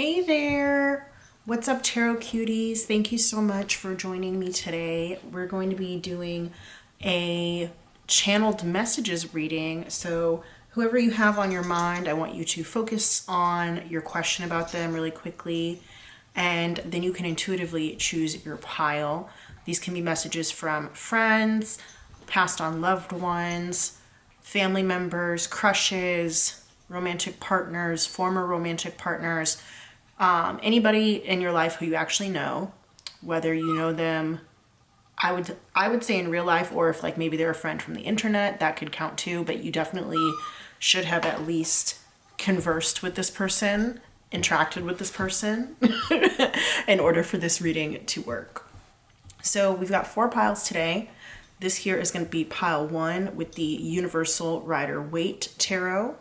Hey there! What's up, Tarot Cuties? Thank you so much for joining me today. We're going to be doing a channeled messages reading. So whoever you have on your mind, I want you to focus on your question about them really quickly, and then you can intuitively choose your pile. These can be messages from friends, passed on loved ones, family members, crushes, romantic partners, former romantic partners, anybody in your life who you actually know, whether you know them, I would say in real life, or if like maybe they're a friend from the internet, that could count too, but you definitely should have at least conversed with this person, interacted with this person in order for this reading to work. So we've got 4 piles today. This here is going to be pile 1 with the Universal Rider-Waite Tarot.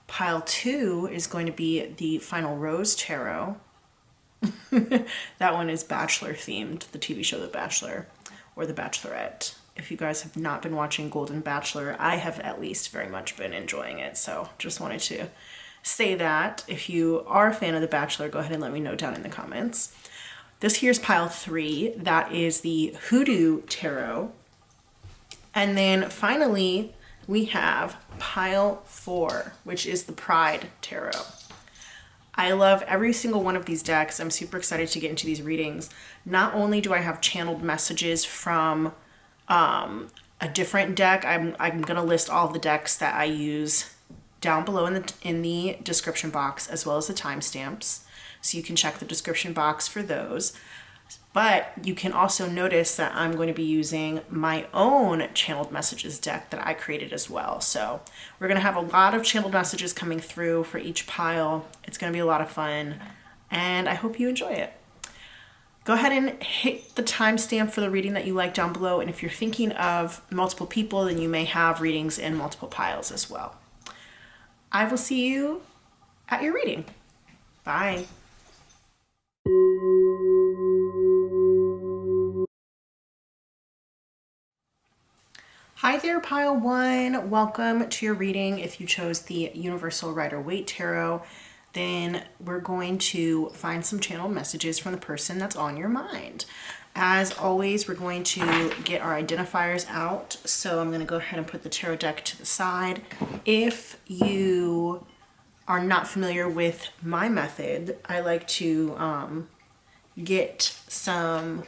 Pile 2 is going to be the Final Rose Tarot. That one is Bachelor themed, the TV show The Bachelor or The Bachelorette. If you guys have not been watching Golden Bachelor, I have at least very much been enjoying it. So just wanted to say that. If you are a fan of The Bachelor, go ahead and let me know down in the comments. This here's pile 3. That is the Hoodoo Tarot. And then finally, we have pile 4, which is the Pride Tarot. I love every single one of these decks. I'm super excited to get into these readings. Not only do I have channeled messages from a different deck, I'm going to list all of the decks that I use down below in the description box, as well as the timestamps. So you can check the description box for those. But you can also notice that I'm going to be using my own channeled messages deck that I created as well. So we're going to have a lot of channeled messages coming through for each pile. It's going to be a lot of fun, and I hope you enjoy it. Go ahead and hit the timestamp for the reading that you like down below. And if you're thinking of multiple people, then you may have readings in multiple piles as well. I will see you at your reading. Bye. Hi there, pile 1. Welcome to your reading. If you chose the Universal Rider-Waite Tarot, then we're going to find some channeled messages from the person that's on your mind. As always, we're going to get our identifiers out. So I'm going to go ahead and put the tarot deck to the side. If you are not familiar with my method, I like to get some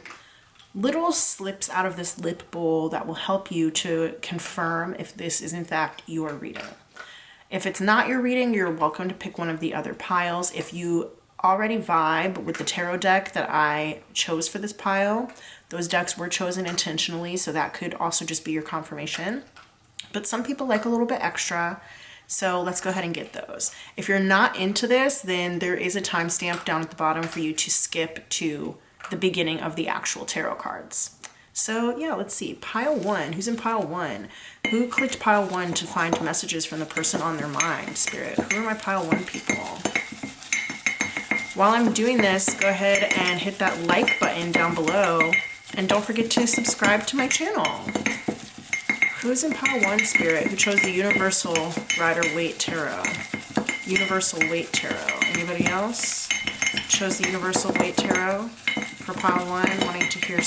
little slips out of this lip bowl that will help you to confirm if this is in fact your reading. If it's not your reading, you're welcome to pick one of the other piles. If you already vibe with the tarot deck that I chose for this pile, those decks were chosen intentionally, so that could also just be your confirmation. But some people like a little bit extra, so let's go ahead and get those. If you're not into this, then there is a timestamp down at the bottom for you to skip to the beginning of the actual tarot cards. So yeah, let's see. Pile 1. Who's in pile 1? Who clicked pile 1 to find messages from the person on their mind? Spirit, who are my pile 1 people? While I'm doing this, go ahead and hit that like button down below, and don't forget to subscribe to my channel. Who's in pile 1, Spirit? Who chose the Universal Rider-Waite Tarot? Universal Waite Tarot. Anybody else chose the Universal Waite Tarot for pile 1, wanting to hear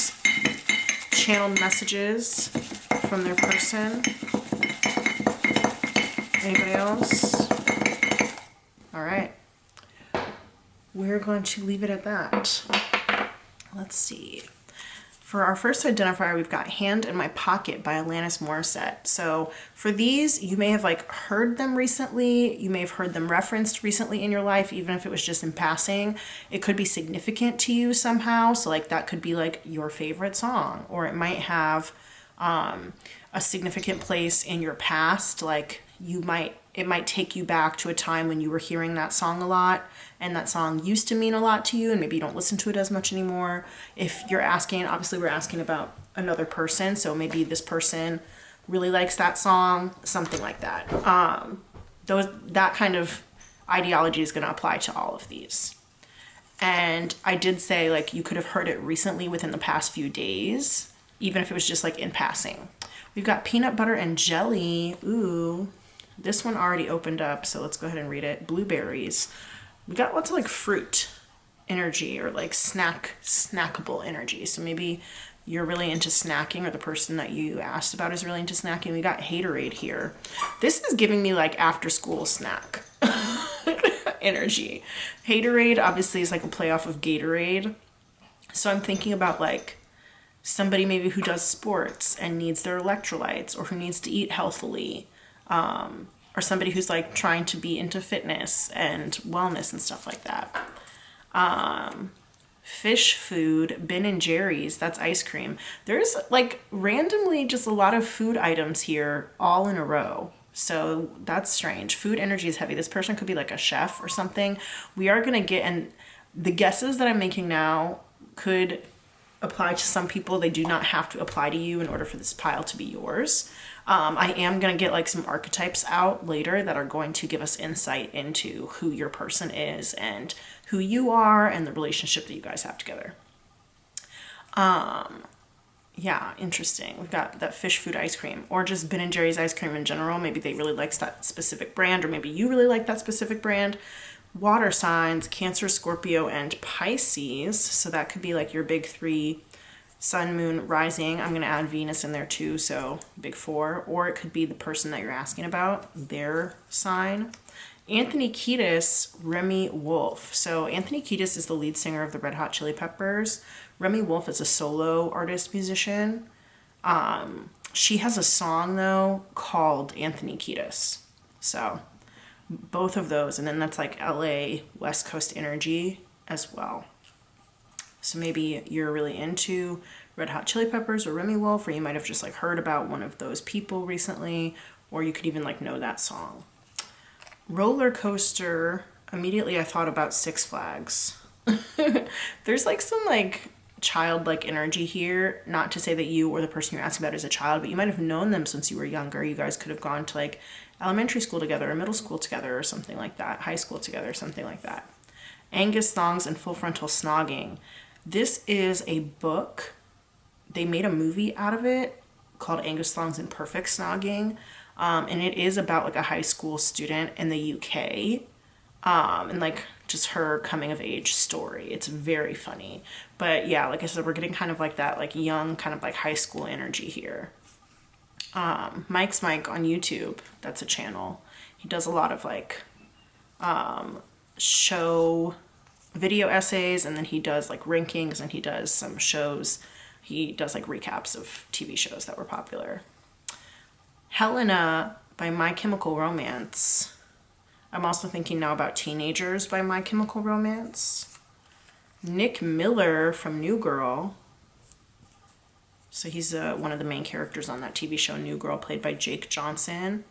channeled messages from their person? Anybody else? All right. We're going to leave it at that. Let's see. For our first identifier, we've got Hand in My Pocket by Alanis Morissette. So for these, you may have like heard them recently. You may have heard them referenced recently in your life, even if it was just in passing. It could be significant to you somehow. So like that could be like your favorite song, or it might have a significant place in your past. Like it might take you back to a time when you were hearing that song a lot, and that song used to mean a lot to you, and maybe you don't listen to it as much anymore. If you're asking, obviously we're asking about another person, so maybe this person really likes that song, something like that. That kind of ideology is going to apply to all of these. And I did say like you could have heard it recently within the past few days, even if it was just like in passing. We've got Peanut Butter and Jelly. Ooh. This one already opened up, so let's go ahead and read it. Blueberries. we got lots of like fruit energy or like snackable energy. So maybe you're really into snacking, or the person that you asked about is really into snacking. We got haterade here. This is giving me like after school snack energy. Haterade obviously is like a play off of Gatorade. So I'm thinking about like somebody maybe who does sports and needs their electrolytes, or who needs to eat healthily, or somebody who's like trying to be into fitness and wellness and stuff like that. Fish food, Ben and Jerry's, that's ice cream. There's like randomly just a lot of food items here all in a row. So that's strange. Food energy is heavy. This person could be like a chef or something. We are going to get, and the guesses that I'm making now could apply to some people. They do not have to apply to you in order for this pile to be yours. I am going to get like some archetypes out later that are going to give us insight into who your person is and who you are and the relationship that you guys have together. Yeah, interesting. We've got that fish food ice cream, or just Ben and Jerry's ice cream in general. Maybe they really like that specific brand, or maybe you really like that specific brand. Water signs, Cancer, Scorpio, and Pisces. So that could be like your big three: sun, moon, rising. I'm going to add Venus in there too, so big four. Or it could be the person that you're asking about, their sign. Anthony Kiedis, Remy Wolf. So Anthony Kiedis is the lead singer of the Red Hot Chili Peppers. Remy Wolf is a solo artist musician. She has a song though called Anthony Kiedis. So both of those, and then that's like LA West Coast energy as well. So maybe you're really into Red Hot Chili Peppers or Remy Wolf, or you might have just like heard about one of those people recently, or you could even like know that song. Roller coaster, immediately I thought about Six Flags. There's like some like childlike energy here. Not to say that you or the person you're asking about is a child, but you might have known them since you were younger. You guys could have gone to like elementary school together, or middle school together, or something like that, high school together, something like that. Angus Thongs and Full Frontal Snogging. This is a book. They made a movie out of it called Angus Thongs and Perfect Snogging. And it is about like a high school student in the UK. And like just her coming of age story. It's very funny. But yeah, like I said, we're getting kind of like that like young kind of like high school energy here. Mike's Mike on YouTube, that's a channel. He does a lot of like show video essays, and then he does like rankings, and he does some shows. He does like recaps of TV shows that were popular. Helena by My Chemical Romance. I'm also thinking now about Teenagers by My Chemical Romance. Nick Miller from New Girl. So he's one of the main characters on that TV show New Girl, played by Jake Johnson.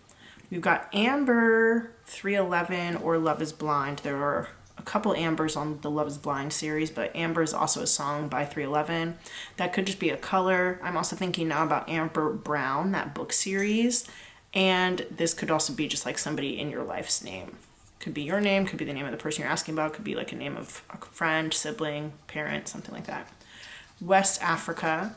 We've got Amber 311 or Love is Blind. There are a couple Ambers on the Love is Blind series, but Amber is also a song by 311. That could just be a color. I'm also thinking now about Amber Brown, that book series. And this could also be just like somebody in your life's name. Could be your name, could be the name of the person you're asking about, could be like a name of a friend, sibling, parent, something like that. West Africa.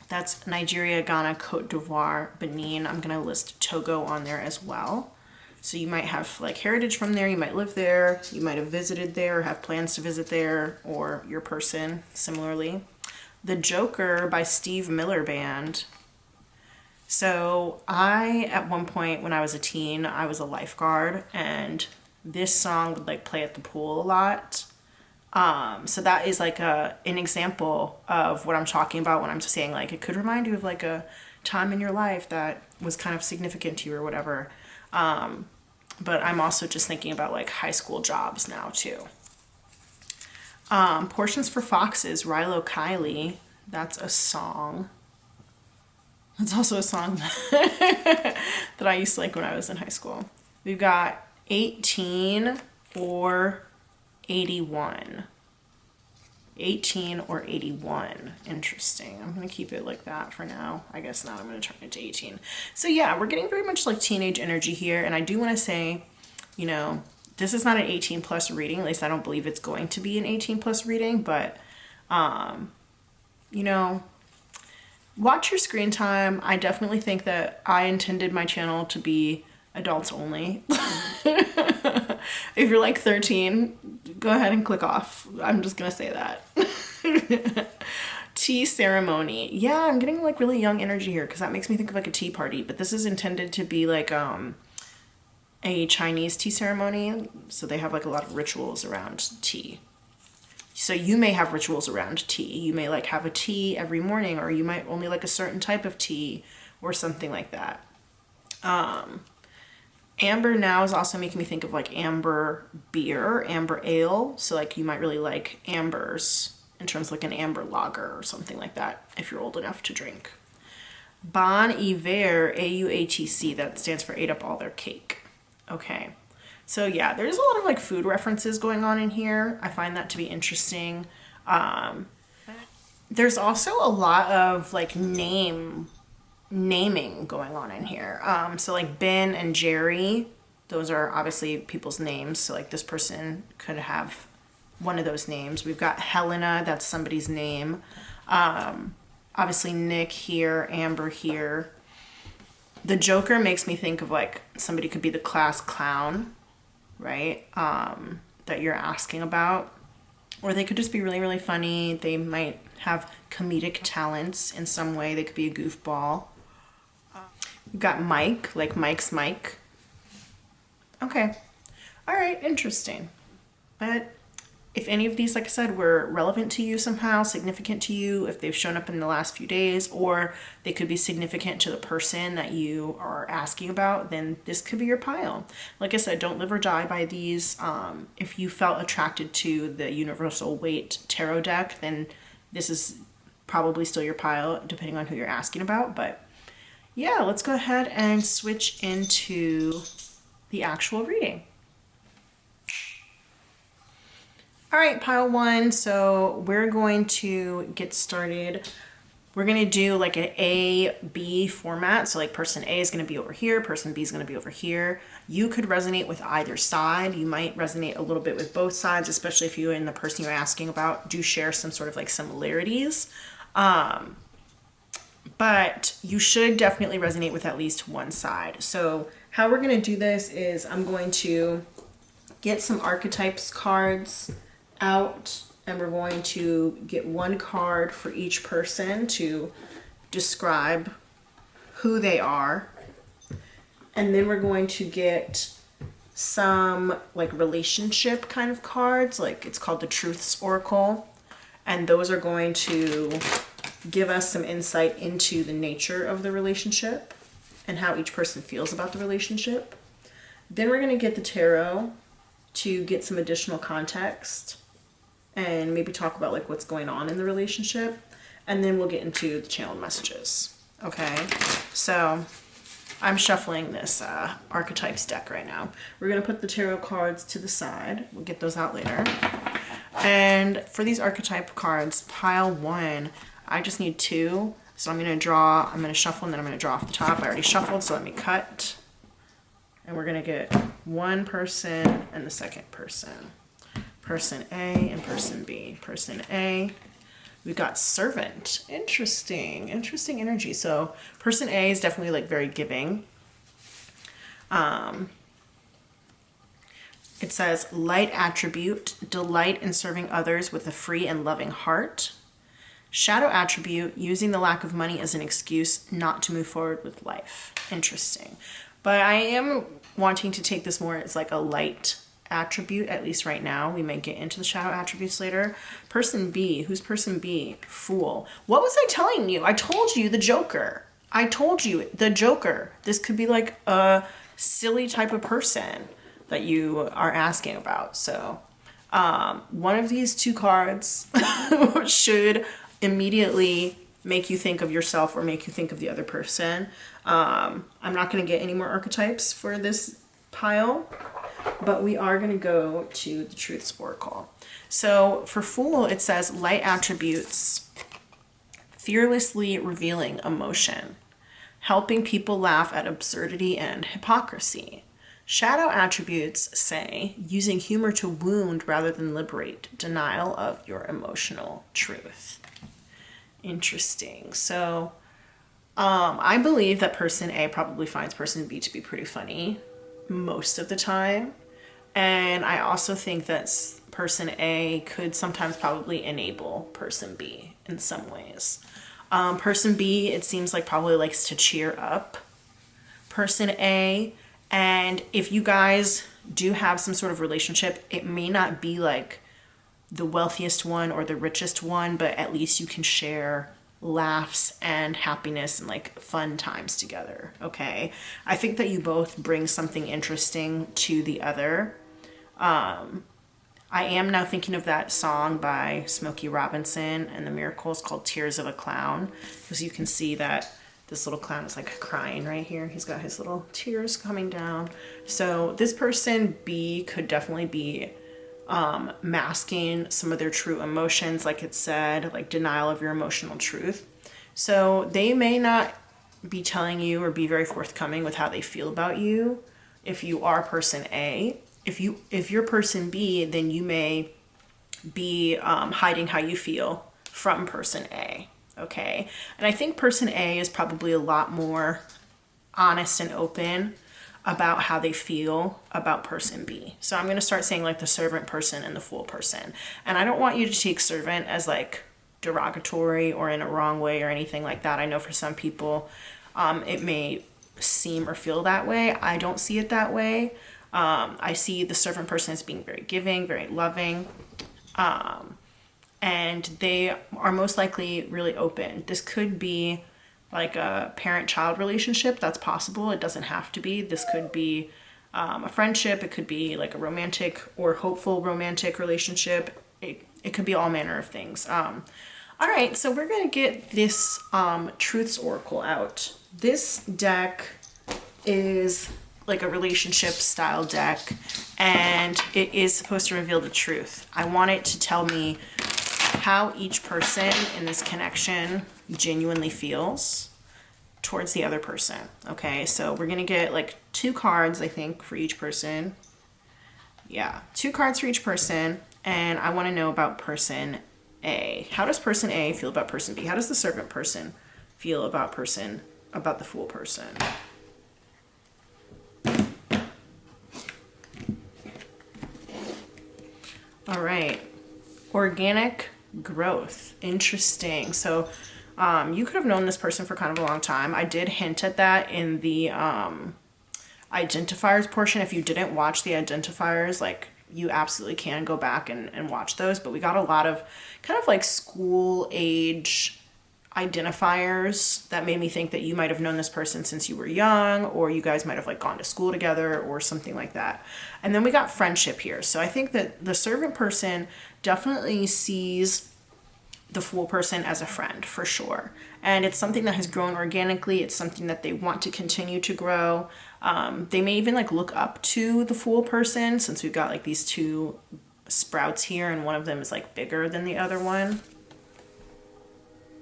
That's Nigeria, Ghana, Cote d'Ivoire, Benin. I'm going to list Togo on there as well. So you might have like heritage from there, you might live there, you might have visited there, or have plans to visit there, or your person similarly. The Joker by Steve Miller Band. So I, at one point when I was a teen, I was a lifeguard, and this song would like play at the pool a lot. So that is like an example of what I'm talking about when I'm saying like it could remind you of like a time in your life that was kind of significant to you or whatever. But I'm also just thinking about like high school jobs now too. Portions for Foxes, Rilo Kiley. That's a song. That's also a song that I used to like when I was in high school. We've got 18 or 81. 18 or 81. Interesting. I'm going to keep it like that for now. I guess now I'm going to turn it to 18. So yeah, we're getting very much like teenage energy here. And I do want to say, you know, this is not an 18 plus reading. At least I don't believe it's going to be an 18 plus reading. But, you know, watch your screen time. I definitely think that I intended my channel to be adults only. If you're like 13, go ahead and click off. I'm just gonna say that. Tea ceremony. Yeah, I'm getting like really young energy here because that makes me think of like a tea party, but this is intended to be like a Chinese tea ceremony, so they have like a lot of rituals around tea. So you may have rituals around tea. You may like have a tea every morning, or you might only like a certain type of tea or something like that. Amber now is also making me think of like amber beer, amber ale. So like you might really like ambers in terms of like an amber lager or something like that if you're old enough to drink. Bon Iver, AUATC, that stands for ate up all their cake. Okay. So yeah, there's a lot of like food references going on in here. I find that to be interesting. There's also a lot of like naming going on in here. So like Ben and Jerry, those are obviously people's names. So like this person could have one of those names. We've got Helena, that's somebody's name. Obviously Nick here, Amber here. The Joker makes me think of like somebody could be the class clown, right? That you're asking about. Or they could just be really, really funny. They might have comedic talents in some way. They could be a goofball. We've got Mike, like Mike's Mike. Okay. All right, interesting. But if any of these, like I said, were relevant to you somehow, significant to you, if they've shown up in the last few days, or they could be significant to the person that you are asking about, then this could be your pile. Like I said, don't live or die by these. If you felt attracted to the Universal Weight Tarot deck, then this is probably still your pile, depending on who you're asking about. But yeah, let's go ahead and switch into the actual reading. All right, pile one. So we're going to get started. We're going to do like an A-B format. So like person A is going to be over here. Person B is going to be over here. You could resonate with either side. You might resonate a little bit with both sides, especially if you and the person you're asking about do share some sort of like similarities. But you should definitely resonate with at least one side. So how we're going to do this is I'm going to get some archetypes cards out, and we're going to get one card for each person to describe who they are. And then we're going to get some like relationship kind of cards, like it's called the Truths Oracle. And those are going to give us some insight into the nature of the relationship and how each person feels about the relationship. Then we're going to get the tarot to get some additional context and maybe talk about like what's going on in the relationship. And then we'll get into the channeled messages. Okay, so I'm shuffling this archetypes deck right now. We're going to put the tarot cards to the side. We'll get those out later. And for these archetype cards, pile one, I just need two. So I'm going to shuffle, and then I'm going to draw off the top. I already shuffled, so let me cut. And we're going to get one person and the second person. Person A and person B. Person A, we've got servant. Interesting energy. So person A is definitely like very giving. It says light attribute, delight in serving others with a free and loving heart. Shadow attribute, using the lack of money as an excuse not to move forward with life. Interesting. But I am wanting to take this more as like a light attribute, at least right now. We may get into the shadow attributes later. Person B, who's person B? Fool. What was I telling you? I told you the Joker. I told you the Joker. This could be like a silly type of person that you are asking about. So one of these two cards should immediately make you think of yourself or make you think of the other person. I'm not going to get any more archetypes for this pile, but we are going to go to the Truths Oracle. So for Fool, it says light attributes, fearlessly revealing emotion, helping people laugh at absurdity and hypocrisy. Shadow attributes say using humor to wound rather than liberate, denial of your emotional truth. Interesting. So I believe that person A probably finds person B to be pretty funny most of the time. And I also think that person A could sometimes probably enable person B in some ways. Person B, it seems like probably likes to cheer up person A. And if you guys do have some sort of relationship, it may not be like the wealthiest one or the richest one, but at least you can share laughs and happiness and like fun times together. Okay. I think that you both bring something interesting to the other. I am now thinking of that song by Smokey Robinson and the Miracles called Tears of a Clown, because you can see that this little clown is like crying right here. He's got his little tears coming down. So this person B could definitely be masking some of their true emotions, like it said, like denial of your emotional truth. So they may not be telling you or be very forthcoming with how they feel about you if you are person A. If you're person B, then you may be hiding how you feel from person A. Okay. And I think person A is probably a lot more honest and open about how they feel about person B. So I'm going to start saying like the servant person and the fool person. And I don't want you to take servant as like derogatory or in a wrong way or anything like that. I know for some people it may seem or feel that way. I don't see it that way. I see the servant person as being very giving, very loving, and they are most likely really open. This could be like a parent-child relationship. That's possible. It doesn't have to be. This could be a friendship. It could be like a romantic or hopeful romantic relationship. It could be all manner of things. All right, so we're going to get this Truths Oracle out. This deck is like a relationship style deck, and it is supposed to reveal the truth. I want it to tell me how each person in this connection genuinely feels towards the other person. Okay, so we're gonna get like 2 cards, I think, for each person. Yeah, 2 cards for each person, and I want to know about person A. How does person A feel about person B? How does the servant person feel about the fool person? All right, organic growth. Interesting. So you could have known this person for kind of a long time. I did hint at that in the identifiers portion. If you didn't watch the identifiers, like you absolutely can go back and watch those. But we got a lot of kind of like school age identifiers that made me think that you might have known this person since you were young, or you guys might have like gone to school together or something like that. And then we got friendship here. So I think that the servant person definitely sees the fool person as a friend for sure. And it's something that has grown organically. It's something that they want to continue to grow. They may even like look up to the fool person, since we've got like these 2 sprouts here and one of them is like bigger than the other one.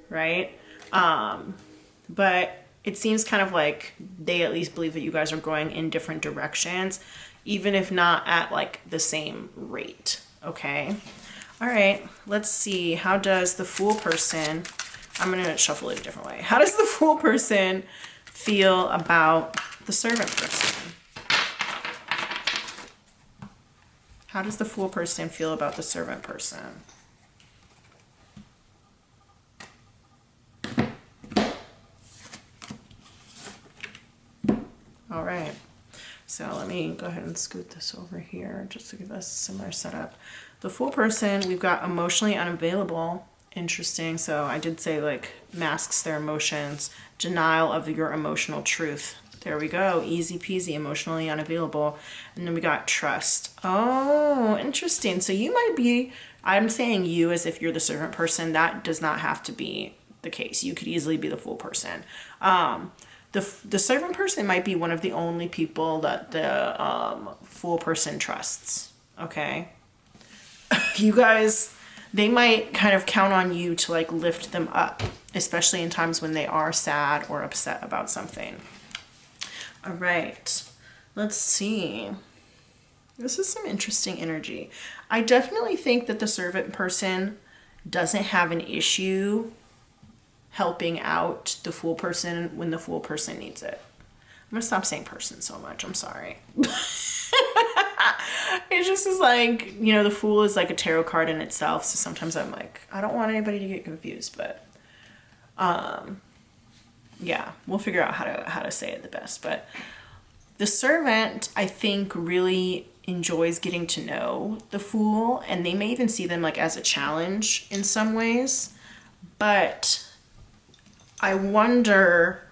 Right? But it seems kind of like they at least believe that you guys are going in different directions, even if not at like the same rate. Okay. All right. Let's see. How does the fool person, I'm going to shuffle it a different way. How does the fool person feel about the servant person? How does the fool person feel about the servant person? All right, so let me go ahead and scoot this over here just to give us a similar setup. The fool person, we've got emotionally unavailable. Interesting. So I did say like masks their emotions, denial of your emotional truth. There we go. Easy peasy, emotionally unavailable. And then we got trust. Oh, interesting. So you might be, I'm saying you as if you're the servant person. That does not have to be the case. You could easily be the fool person. The servant person might be one of the only people that the fool person trusts. Okay. You guys, they might kind of count on you to like lift them up, especially in times when they are sad or upset about something. All right, let's see. This is some interesting energy. I definitely think that the servant person doesn't have an issue helping out the fool person when the fool person needs it. I'm gonna stop saying person so much. I'm sorry. It just is like, you know, the Fool is like a tarot card in itself. So sometimes I'm like, I don't want anybody to get confused, but yeah, we'll figure out how to say it the best. But the Servant, I think, really enjoys getting to know the Fool, and they may even see them like as a challenge in some ways. But I wonder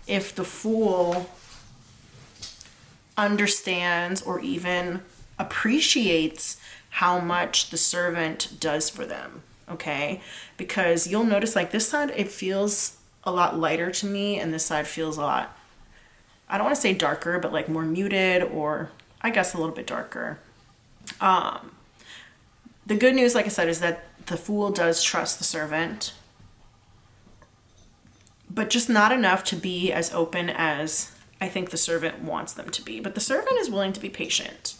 if the Fool understands or even appreciates how much the Servant does for them, okay? Because you'll notice like this side, it feels a lot lighter to me, and this side feels a lot, I don't want to say darker, but like more muted, or I guess a little bit darker. The good news, like I said, is that the Fool does trust the Servant, but just not enough to be as open as I think the Servant wants them to be. But the Servant is willing to be patient.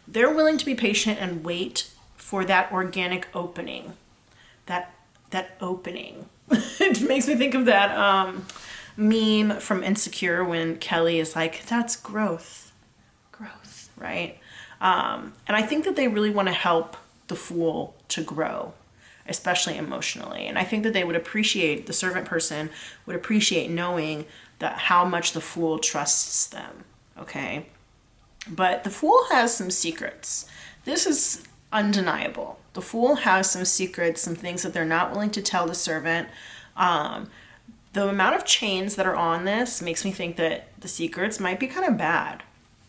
They're willing to be patient and wait for that organic opening. That opening. It makes me think of that meme from Insecure when Kelly is like, that's growth, right? And I think that they really want to help the Fool to grow, especially emotionally. And I think that they would appreciate, the Servant person would appreciate knowing that how much the Fool trusts them, okay? But the Fool has some secrets. This is undeniable. The Fool has some secrets, some things that they're not willing to tell the Servant. The amount of chains that are on this makes me think that the secrets might be kind of bad.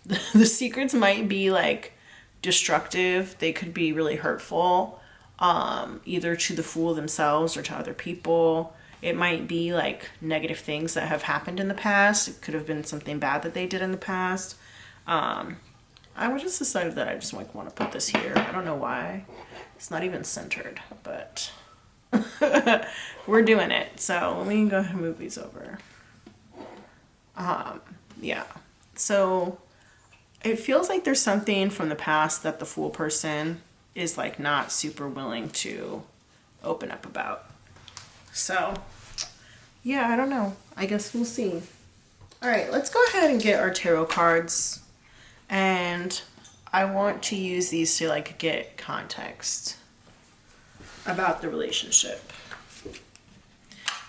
The secrets might be like destructive. They could be really hurtful, either to the Fool themselves or to other people. It might be like negative things that have happened in the past. It could have been something bad that they did in the past. I would just decided that I just like want to put this here. I don't know why. It's not even centered, but we're doing it. So let me go ahead and move these over. Yeah. So it feels like there's something from the past that the Fool person is like not super willing to open up about. So yeah, I don't know. I guess we'll see. All right, let's go ahead and get our tarot cards. And I want to use these to like get context about the relationship.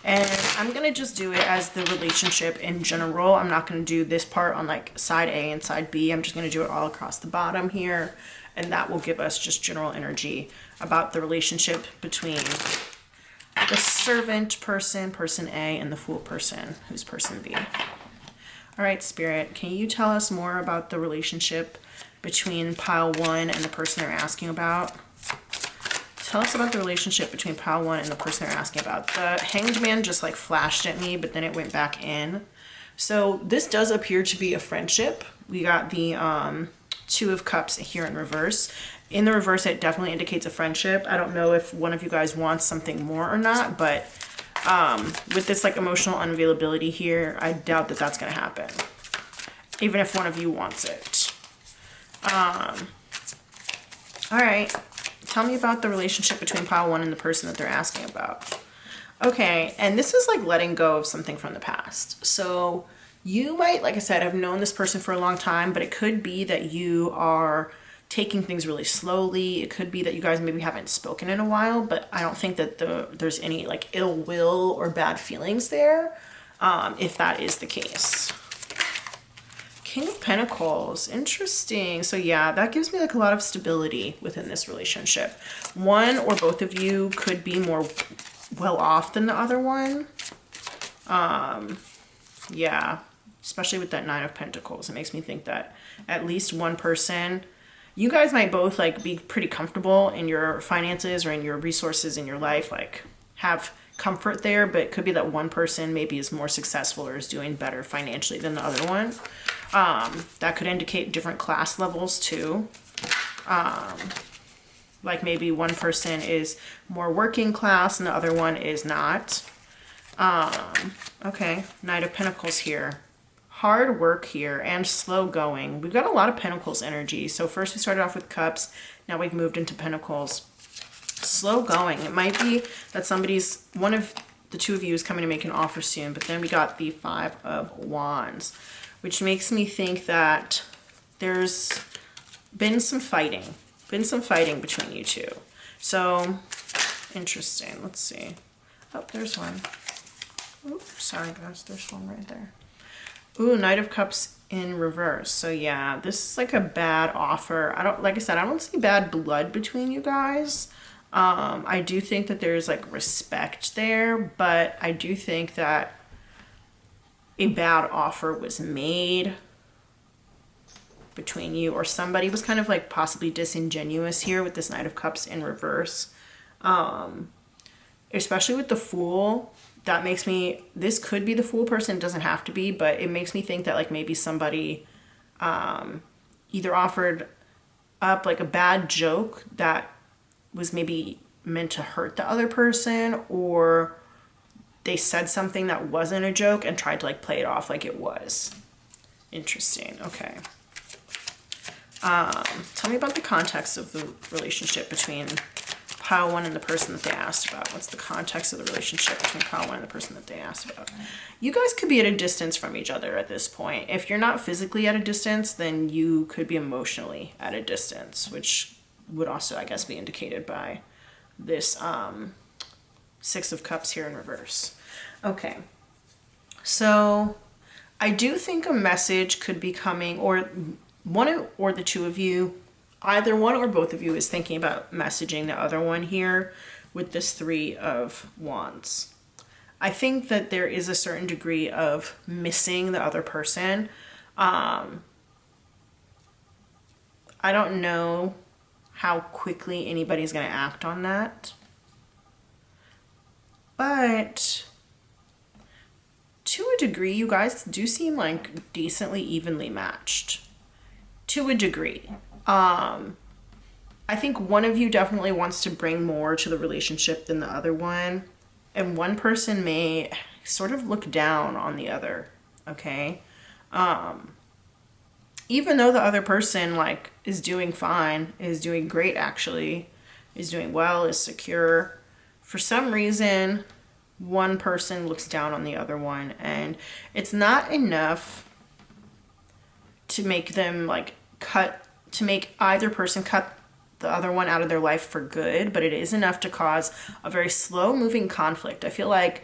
And I'm going to just do it as the relationship in general. I'm not going to do this part on like side A and side B. I'm just going to do it all across the bottom here. And that will give us just general energy about the relationship between the Servant person, person A, and the Fool person, who's person B. All right, Spirit, can you tell us more about the relationship between pile 1 and the person they're asking about? Tell us about the relationship between pile 1 and the person they're asking about. The Hanged Man just like flashed at me, but then it went back in. So this does appear to be a friendship. We got the Two of Cups here in reverse. In the reverse, it definitely indicates a friendship. I don't know if one of you guys wants something more or not, but with this like emotional unavailability here, I doubt that that's going to happen, even if one of you wants it. All right, tell me about the relationship between pile 1 and the person that they're asking about. Okay, and this is like letting go of something from the past. So you might, like I said, have known this person for a long time, but it could be that you are taking things really slowly. It could be that you guys maybe haven't spoken in a while, but I don't think that there's any like ill will or bad feelings there, if that is the case. King of Pentacles, interesting. So yeah, that gives me like a lot of stability within this relationship. One or both of you could be more well off than the other one. Yeah, especially with that Nine of Pentacles. It makes me think that at least one person, you guys might both like be pretty comfortable in your finances or in your resources in your life, like have comfort there, but it could be that one person maybe is more successful or is doing better financially than the other one. That could indicate different class levels too. Like maybe one person is more working class and the other one is not. Okay, Knight of Pentacles here. Hard work here and slow going. We've got a lot of Pentacles energy. So first we started off with Cups. Now we've moved into Pentacles. Slow going. It might be that one of the two of you is coming to make an offer soon, but then we got the Five of Wands, which makes me think that there's been some fighting. Been some fighting between you two. So, interesting. Let's see. Oh, there's one. Oops, sorry guys, there's one right there. Ooh, Knight of Cups in reverse. So yeah, this is like a bad offer. Like I said, I don't see bad blood between you guys. I do think that there's like respect there, but I do think that a bad offer was made between you, or somebody was kind of like possibly disingenuous here with this Knight of Cups in reverse. Especially with the Fool. That makes me, this could be the Fool person, it doesn't have to be, but it makes me think that like maybe somebody either offered up like a bad joke that was maybe meant to hurt the other person, or they said something that wasn't a joke and tried to like play it off like it was. Interesting. Okay. Tell me about the context of the relationship between pile one and the person that they asked about. What's the context of the relationship between pile one and the person that they asked about? You guys could be at a distance from each other at this point. If you're not physically at a distance, then you could be emotionally at a distance, which would also, I guess, be indicated by this Six of Cups here in reverse. Okay. So I do think a message could be coming, or one or the two of you, either one or both of you is thinking about messaging the other one here with this Three of Wands. I think that there is a certain degree of missing the other person. I don't know how quickly anybody's going to act on that. But to a degree, you guys do seem like decently evenly matched. To a degree. I think one of you definitely wants to bring more to the relationship than the other one. And one person may sort of look down on the other. Okay? Even though the other person like is doing fine, is doing great actually, is doing well, is secure, for some reason one person looks down on the other one, and it's not enough to make them like to make either person cut the other one out of their life for good, but it is enough to cause a very slow moving conflict. I feel like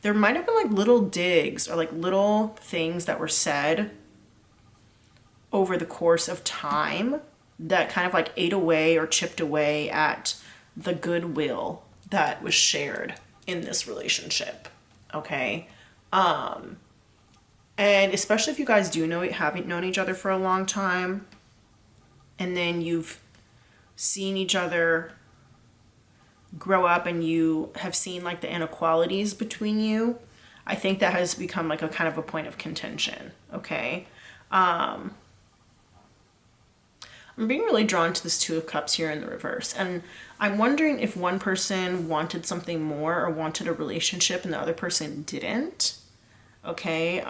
there might have been like little digs or like little things that were said over the course of time that kind of like ate away or chipped away at the goodwill that was shared in this relationship. Okay. And especially if you guys haven't known each other for a long time, and then you've seen each other grow up and you have seen like the inequalities between you, I think that has become like a kind of a point of contention. Okay. I'm being really drawn to this Two of Cups here in the reverse, and I'm wondering if one person wanted something more or wanted a relationship and the other person didn't. Okay.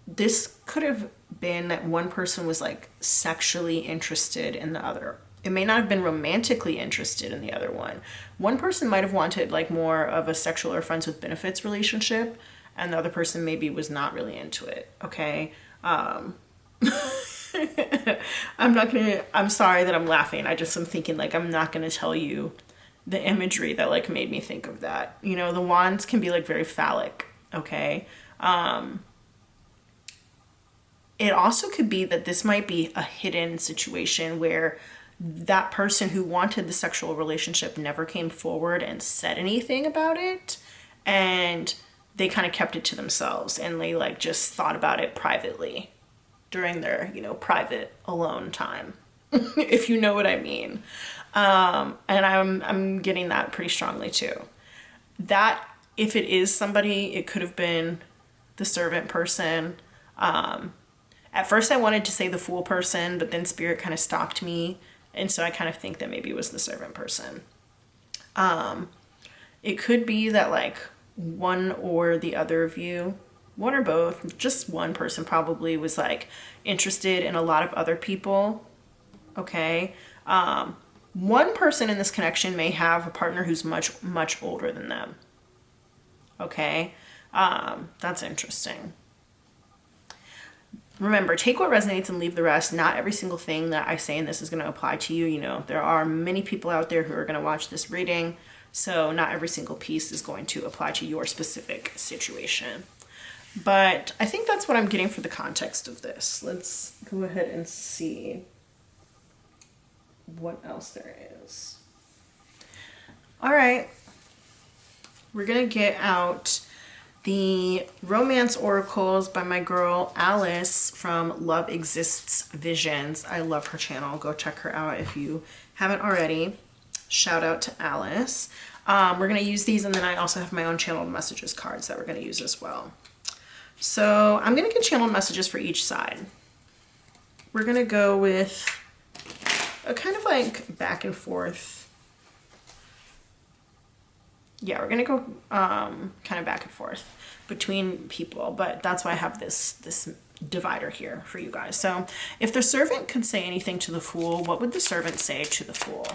This could have been that one person was like sexually interested in the other. It may not have been romantically interested in the other one. One person might have wanted like more of a sexual or friends with benefits relationship, and the other person maybe was not really into it. Okay. I'm sorry that I'm laughing. I'm thinking like, I'm not going to tell you the imagery that like made me think of that. You know, the wands can be like very phallic. Okay. It also could be that this might be a hidden situation where that person who wanted the sexual relationship never came forward and said anything about it, and they kind of kept it to themselves, and they like just thought about it privately during their, private alone time, if you know what I mean. And I'm getting that pretty strongly too. That if it is somebody, it could have been the servant person. At first I wanted to say the Fool person, but then Spirit kind of stopped me. And so I kind of think that maybe it was the servant person. It could be that like one or the other of you, one or both, just one person probably was like interested in a lot of other people. Okay. One person in this connection may have a partner who's much, much older than them. Okay. That's interesting. Remember, take what resonates and leave the rest. Not every single thing that I say in this is going to apply to you. You know, there are many people out there who are going to watch this reading, so not every single piece is going to apply to your specific situation. But I think that's what I'm getting for the context of this. Let's go ahead and see what else there is. All right. We're going to get out the Romance Oracles by my girl Alice from Love Exists Visions. I love her channel. Go check her out if you haven't already. Shout out to Alice. We're going to use these, and then I also have my own channeled messages cards that we're going to use as well. So I'm going to get channeled messages for each side. We're going to go with a kind of like back and forth. Yeah, we're going to go kind of back and forth between people, but that's why I have this divider here for you guys. So if the servant could say anything to the fool, what would the servant say to the fool?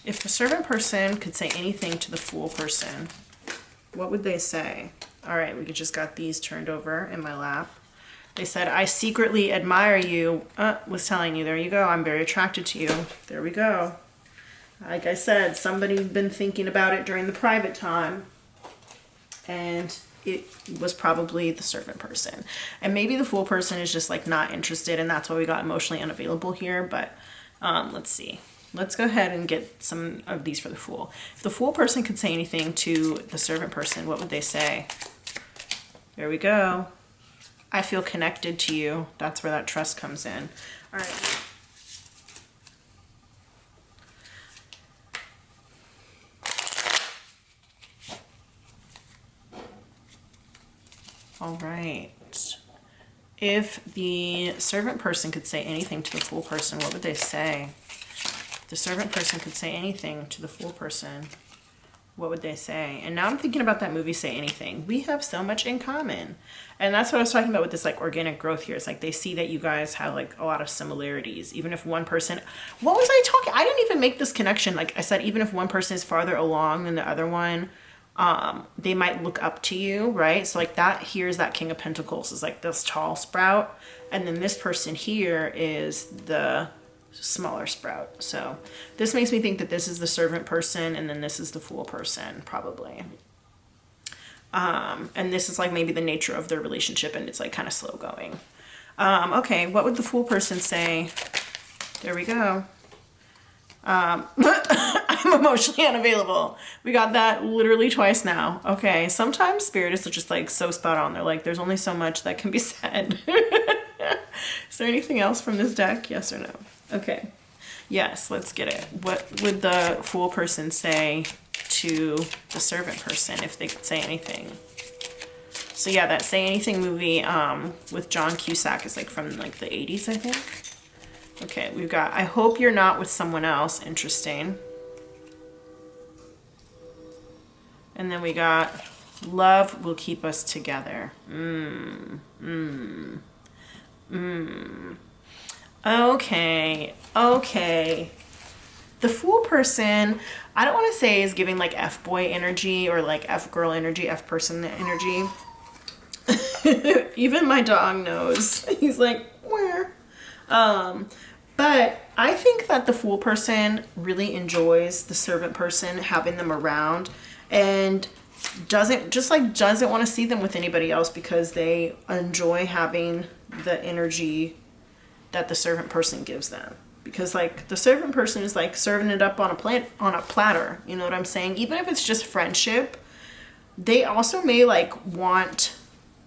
If the servant person could say anything to the fool person, what would they say? All right, we just got these turned over in my lap. They said, I secretly admire you. Was telling you, there you go. I'm very attracted to you. There we go. Like I said, somebody's been thinking about it during the private time, and it was probably the servant person. And maybe the fool person is just like not interested, and that's why we got emotionally unavailable here. But let's see. Let's go ahead and get some of these for the fool. If the fool person could say anything to the servant person, what would they say? There we go. I feel connected to you. That's where that trust comes in. All right. All right. If the servant person could say anything to the fool person, what would they say? If the servant person could say anything to the fool person, what would they say? And now I'm thinking about that movie, Say Anything. We have so much in common. And that's what I was talking about with this like organic growth here. It's like they see that you guys have like a lot of similarities. Even if one person, what was I talking? I didn't even make this connection. Like I said, even if one person is farther along than the other one, they might look up to you, right? So like that here's that King of Pentacles is like this tall sprout. And then this person here is the smaller sprout. So this makes me think that this is the servant person, and then this is the fool person, probably. And this is like maybe the nature of their relationship, and it's like kind of slow going. Okay, what would the fool person say? There we go. I'm emotionally unavailable. We got that literally twice now. Okay, sometimes Spirit is just like so spot on. They're like, there's only so much that can be said. Is there anything else from this deck? Yes or no? Okay. Yes, let's get it. What would the fool person say to the servant person if they could say anything? So yeah, that Say Anything movie with John Cusack is like from like the 80s, I think. Okay, we've got, I hope you're not with someone else. Interesting. And then we got, love will keep us together. Okay, okay. The fool person, I don't want to say is giving like F-boy energy or like F-girl energy, F-person energy. Even my dog knows. He's like, where? But I think that the fool person really enjoys the servant person, having them around, and doesn't want to see them with anybody else because they enjoy having the energy that the servant person gives them. Because like the servant person is like serving it up on a platter, you know what I'm saying? Even if it's just friendship, they also may like want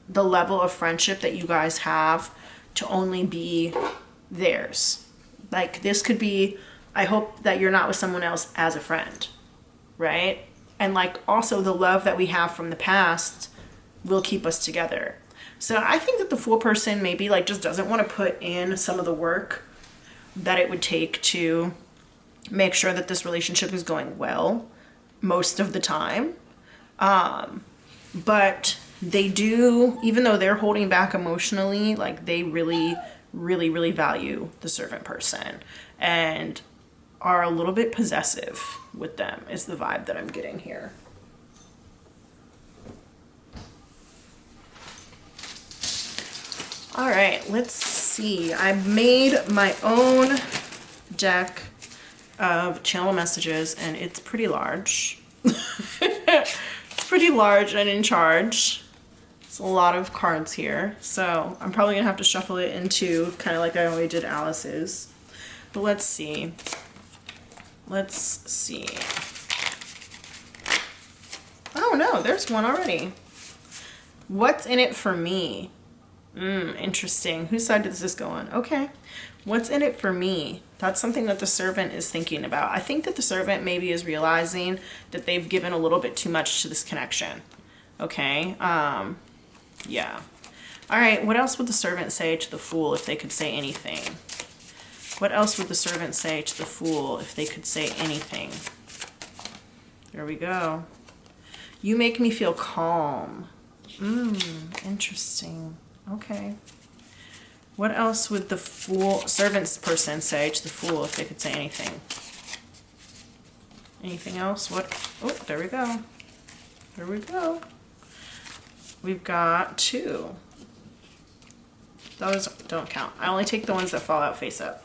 the level of friendship that you guys have to only be theirs. Like this could be, I hope that you're not with someone else as a friend, right? And like also the love that we have from the past will keep us together. So I think that the fool person maybe like just doesn't want to put in some of the work that it would take to make sure that this relationship is going well most of the time. But they do, even though they're holding back emotionally, like they really, really, really value the servant person and are a little bit possessive with them is the vibe that I'm getting here. All right, let's see. I made my own deck of channel messages, and it's pretty large. It's pretty large and in charge. It's a lot of cards here, so I'm probably gonna have to shuffle it into kind of like I already did Alice's. But let's see. Let's see. Oh no, there's one already. What's in it for me? Interesting. Whose side does this go on? Okay. What's in it for me? That's something that the servant is thinking about. I think that the servant maybe is realizing that they've given a little bit too much to this connection. Okay. Yeah. All right. What else would the servant say to the fool if they could say anything? What else would the servant say to the fool if they could say anything? There we go. You make me feel calm. Interesting. Okay. What else would the fool, servant's person say to the fool if they could say anything? Anything else? What? Oh, there we go. There we go. We've got 2. Those don't count. I only take the ones that fall out face up.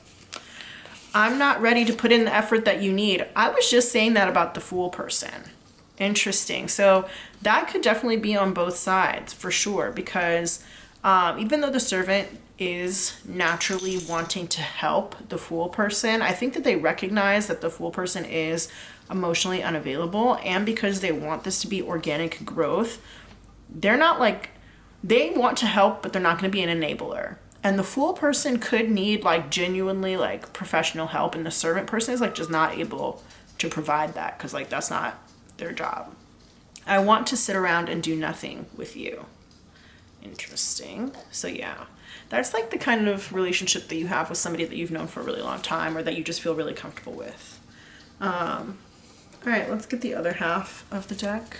I'm not ready to put in the effort that you need. I was just saying that about the fool person. Interesting. So that could definitely be on both sides for sure, because even though the servant is naturally wanting to help the fool person, I think that they recognize that the fool person is emotionally unavailable, and because they want this to be organic growth, they're not like, they want to help, but they're not going to be an enabler. And the fool person could need like genuinely like professional help, and the servant person is like just not able to provide that because like that's not their job. I want to sit around and do nothing with you. Interesting. So yeah, that's like the kind of relationship that you have with somebody that you've known for a really long time, or that you just feel really comfortable with. All right, let's get the other half of the deck.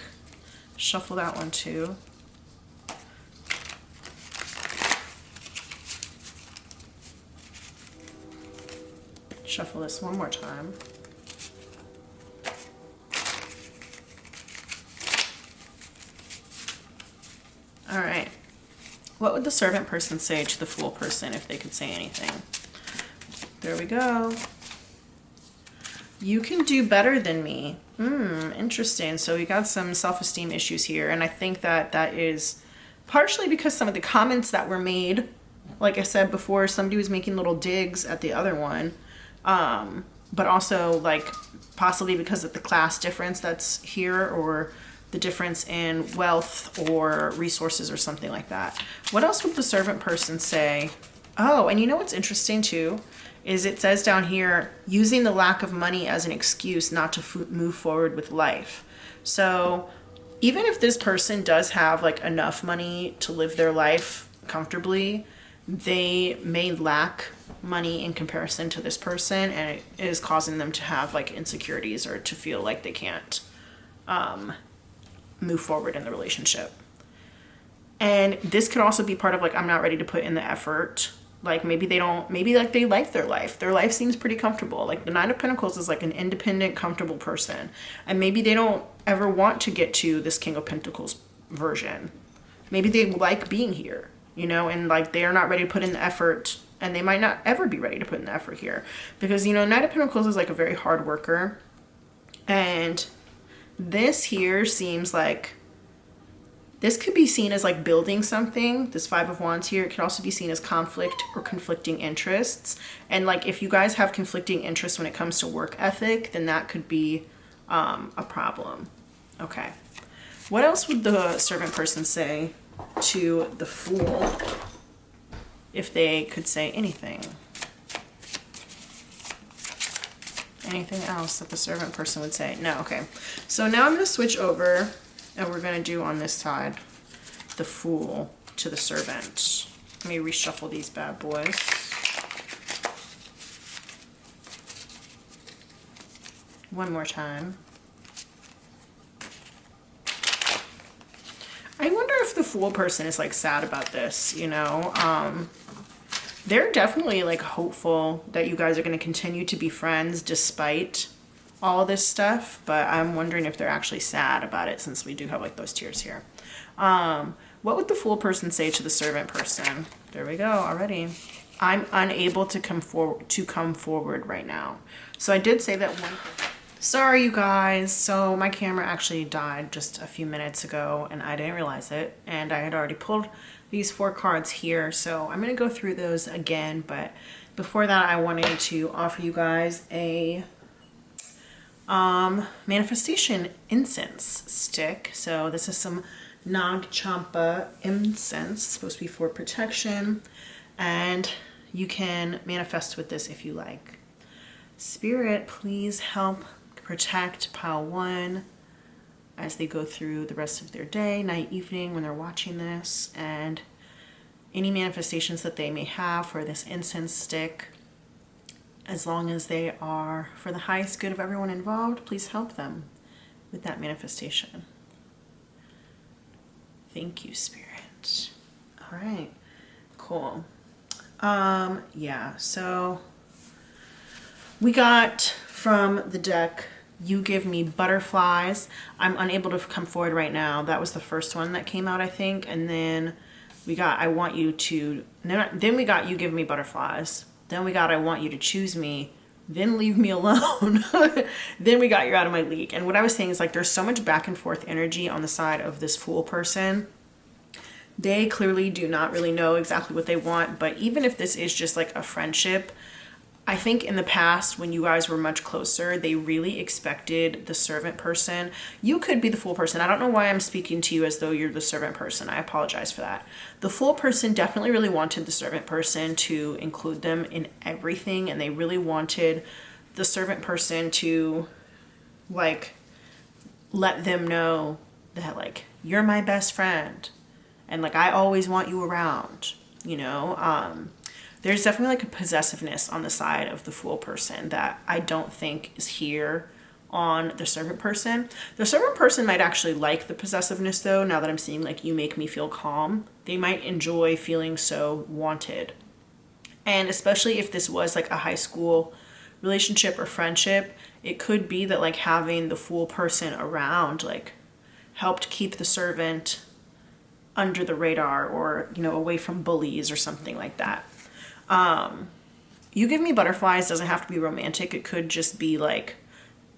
Shuffle that one too. Shuffle this one more time. All right. What would the servant person say to the fool person if they could say anything? There we go. You can do better than me. Interesting. So we got some self-esteem issues here, and I think that that is partially because some of the comments that were made, like I said before, somebody was making little digs at the other one, but also like possibly because of the class difference that's here, or the difference in wealth or resources or something like that. What else would the servant person say? Oh, and you know what's interesting too is it says down here, using the lack of money as an excuse not to move forward with life. So even if this person does have like enough money to live their life comfortably, they may lack money in comparison to this person, and it is causing them to have like insecurities or to feel like they can't move forward in the relationship. And this could also be part of like, I'm not ready to put in the effort. Like maybe they don't, maybe like they like their life. Their life seems pretty comfortable. Like the Nine of Pentacles is like an independent, comfortable person. And maybe they don't ever want to get to this King of Pentacles version. Maybe they like being here, you know, and like they're not ready to put in the effort, and they might not ever be ready to put in the effort here. Because, you know, Knight of Pentacles is like a very hard worker. And this here seems like this could be seen as like building something. This Five of Wands here, it could also be seen as conflict or conflicting interests. And like if you guys have conflicting interests when it comes to work ethic, then that could be a problem. Okay. What else would the servant person say to the fool if they could say anything? Anything else that the servant person would say? No, okay. So now I'm going to switch over, and we're going to do on this side the fool to the servant. Let me reshuffle these bad boys. One more time. I wonder if the fool person is like sad about this, you know? They're definitely like hopeful that you guys are going to continue to be friends despite all this stuff, but I'm wondering if they're actually sad about it, since we do have like those tears here. What would the Fool person say to the Servant person? There we go already. I'm unable to come forward right now. So I did say that one. Sorry, you guys. So my camera actually died just a few minutes ago and I didn't realize it. And I had already pulled these 4 cards here. So I'm going to go through those again. But before that, I wanted to offer you guys a manifestation incense stick. So this is some Nag Champa incense. It's supposed to be for protection. And you can manifest with this if you like. Spirit, please help protect Pile 1 as they go through the rest of their day, night, evening when they're watching this, and any manifestations that they may have for this incense stick, as long as they are for the highest good of everyone involved, please help them with that manifestation. Thank you, Spirit. All right, cool. Yeah, so we got from the deck, you give me butterflies. I'm unable to come forward right now. That was the first one that came out, I think. And then we got, I want you to, then we got, you give me butterflies. Then we got, I want you to choose me. Then leave me alone. Then we got, you're out of my league. And what I was saying is like, there's so much back and forth energy on the side of this Fool person. They clearly do not really know exactly what they want. But even if this is just like a friendship, I think in the past when you guys were much closer, they really expected the Servant person. You could be the Fool person. I don't know why I'm speaking to you as though you're the Servant person. I apologize for that. The Fool person definitely really wanted the Servant person to include them in everything. And they really wanted the Servant person to like let them know that like, you're my best friend. And like, I always want you around, you know? There's definitely like a possessiveness on the side of the Fool person that I don't think is here on the Servant person. The Servant person might actually like the possessiveness though, now that I'm seeing like you make me feel calm. They might enjoy feeling so wanted. And especially if this was like a high school relationship or friendship, it could be that like having the Fool person around like helped keep the Servant under the radar or, you know, away from bullies or something like that. You give me butterflies doesn't have to be romantic. It could just be like,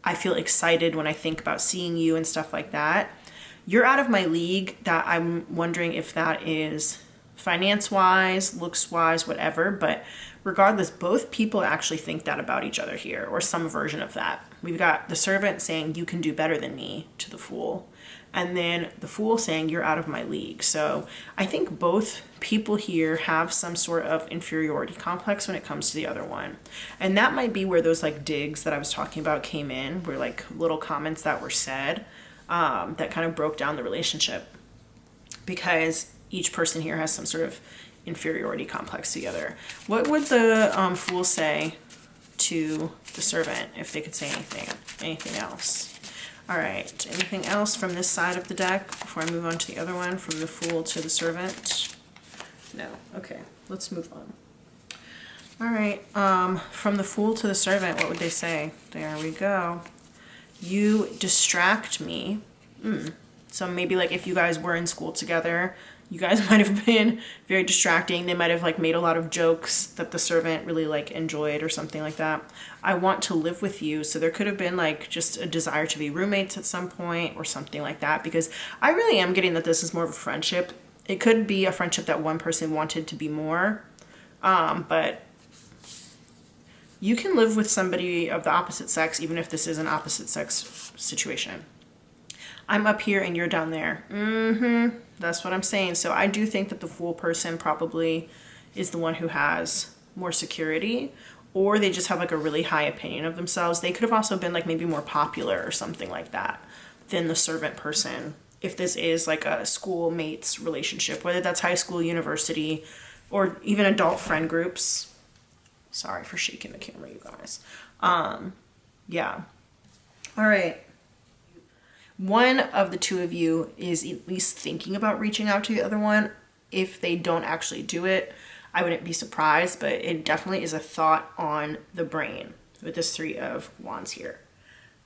I feel excited when I think about seeing you and stuff like that. You're out of my league. That I'm wondering if that is finance wise, looks wise, whatever. But regardless, both people actually think that about each other here, or some version of that. We've got the Servant saying, you can do better than me, to the Fool. And then the Fool saying, you're out of my league. So I think both people here have some sort of inferiority complex when it comes to the other one. And that might be where those like digs that I was talking about came in, were like little comments that were said that kind of broke down the relationship. Because each person here has some sort of inferiority complex to the other. What would the Fool say to the Servant if they could say anything else? All right, anything else from this side of the deck before I move on to the other one, from the Fool to the Servant? No, okay, let's move on. All right, from the Fool to the Servant, what would they say? There we go. You distract me. So maybe like if you guys were in school together, you guys might have been very distracting. They might have like made a lot of jokes that the Servant really like enjoyed or something like that. I want to live with you. So there could have been like just a desire to be roommates at some point or something like that, because I really am getting that this is more of a friendship. It could be a friendship that one person wanted to be more, but you can live with somebody of the opposite sex, even if this is an opposite sex situation. I'm up here and you're down there. That's what I'm saying. So I do think that the Fool person probably is the one who has more security, or they just have like a really high opinion of themselves. They could have also been like maybe more popular or something like that than the Servant person. If this is like a schoolmates relationship, whether that's high school, university, or even adult friend groups. Sorry for shaking the camera, you guys. Yeah. All right. One of the two of you is at least thinking about reaching out to the other one. If they don't actually do it, I wouldn't be surprised, but it definitely is a thought on the brain with this 3 of Wands here.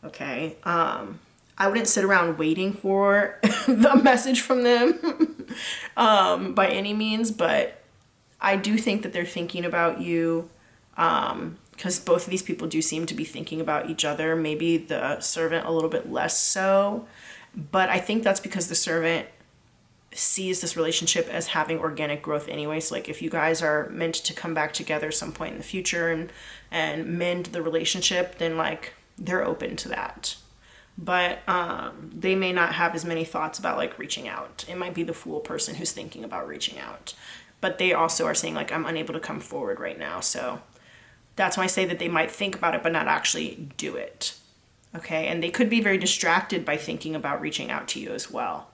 Okay. I wouldn't sit around waiting for the message from them. by any means, but I do think that they're thinking about you, because both of these people do seem to be thinking about each other. Maybe the servant a little bit less so, but I think that's because the servant sees this relationship as having organic growth anyway. So like if you guys are meant to come back together some point in the future and mend the relationship, then like they're open to that. But they may not have as many thoughts about like reaching out. It might be the fool person who's thinking about reaching out, but they also are saying like, I'm unable to come forward right now. So that's why I say that they might think about it but not actually do it. Okay, and they could be very distracted by thinking about reaching out to you as well.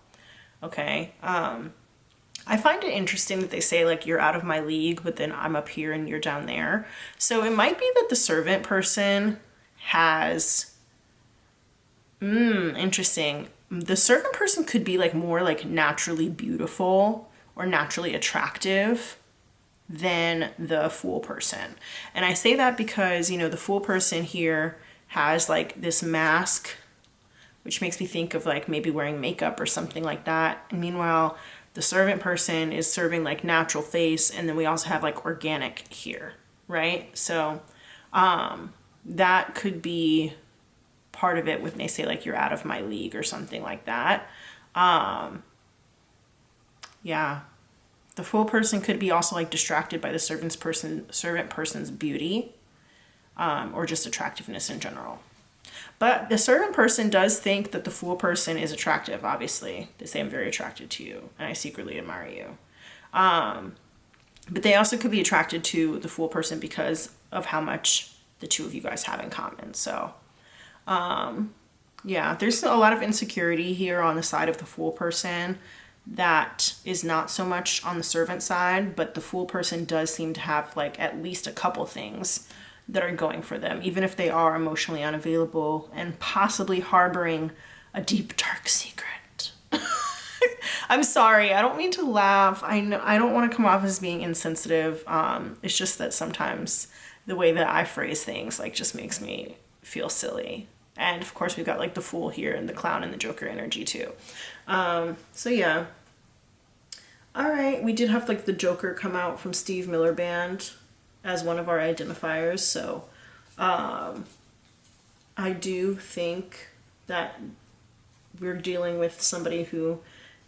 Okay, I find it interesting that they say like you're out of my league, but then I'm up here and you're down there. So it might be that the servant person has, interesting. The servant person could be like more like naturally beautiful or naturally attractive than the fool person. And I say that because, you know, the fool person here has like this mask, which makes me think of like maybe wearing makeup or something like that. And meanwhile, the servant person is serving like natural face, and then we also have like organic here, right? So that could be part of it when they say like you're out of my league or something like that. Yeah. The fool person could be also like distracted by the servant person's beauty, or just attractiveness in general. But the servant person does think that the fool person is attractive, obviously. They say, I'm very attracted to you, and I secretly admire you. But they also could be attracted to the fool person because of how much the two of you guys have in common. So, yeah, there's a lot of insecurity here on the side of the fool person that is not so much on the servant side, but the fool person does seem to have like at least a couple things that are going for them, even if they are emotionally unavailable and possibly harboring a deep, dark secret. I'm sorry, I don't mean to laugh. I know I don't want to come off as being insensitive. It's just that sometimes the way that I phrase things like just makes me feel silly. And of course we've got like the fool here and the clown and the Joker energy too. So yeah. All right, we did have like the Joker come out from Steve Miller Band as one of our identifiers. So I do think that we're dealing with somebody who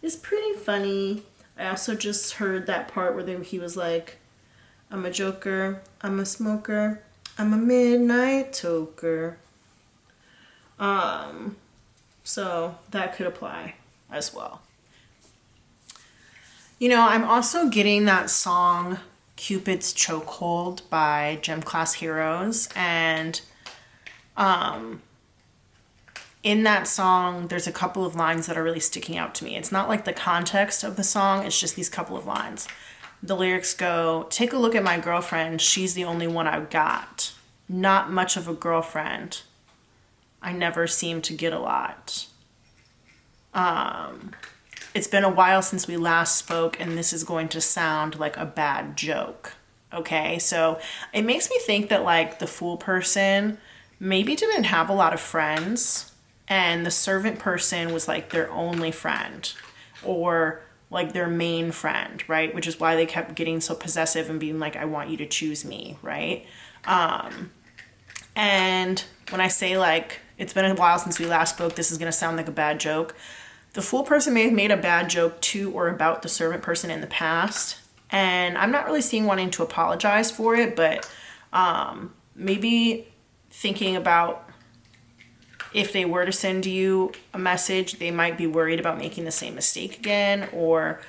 is pretty funny. I also just heard that part where he was like, I'm a joker, I'm a smoker, I'm a midnight toker. So that could apply as well. You know, I'm also getting that song Cupid's Chokehold by Gem Class Heroes, and in that song there's a couple of lines that are really sticking out to me. It's not like the context of the song, it's just these couple of lines. The lyrics go, take a look at my girlfriend, she's the only one I've got. Not much of a girlfriend, I never seem to get a lot. It's been a while since we last spoke, and this is going to sound like a bad joke. Okay, so it makes me think that like the fool person maybe didn't have a lot of friends, and the servant person was like their only friend, or like their main friend, right? Which is why they kept getting so possessive and being like, I want you to choose me, right? And when I say like, it's been a while since we last spoke, this is going to sound like a bad joke. The fool person may have made a bad joke to or about the servant person in the past, and I'm not really seeing wanting to apologize for it, but maybe thinking about if they were to send you a message, they might be worried about making the same mistake again, or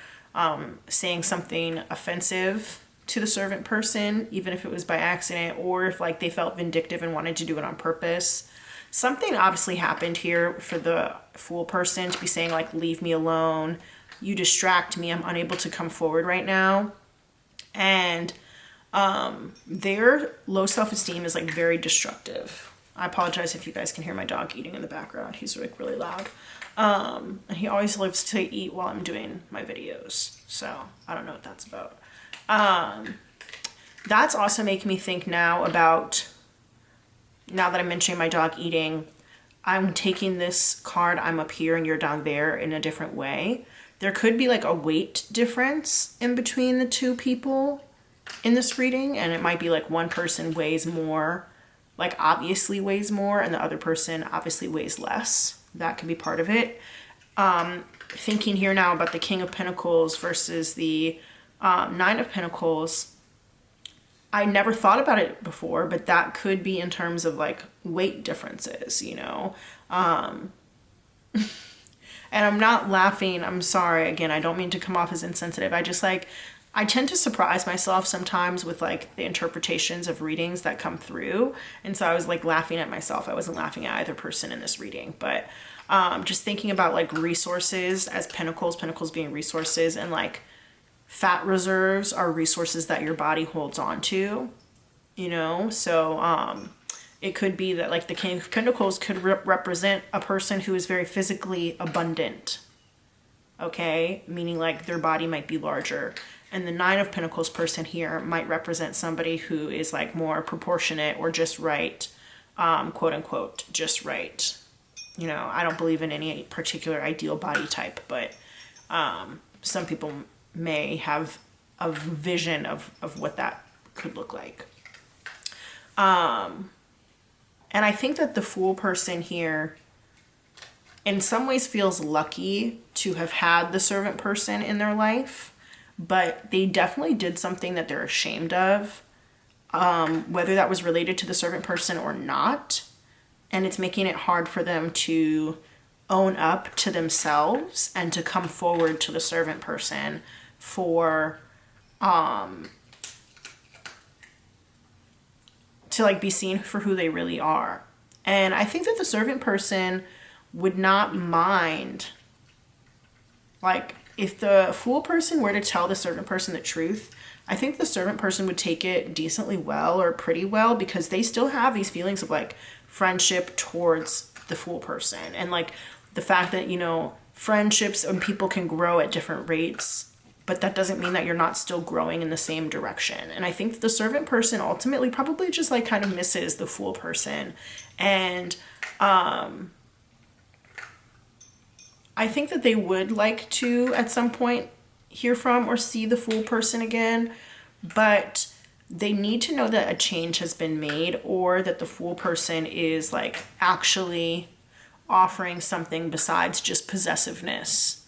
saying something offensive to the servant person, even if it was by accident, or if like they felt vindictive and wanted to do it on purpose. Something obviously happened here for the fool person to be saying like, leave me alone, you distract me, I'm unable to come forward right now. And their low self-esteem is like very destructive. I apologize if you guys can hear my dog eating in the background. He's like really loud. And he always loves to eat while I'm doing my videos. So I don't know what that's about. That's also making me think now about, now that I'm mentioning my dog eating, I'm taking this card, I'm up here and you're down there, in a different way. there could be like a weight difference in between the two people in this reading, and it might be like one person weighs more, like obviously weighs more, and the other person obviously weighs less. That could be part of it. Thinking here now about the King of Pentacles versus the Nine of Pentacles, I never thought about it before, but that could be in terms of like weight differences, you know. And I'm not laughing, I'm sorry, again, I don't mean to come off as insensitive. I just like, I tend to surprise myself sometimes with like the interpretations of readings that come through. And so I was like laughing at myself. I wasn't laughing at either person in this reading, but just thinking about like resources as pentacles, pentacles being resources, and like fat reserves are resources that your body holds on to, you know? So it could be that like the King of Pentacles could represent a person who is very physically abundant, okay? Meaning like their body might be larger. And the Nine of Pentacles person here might represent somebody who is like more proportionate or just right, quote unquote, just right. You know, I don't believe in any particular ideal body type, but some people may have a vision of what that could look like. And I think that the Fool person here in some ways feels lucky to have had the Servant person in their life, but they definitely did something that they're ashamed of, whether that was related to the Servant person or not. And it's making it hard for them to own up to themselves and to come forward to the Servant person for, to like be seen for who they really are. And I think that the Servant person would not mind, like, if the Fool person were to tell the Servant person the truth, I think the Servant person would take it decently well or pretty well, because they still have these feelings of like friendship towards the Fool person. And like the fact that, you know, friendships and people can grow at different rates, but that doesn't mean that you're not still growing in the same direction. And I think that the Servant person ultimately probably just like kind of misses the Fool person. And I think that they would like to, at some point, hear from or see the Fool person again, but they need to know that a change has been made, or that the Fool person is like actually offering something besides just possessiveness,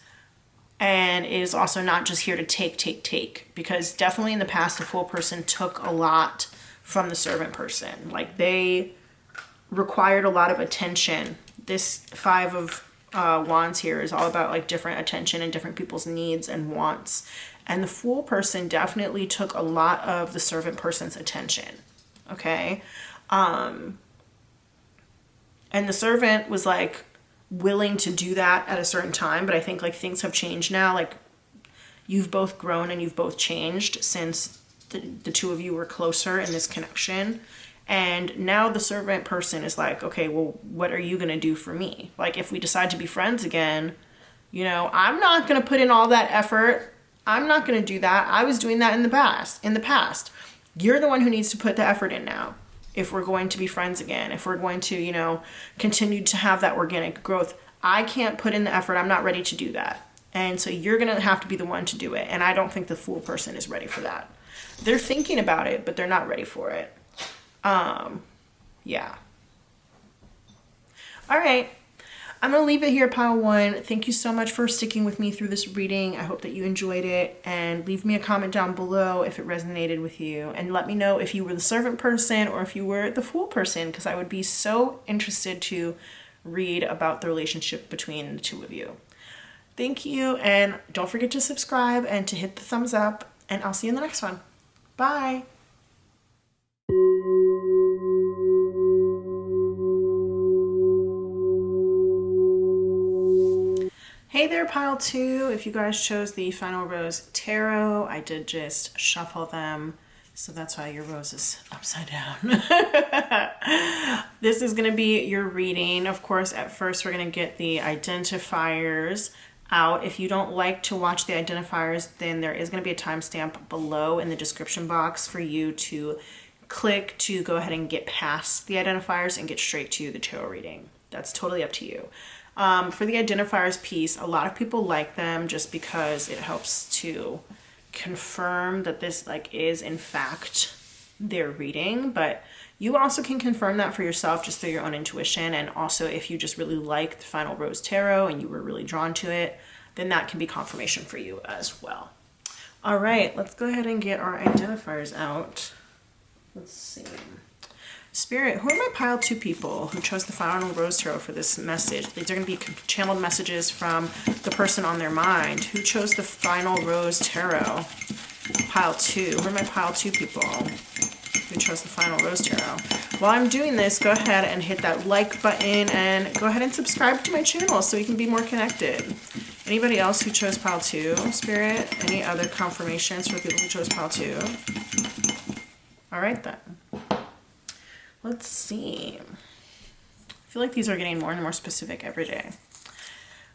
and is also not just here to take, because definitely in the past, the Fool person took a lot from the Servant person. Like they required a lot of attention. This Five of Wands here is all about like different attention and different people's needs and wants, and the Fool person definitely took a lot of the Servant person's attention, okay? And the Servant was like willing to do that at a certain time, but I think like things have changed now. Like you've both grown and you've both changed since the two of you were closer in this connection. And now the Servant person is like, okay, well, what are you going to do for me? Like, if we decide to be friends again, you know, I'm not going to put in all that effort. I'm not going to do that. I was doing that in the past. You're the one who needs to put the effort in now. If we're going to be friends again, if we're going to, you know, continue to have that organic growth, I can't put in the effort. I'm not ready to do that. And so you're going to have to be the one to do it. And I don't think the Fool person is ready for that. They're thinking about it, but they're not ready for it. Yeah. All right. I'm going to leave it here, pile one. Thank you so much for sticking with me through this reading. I hope that you enjoyed it, and leave me a comment down below if it resonated with you, and let me know if you were the Servant person or if you were the Fool person, because I would be so interested to read about the relationship between the two of you. Thank you. And don't forget to subscribe and to hit the thumbs up, and I'll see you in the next one. Bye. Hey there, pile two. If you guys chose the Final Rose Tarot, I did just shuffle them, so that's why your rose is upside down. This is going to be your reading. Of course, at first we're going to get the identifiers out. If you don't like to watch the identifiers, then there is going to be a timestamp below in the description box for you to click to go ahead and get past the identifiers and get straight to the tarot reading. That's totally up to you. For the identifiers piece, a lot of people like them just because it helps to confirm that this like is in fact their reading, but you also can confirm that for yourself just through your own intuition. And also if you just really like the Final Rose Tarot and you were really drawn to it, then that can be confirmation for you as well. All right, let's go ahead and get our identifiers out. Let's see. Spirit, who are my pile 2 people who chose the Final Rose Tarot for this message? These are going to be channeled messages from the person on their mind. Who chose the Final Rose Tarot? Pile 2. Who are my pile 2 people who chose the Final Rose Tarot? While I'm doing this, go ahead and hit that like button and go ahead and subscribe to my channel so we can be more connected. Anybody else who chose pile 2, Spirit? Any other confirmations for people who chose pile 2? All right then. Let's see. I feel like these are getting more and more specific every day.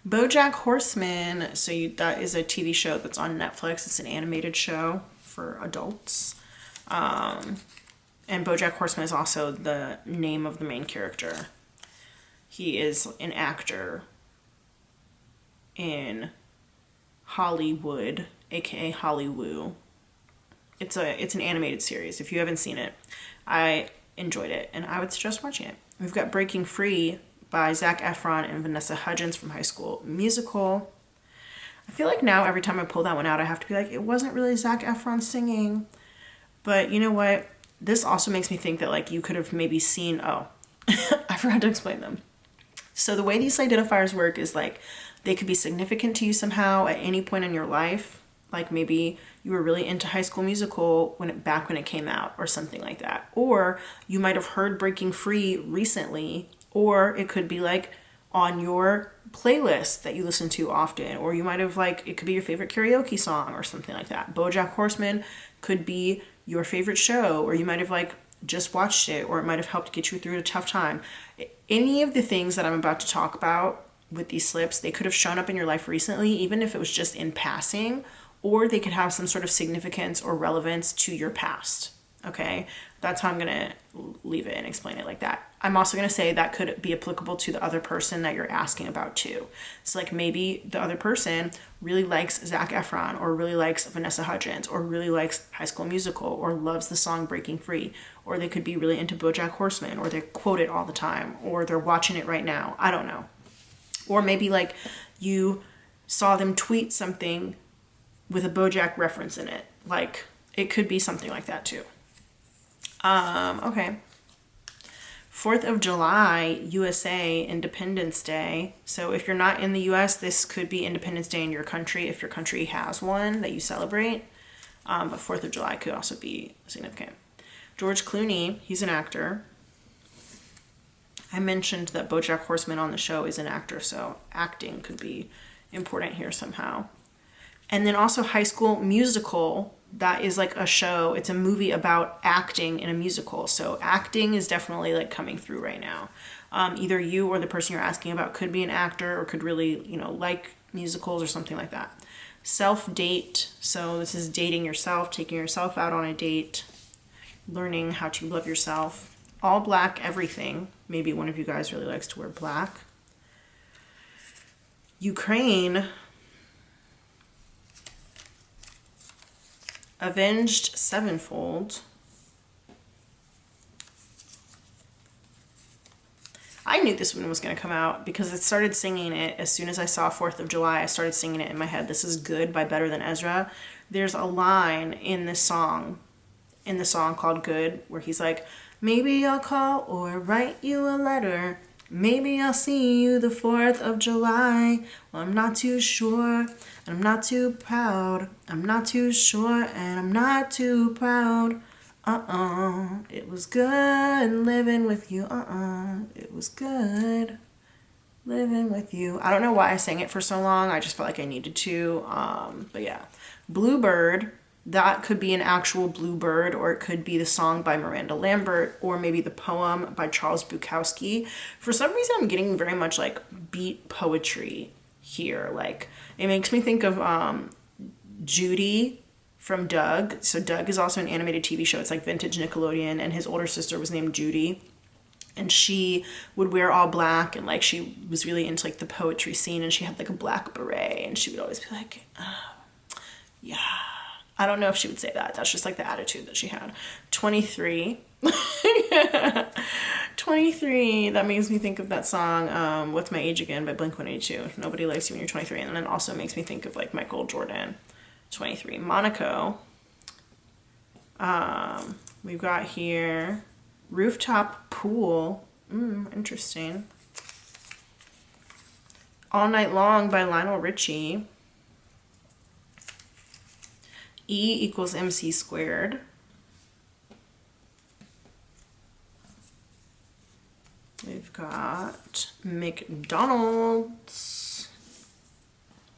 BoJack Horseman. So that is a TV show that's on Netflix. It's an animated show for adults. And BoJack Horseman is also the name of the main character. He is an actor in Hollywood, aka Hollywood. It's an animated series. If you haven't seen it, I enjoyed it and I would suggest watching it. We've got Breaking Free by Zac Efron and Vanessa Hudgens from High School Musical. I feel like now every time I pull that one out, I have to be like, it wasn't really Zac Efron singing. But you know what? This also makes me think that like you could have maybe seen, I forgot to explain them. So the way these identifiers work is like they could be significant to you somehow at any point in your life. Like maybe you were really into High School Musical back when it came out or something like that. Or you might have heard Breaking Free recently, or it could be like on your playlist that you listen to often, or you might have like, it could be your favorite karaoke song or something like that. BoJack Horseman could be your favorite show, or you might have like just watched it, or it might have helped get you through a tough time. Any of the things that I'm about to talk about with these slips, they could have shown up in your life recently, even if it was just in passing, or they could have some sort of significance or relevance to your past. Okay, that's how I'm gonna leave it and explain it like that. I'm also gonna say that could be applicable to the other person that you're asking about too. So like maybe the other person really likes Zac Efron, or really likes Vanessa Hudgens, or really likes High School Musical, or loves the song Breaking Free, or they could be really into BoJack Horseman, or they quote it all the time, or they're watching it right now. I don't know. Or maybe like you saw them tweet something with a BoJack reference in it. Like it could be something like that too. Okay. 4th of July, USA, Independence Day. So if you're not in the US, this could be Independence Day in your country if your country has one that you celebrate. But 4th of July could also be significant. George Clooney, he's an actor. I mentioned that BoJack Horseman on the show is an actor, so acting could be important here somehow. And then also High School Musical, that is like a show. It's a movie about acting in a musical. So acting is definitely like coming through right now. Either you or the person you're asking about could be an actor or could really, like musicals or something like that. Self-date. So this is dating yourself, taking yourself out on a date, learning how to love yourself. All black, everything. Maybe one of you guys really likes to wear black. Ukraine. Avenged Sevenfold. I knew this one was going to come out because I started singing it as soon as I saw 4th of July. I started singing it in my head. This is Good by Better Than Ezra. There's a line in the song called Good, where he's like, maybe I'll call or write you a letter. Maybe I'll see you the 4th of July. Well, I'm not too sure, and I'm not too proud. I'm not too sure, and I'm not too proud. It was good living with you. It was good living with you. I don't know why I sang it for so long. I just felt like I needed to. But yeah. Bluebird. That could be an actual bluebird, or it could be the song by Miranda Lambert, or maybe the poem by Charles Bukowski. For some reason, I'm getting very much like beat poetry here. Like it makes me think of Judy from Doug. So Doug is also an animated TV show. It's like vintage Nickelodeon, and his older sister was named Judy. And she would wear all black, and like she was really into like the poetry scene, and she had like a black beret, and she would always be like, yeah. I don't know if she would say that. That's just like the attitude that she had. 23. 23. That makes me think of that song, What's My Age Again by Blink-182. Nobody likes you when you're 23. And then it also makes me think of like Michael Jordan. 23. Monaco. We've got here rooftop pool. Interesting. All Night Long by Lionel Richie. E equals MC squared. We've got McDonald's,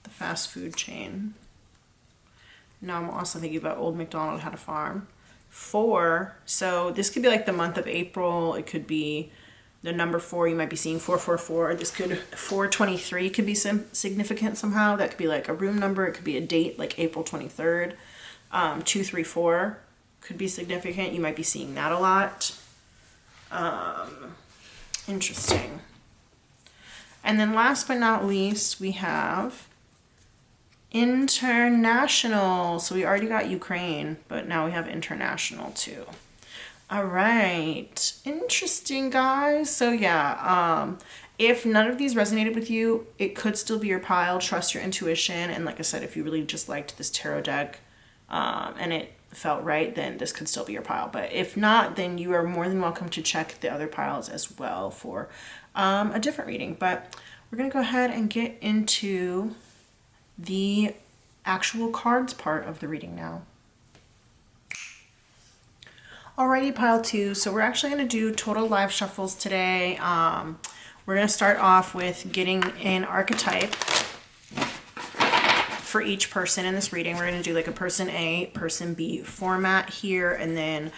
the fast food chain. Now I'm also thinking about Old MacDonald Had a Farm. 4, so this could be like the month of April. It could be the number 4. You might be seeing 444. This could 423 could be significant somehow. That could be like a room number. It could be a date like April 23rd. 234 could be significant. You might be seeing that a lot. Interesting. And then last but not least, we have international. So we already got Ukraine, but now we have international too. All right. Interesting, guys. So yeah, if none of these resonated with you, it could still be your pile. Trust your intuition. And like I said, if you really just liked this tarot deck, and it felt right, then this could still be your pile. But if not, then you are more than welcome to check the other piles as well for a different reading. But we're going to go ahead and get into the actual cards part of the reading now. Alrighty, pile 2. So we're actually going to do total live shuffles today. We're going to start off with getting an archetype for each person in this reading. We're going to do like a person A, person B format here, and then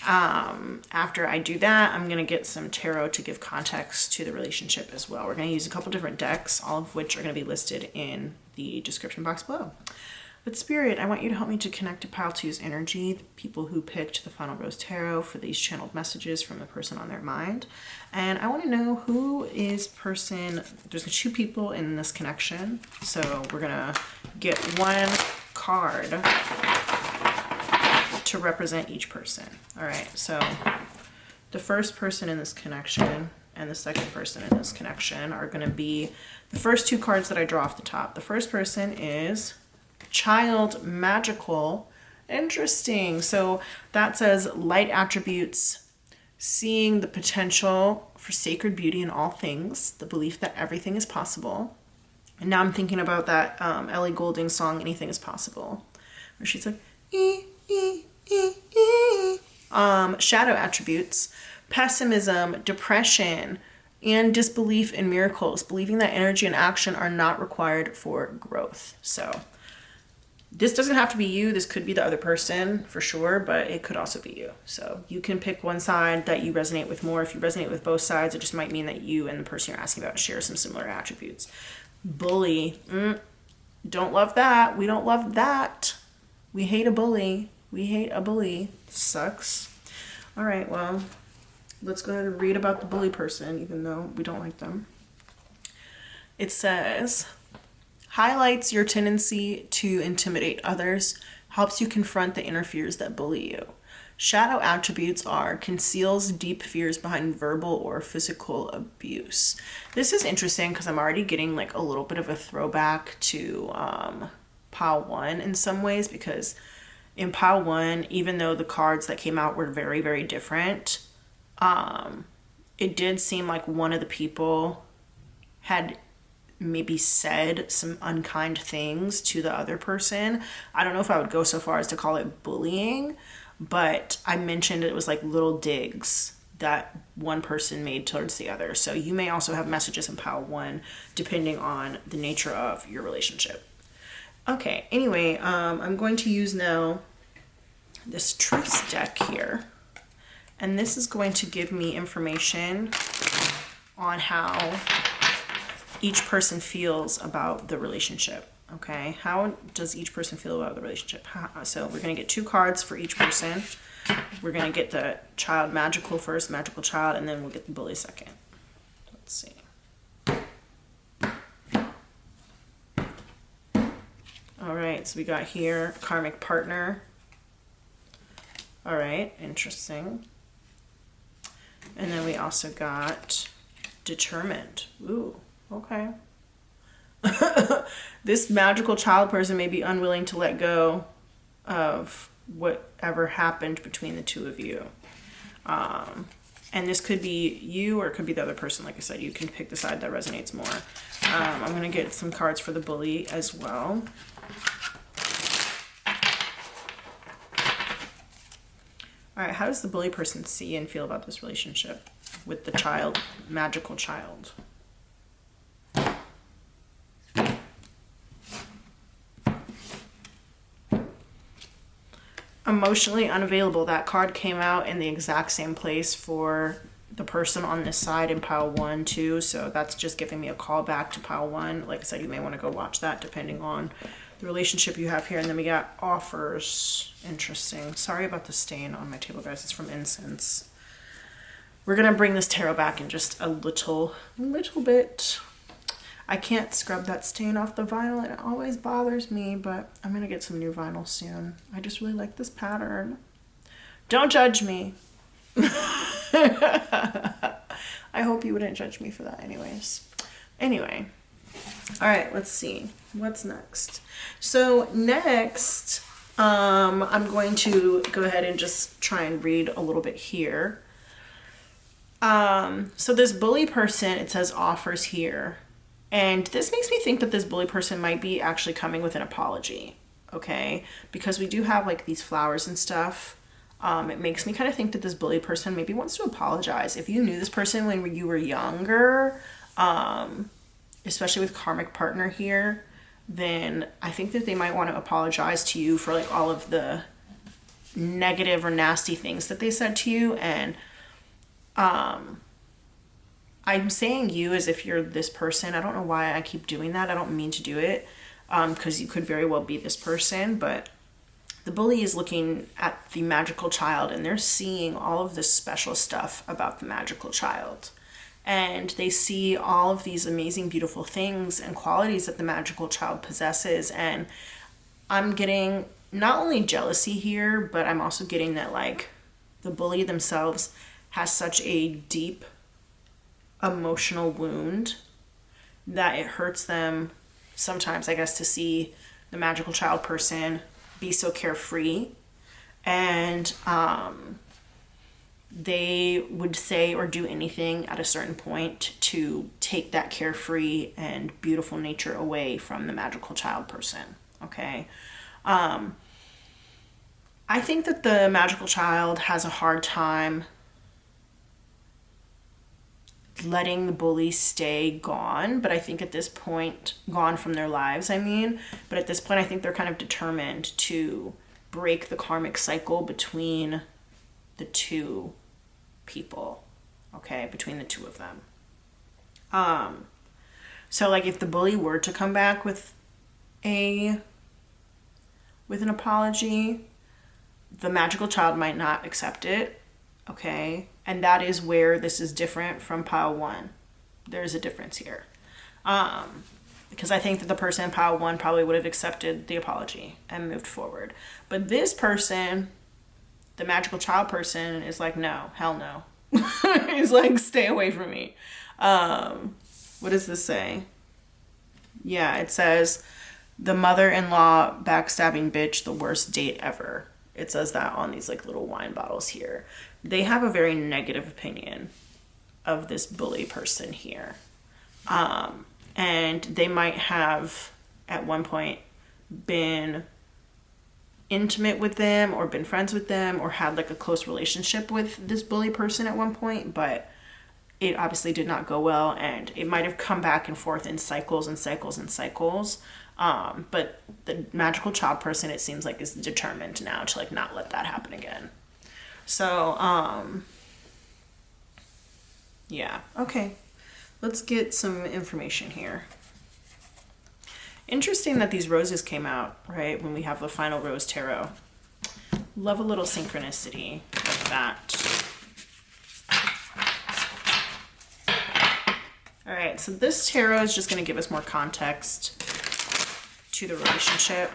after I do that, I'm going to get some tarot to give context to the relationship as well. We're going to use a couple different decks, all of which are going to be listed in the description box below. But Spirit, I want you to help me to connect to pile 2's energy, the people who picked the Final Rose Tarot for these channeled messages from the person on their mind. And I want to know who is person, there's 2 people in this connection. So we're going to get one card to represent each person. All right, so the first person in this connection and the second person in this connection are going to be the first 2 cards that I draw off the top. The first person is Child Magical. Interesting. So that says light attributes, seeing the potential for sacred beauty in all things, the belief that everything is possible. And now I'm thinking about that Ellie Goulding song, Anything is Possible, where she's like, shadow attributes, pessimism, depression, and disbelief in miracles, believing that energy and action are not required for growth. So this doesn't have to be you. This could be the other person for sure, but it could also be you. So you can pick one side that you resonate with more. If you resonate with both sides, it just might mean that you and the person you're asking about share some similar attributes. Bully. Don't love that. We don't love that. We hate a bully. We hate a bully. Sucks. All right, well, let's go ahead and read about the bully person, even though we don't like them. It says, highlights your tendency to intimidate others, helps you confront the inner fears that bully you. Shadow attributes are conceals deep fears behind verbal or physical abuse. This is interesting because I'm already getting like a little bit of a throwback to pile 1 in some ways, because in pile 1, even though the cards that came out were very, very different, it did seem like one of the people had maybe said some unkind things to the other person. I don't know if I would go so far as to call it bullying, but I mentioned it was like little digs that one person made towards the other. So you may also have messages in pile 1 depending on the nature of your relationship. Okay, anyway, I'm going to use now this Truths deck here, and this is going to give me information on how each person feels about the relationship. Okay, how does each person feel about the relationship? So we're going to get 2 cards for each person. We're going to get the child magical first, magical child, and then we'll get the bully second. Let's see. All right, so we got here karmic partner. All right, interesting. And then we also got determined. Ooh, okay. This magical child person may be unwilling to let go of whatever happened between the two of you. And this could be you or it could be the other person. Like I said, you can pick the side that resonates more. I'm going to get some cards for the bully as well. All right, how does the bully person see and feel about this relationship with the child, magical child? Emotionally unavailable. That card came out in the exact same place for the person on this side in pile 1 too, so that's just giving me a call back to pile 1. Like I said, you may want to go watch that depending on the relationship you have here. And then we got offers. Interesting. Sorry about the stain on my table, guys. It's from incense. We're gonna bring this tarot back in just a little bit. I can't scrub that stain off the vinyl. It always bothers me, but I'm gonna get some new vinyl soon. I just really like this pattern. Don't judge me. I hope you wouldn't judge me for that anyways. Anyway, all right, let's see. What's next? So next, I'm going to go ahead and just try and read a little bit here. So this bully person, it says offers here. And this makes me think that this bully person might be actually coming with an apology, okay? Because we do have like these flowers and stuff. It makes me kind of think that this bully person maybe wants to apologize. If you knew this person when you were younger, especially with karmic partner here, then I think that they might want to apologize to you for like all of the negative or nasty things that they said to you. And I'm saying you as if you're this person. I don't know why I keep doing that. I don't mean to do it, because you could very well be this person, but the bully is looking at the magical child and they're seeing all of this special stuff about the magical child. And they see all of these amazing, beautiful things and qualities that the magical child possesses. And I'm getting not only jealousy here, but I'm also getting that like the bully themselves has such a deep emotional wound that it hurts them sometimes, I guess, to see the magical child person be so carefree. And they would say or do anything at a certain point to take that carefree and beautiful nature away from the magical child person. Okay. I think that the magical child has a hard time letting the bully stay gone, but I think at this point, gone from their lives, I mean, but at this point I think they're kind of determined to break the karmic cycle between the two people, okay, between the two of them. So like if the bully were to come back with an apology, the magical child might not accept it, okay? And that is where this is different from pile 1. There's a difference here. Because I think that the person in pile 1 probably would have accepted the apology and moved forward. But this person, the magical child person, is like, no, hell no. He's like, stay away from me. What does this say? Yeah, it says, the mother-in-law backstabbing bitch, the worst date ever. It says that on these like little wine bottles here. They have a very negative opinion of this bully person here. And they might have at one point been intimate with them or been friends with them or had like a close relationship with this bully person at one point, but it obviously did not go well, and it might have come back and forth in cycles and cycles and cycles. But the magical child person, it seems like, is determined now to like not let that happen again. So, yeah. Okay. Let's get some information here. Interesting that these roses came out, right, when we have the final rose tarot. Love a little synchronicity like that. All right, so this tarot is just going to give us more context to the relationship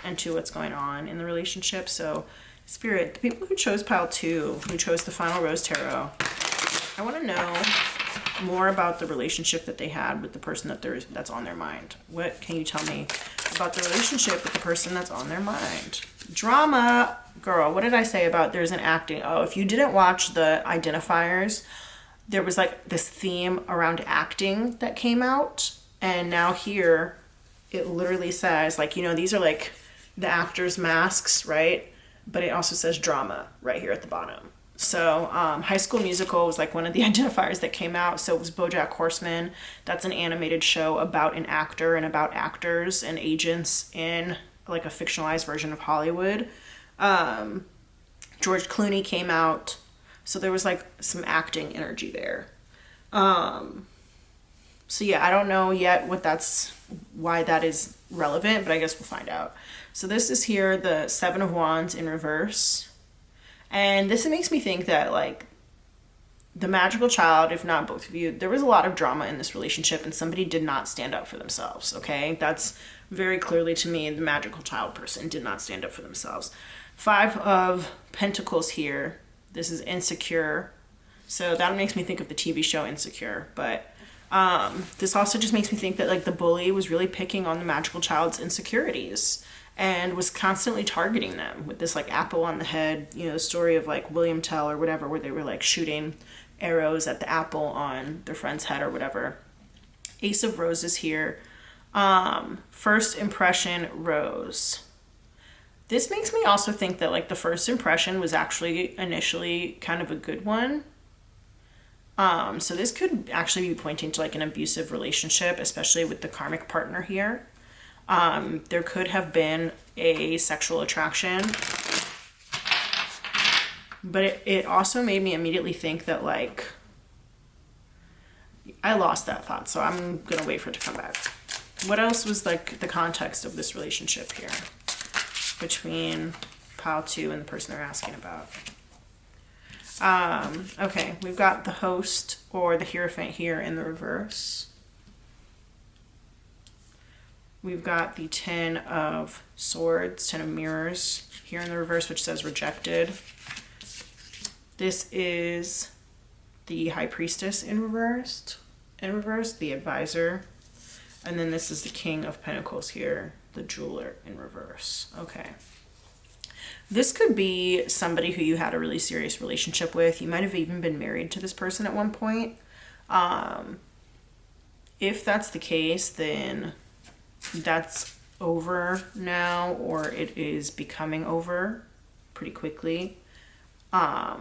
and to what's going on in the relationship. So, Spirit, the people who chose pile 2, who chose the final rose tarot, I want to know more about the relationship that they had with the person that's on their mind. What can you tell me about the relationship with the person that's on their mind? Drama, girl, what did I say about there's an acting? Oh, if you didn't watch the Identifiers, there was like this theme around acting that came out. And now here, it literally says, like, you know, these are like the actors' masks, right? But it also says drama right here at the bottom. So High School Musical was like one of the identifiers that came out. So it was BoJack Horseman. That's an animated show about an actor and about actors and agents in like a fictionalized version of Hollywood. George Clooney came out. So there was like some acting energy there. So yeah, I don't know yet why that is relevant, but I guess we'll find out. So this is here, the 7 of Wands in reverse. And this makes me think that like the magical child, if not both of you, there was a lot of drama in this relationship and somebody did not stand up for themselves, okay? That's very clearly to me, the magical child person did not stand up for themselves. 5 of Pentacles here. This is insecure. So that makes me think of the TV show Insecure. But this also just makes me think that like the bully was really picking on the magical child's insecurities and was constantly targeting them with this like apple on the head, you know, the story of like William Tell or whatever, where they were like shooting arrows at the apple on their friend's head or whatever. Ace of Roses here. First impression rose. This makes me also think that like the first impression was actually initially kind of a good one. So this could actually be pointing to like an abusive relationship, especially with the karmic partner here. There could have been a sexual attraction, but it also made me immediately think that like, I lost that thought, so I'm gonna wait for it to come back. What else was like the context of this relationship here between pile 2 and the person they're asking about? Okay, we've got the host or the Hierophant here in the reverse. We've got the 10 of Swords, 10 of Mirrors here in the reverse, which says rejected. This is the High Priestess in reverse, the Advisor. And then this is the King of Pentacles here, the Jeweler in reverse. Okay. This could be somebody who you had a really serious relationship with. You might have even been married to this person at one point. If that's the case, then that's over now, or it is becoming over pretty quickly. I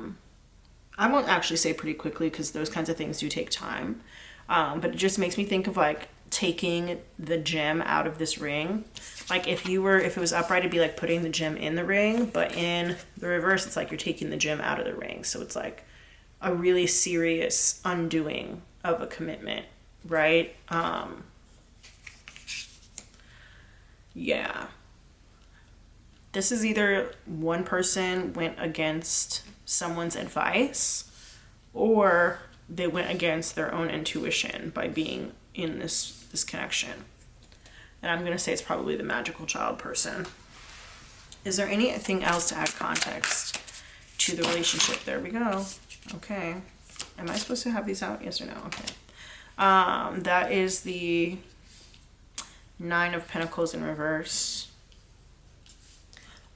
won't actually say pretty quickly because those kinds of things do take time. But it just makes me think of like taking the gem out of this ring. Like if it was upright, it'd be like putting the gem in the ring, but in the reverse, it's like you're taking the gem out of the ring. So it's like a really serious undoing of a commitment, right? Yeah. This is either one person went against someone's advice or they went against their own intuition by being in this connection. And I'm going to say it's probably the magical child person. Is there anything else to add context to the relationship? There we go. Okay. Am I supposed to have these out? Yes or no? Okay. That is the 9 of Pentacles in reverse.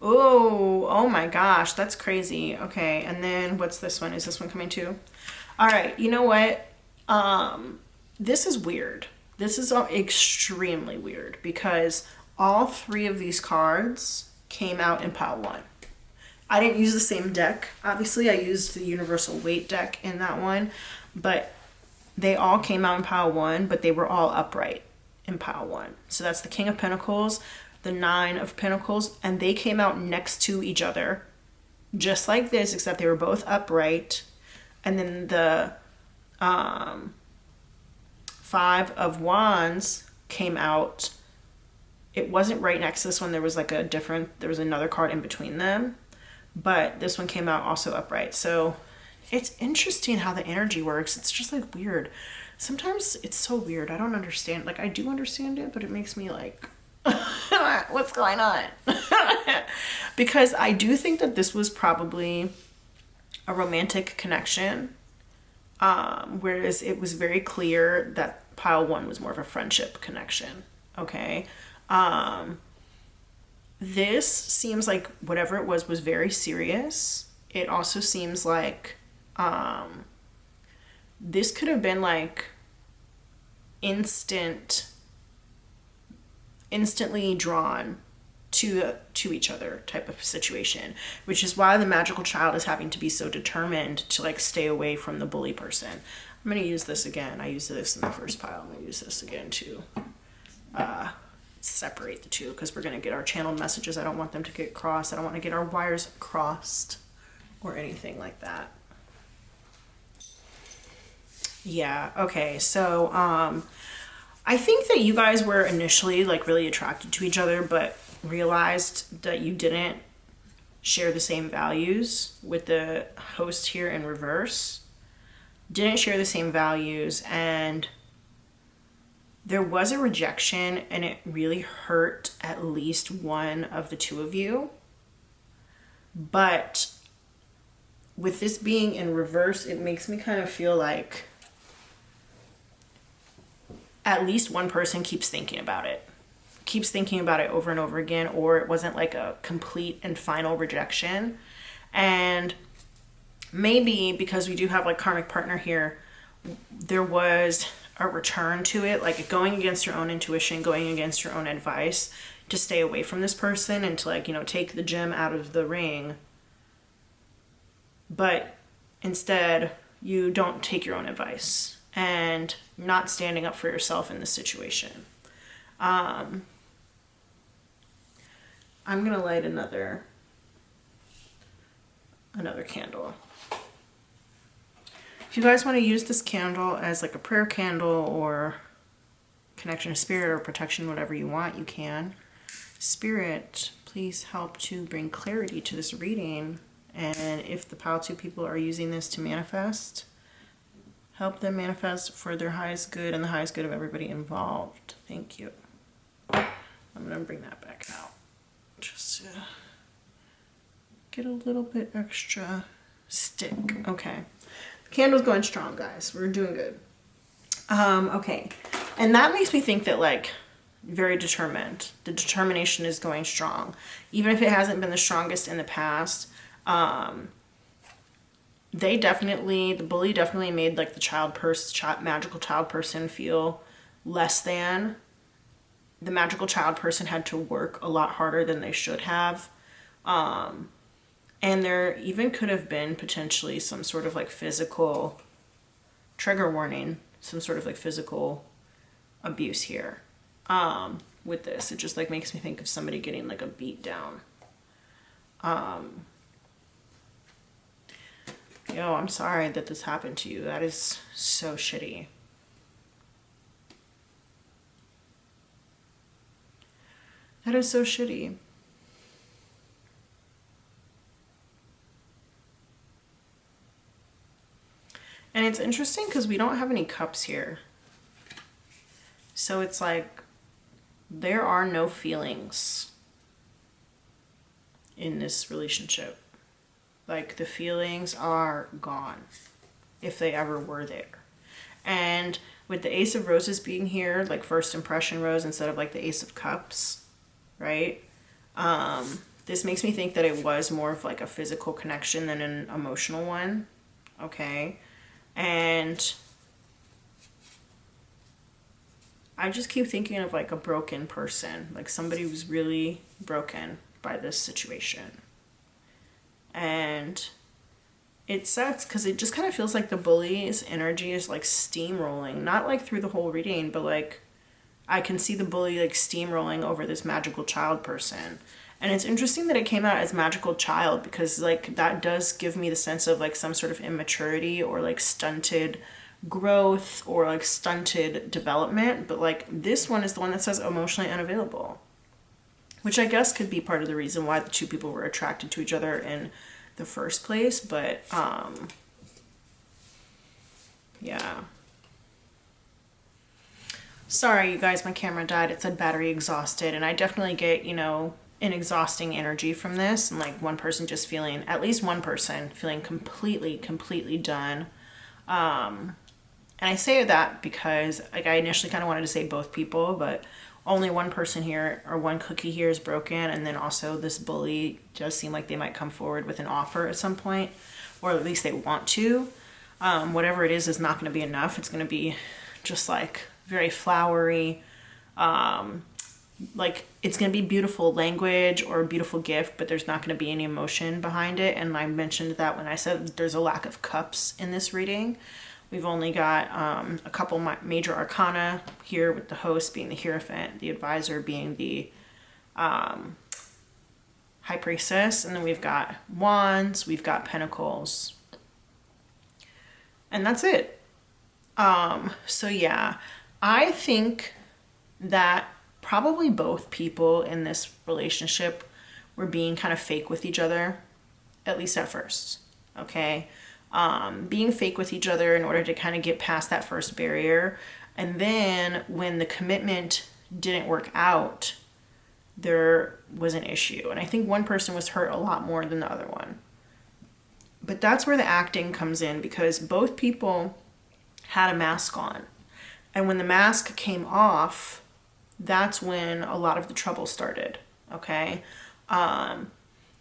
Oh my gosh, that's crazy. Okay, and then what's this one? Is this one coming too? All right, you know what? This is weird. This is extremely weird because all 3 of these cards came out in pile 1. I didn't use the same deck. Obviously, I used the Universal Weight deck in that one, but they all came out in pile 1, but they were all upright in pile 1. So that's the King of Pentacles, the 9 of Pentacles, and they came out next to each other, just like this, except they were both upright. And then the 5 of Wands came out it wasn't right next to this one. There was like there was another card in between them, but this one came out also upright. So it's interesting how the energy works. It's just like weird. Sometimes it's so weird. I don't understand. Like, I do understand it, but it makes me like, what's going on? Because I do think that this was probably a romantic connection, whereas it was very clear that pile one was more of a friendship connection. Okay. This seems like whatever it was very serious. It also seems like this could have been like instantly drawn to each other type of situation, which is why the magical child is having to be so determined to like stay away from the bully person. I'm going to use this again. I used this in the first pile. I'm going to use this again to separate the two, because we're going to get our channeled messages. I don't want them to get crossed. I don't want to get our wires crossed or anything like that. Yeah, okay. So I think that you guys were initially like really attracted to each other, but realized that you didn't share the same values with the host here in reverse. Didn't share the same values, and there was a rejection, and it really hurt at least one of the two of you. But with this being in reverse, it makes me kind of feel like at least one person keeps thinking about it over and over again, or it wasn't like a complete and final rejection. And maybe because we do have like karmic partner here, there was a return to it, like going against your own intuition, going against your own advice to stay away from this person and to like, you know, take the gem out of the ring. But instead, you don't take your own advice and not standing up for yourself in this situation. I'm gonna light another candle. If you guys want to use this candle as like a prayer candle or connection to spirit or protection, whatever you want, you can. Spirit, please help to bring clarity to this reading. And if the pile 2 people are using this to manifest, help them manifest for their highest good and the highest good of everybody involved. Thank you. I'm going to bring that back out just to get a little bit extra stick. Okay. The candle's going strong, guys. We're doing good. Okay. And that makes me think that, like, very determined. The determination is going strong. Even if it hasn't been the strongest in the past, the bully definitely made like the magical child person feel less than. The magical child person had to work a lot harder than they should have. And there even could have been potentially some sort of like physical trigger warning, some sort of like physical abuse here. With this, it just like makes me think of somebody getting like a beat down. Yo, I'm sorry that this happened to you. That is so shitty. That is so shitty. And it's interesting because we don't have any cups here. So it's like there are no feelings in this relationship. Like, the feelings are gone, if they ever were there. And with the Ace of Roses being here, like first impression rose instead of like the Ace of Cups, right? This makes me think that it was more of like a physical connection than an emotional one, okay? And I just keep thinking of like a broken person, like somebody who's really broken by this situation. And it sucks because it just kind of feels like the bully's energy is like steamrolling, not like through the whole reading, but like I can see the bully like steamrolling over this magical child person. And it's interesting that it came out as magical child because like that does give me the sense of like some sort of immaturity or like stunted growth or like stunted development. But like this one is the one that says emotionally unavailable. which I guess could be part of the reason why the two people were attracted to each other in the first place. But yeah. Sorry, you guys, my camera died. It said battery exhausted, and I definitely get, you know, an exhausting energy from this, and like one person just feeling, at least one person feeling completely done. And I say that because like I initially kind of wanted to say both people, but only one person here or one cookie here is broken, and then also this bully does seem like they might come forward with an offer at some point, or at least they want to. Whatever it is not going to be enough. It's going to be just like very flowery, like it's going to be beautiful language or a beautiful gift, but there's not going to be any emotion behind it. And I mentioned that when I said there's a lack of cups in this reading. We've only got a couple major arcana here, with the host being the Hierophant, the advisor being the High Priestess, and then we've got Wands, we've got Pentacles, and that's it. So yeah, I think that probably both people in this relationship were being kind of fake with each other, at least at first, okay? Being fake with each other in order to kind of get past that first barrier. And then when the commitment didn't work out, there was an issue. And I think one person was hurt a lot more than the other one. But that's where the acting comes in, because both people had a mask on. And when the mask came off, that's when a lot of the trouble started, okay?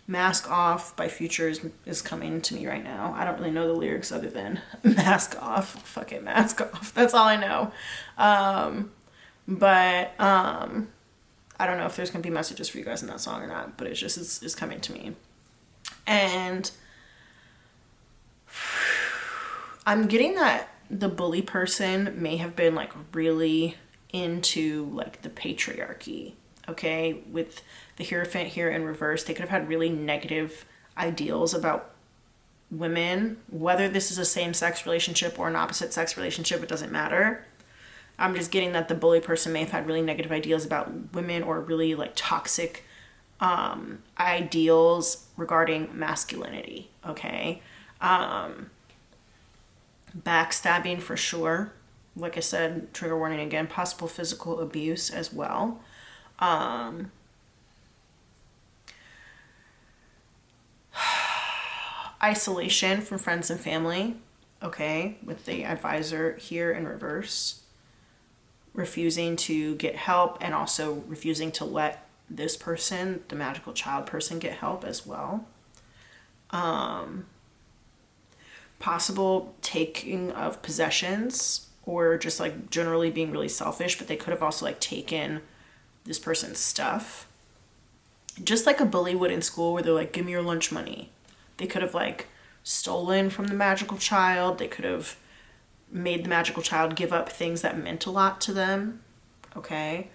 Mask Off by Futures is coming to me right now. I don't really know the lyrics other than Mask Off. Fuck it, Mask Off. That's all I know. But I don't know if there's going to be messages for you guys in that song or not, but it just is coming to me. And I'm getting that the bully person may have been like really into like the patriarchy, okay? With the Hierophant here in reverse, they could have had really negative ideals about women. Whether this is a same-sex relationship or an opposite-sex relationship, it doesn't matter. I'm just getting that the bully person may have had really negative ideas about women, or really like toxic ideals regarding masculinity, okay? Backstabbing for sure. Like I said, trigger warning again, possible physical abuse as well. Isolation from friends and family, okay, with the advisor here in reverse. Refusing to get help, and also refusing to let this person, the magical child person, get help as well. Possible taking of possessions, or just like generally being really selfish, but they could have also like taken this person's stuff. Just like a bully would in school, where they're like, give me your lunch money. They could have like stolen from the magical child. They could have made the magical child give up things that meant a lot to them. Okay.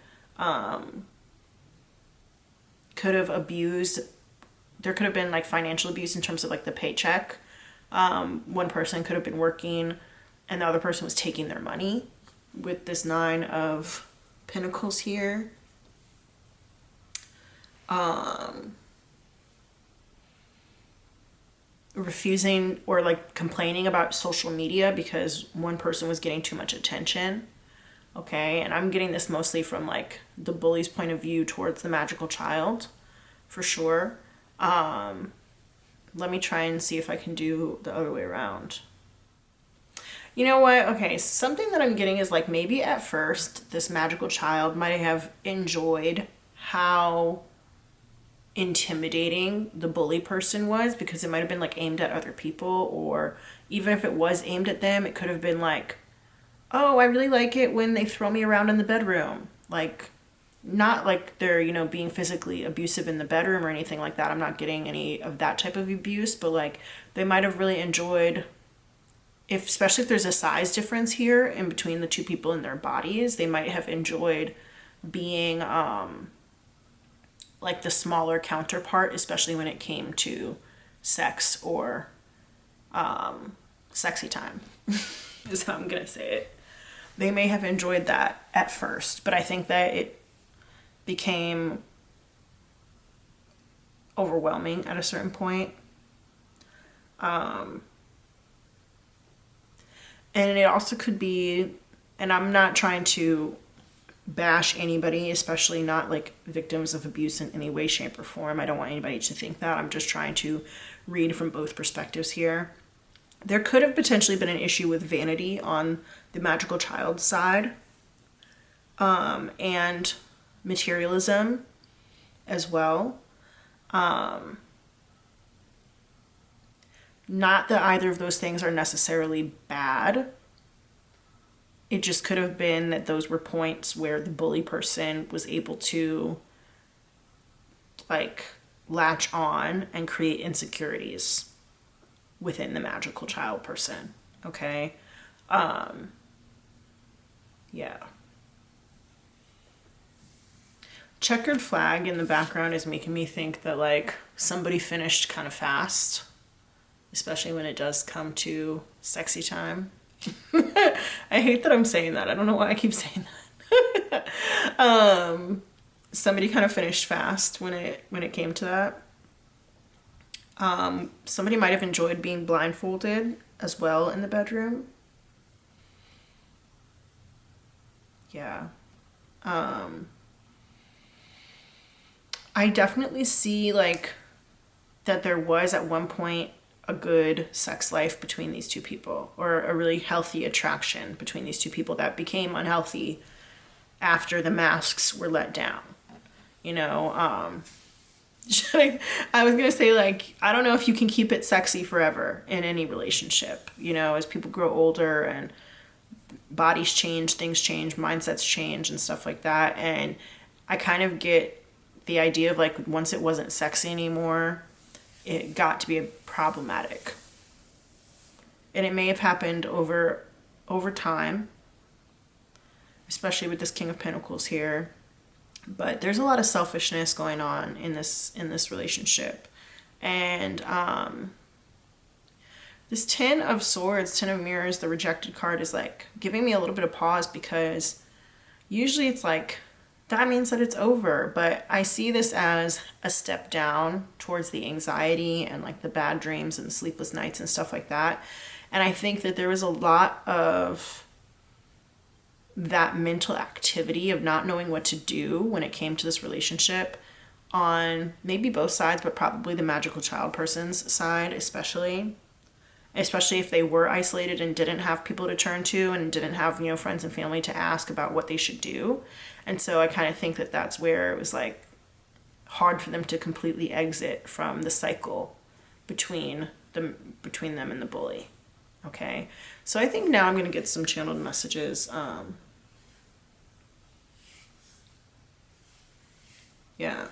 Could have abused. There could have been like financial abuse in terms of like the paycheck. One person could have been working and the other person was taking their money, with this 9 of Pentacles here. Refusing or like complaining about social media because one person was getting too much attention. Okay, and I'm getting this mostly from like the bully's point of view towards the magical child, for sure. Let me try and see if I can do the other way around. You know what? Okay, something that I'm getting is like maybe at first this magical child might have enjoyed how intimidating the bully person was, because it might have been like aimed at other people, or even if it was aimed at them, it could have been like, oh, I really like it when they throw me around in the bedroom. Like, not like they're, you know, being physically abusive in the bedroom or anything like that. I'm not getting any of that type of abuse, but like they might have really enjoyed, if especially if there's a size difference here in between the two people in their bodies, they might have enjoyed being like the smaller counterpart, especially when it came to sex or sexy time is how I'm gonna say it. They may have enjoyed that at first, but I think that it became overwhelming at a certain point. And it also could be, and I'm not trying to bash anybody, especially not like victims of abuse in any way, shape, or form. I don't want anybody to think that. I'm just trying to read from both perspectives here. There could have potentially been an issue with vanity on the magical child side, and materialism as well. Not that either of those things are necessarily bad. It just could have been that those were points where the bully person was able to like latch on and create insecurities within the magical child person. Okay. Yeah. Checkered flag in the background is making me think that like somebody finished kind of fast, especially when it does come to sexy time. I hate that I'm saying that. I don't know why I keep saying that. Somebody kind of finished fast when it came to that. Somebody might have enjoyed being blindfolded as well in the bedroom. Yeah. I definitely see like that there was at one point a good sex life between these two people, or a really healthy attraction between these two people that became unhealthy after the masks were let down. You know, I was gonna say, like, I don't know if you can keep it sexy forever in any relationship, you know, as people grow older and bodies change, things change, mindsets change and stuff like that. And I kind of get the idea of like once it wasn't sexy anymore, it got to be problematic. And it may have happened over time, especially with this King of Pentacles here. But there's a lot of selfishness going on in this relationship. And this Ten of Swords, Ten of Mirrors, the rejected card, is like giving me a little bit of pause, because usually it's like that means that it's over, but I see this as a step down towards the anxiety and like the bad dreams and the sleepless nights and stuff like that. And I think that there was a lot of that mental activity of not knowing what to do when it came to this relationship on maybe both sides, but probably the magical child person's side, especially if they were isolated and didn't have people to turn to and didn't have, you know, friends and family to ask about what they should do. And so I kind of think that that's where it was like hard for them to completely exit from the cycle between them and the bully. Okay, so I think now I'm going to get some channeled messages. Yeah.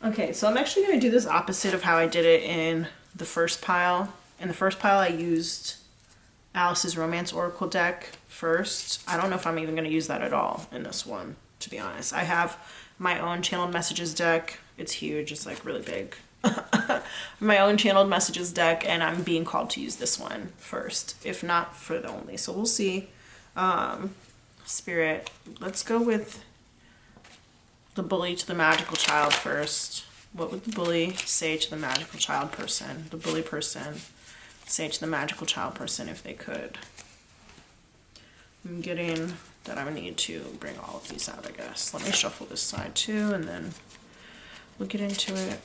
Okay, so I'm actually going to do this opposite of how I did it in the first pile. In the first pile, I used Alice's Romance Oracle deck first. I don't know if I'm even going to use that at all in this one, to be honest. I have my own channeled messages deck. It's huge. It's like really big. My own channeled messages deck, and I'm being called to use this one first, if not for the only. So we'll see. Spirit, let's go with the bully to the magical child first. What would the bully say to the magical child person? The bully person say to the magical child person if they could. I'm getting that I would need to bring all of these out, I guess. Let me shuffle this side too, and then we'll get into it.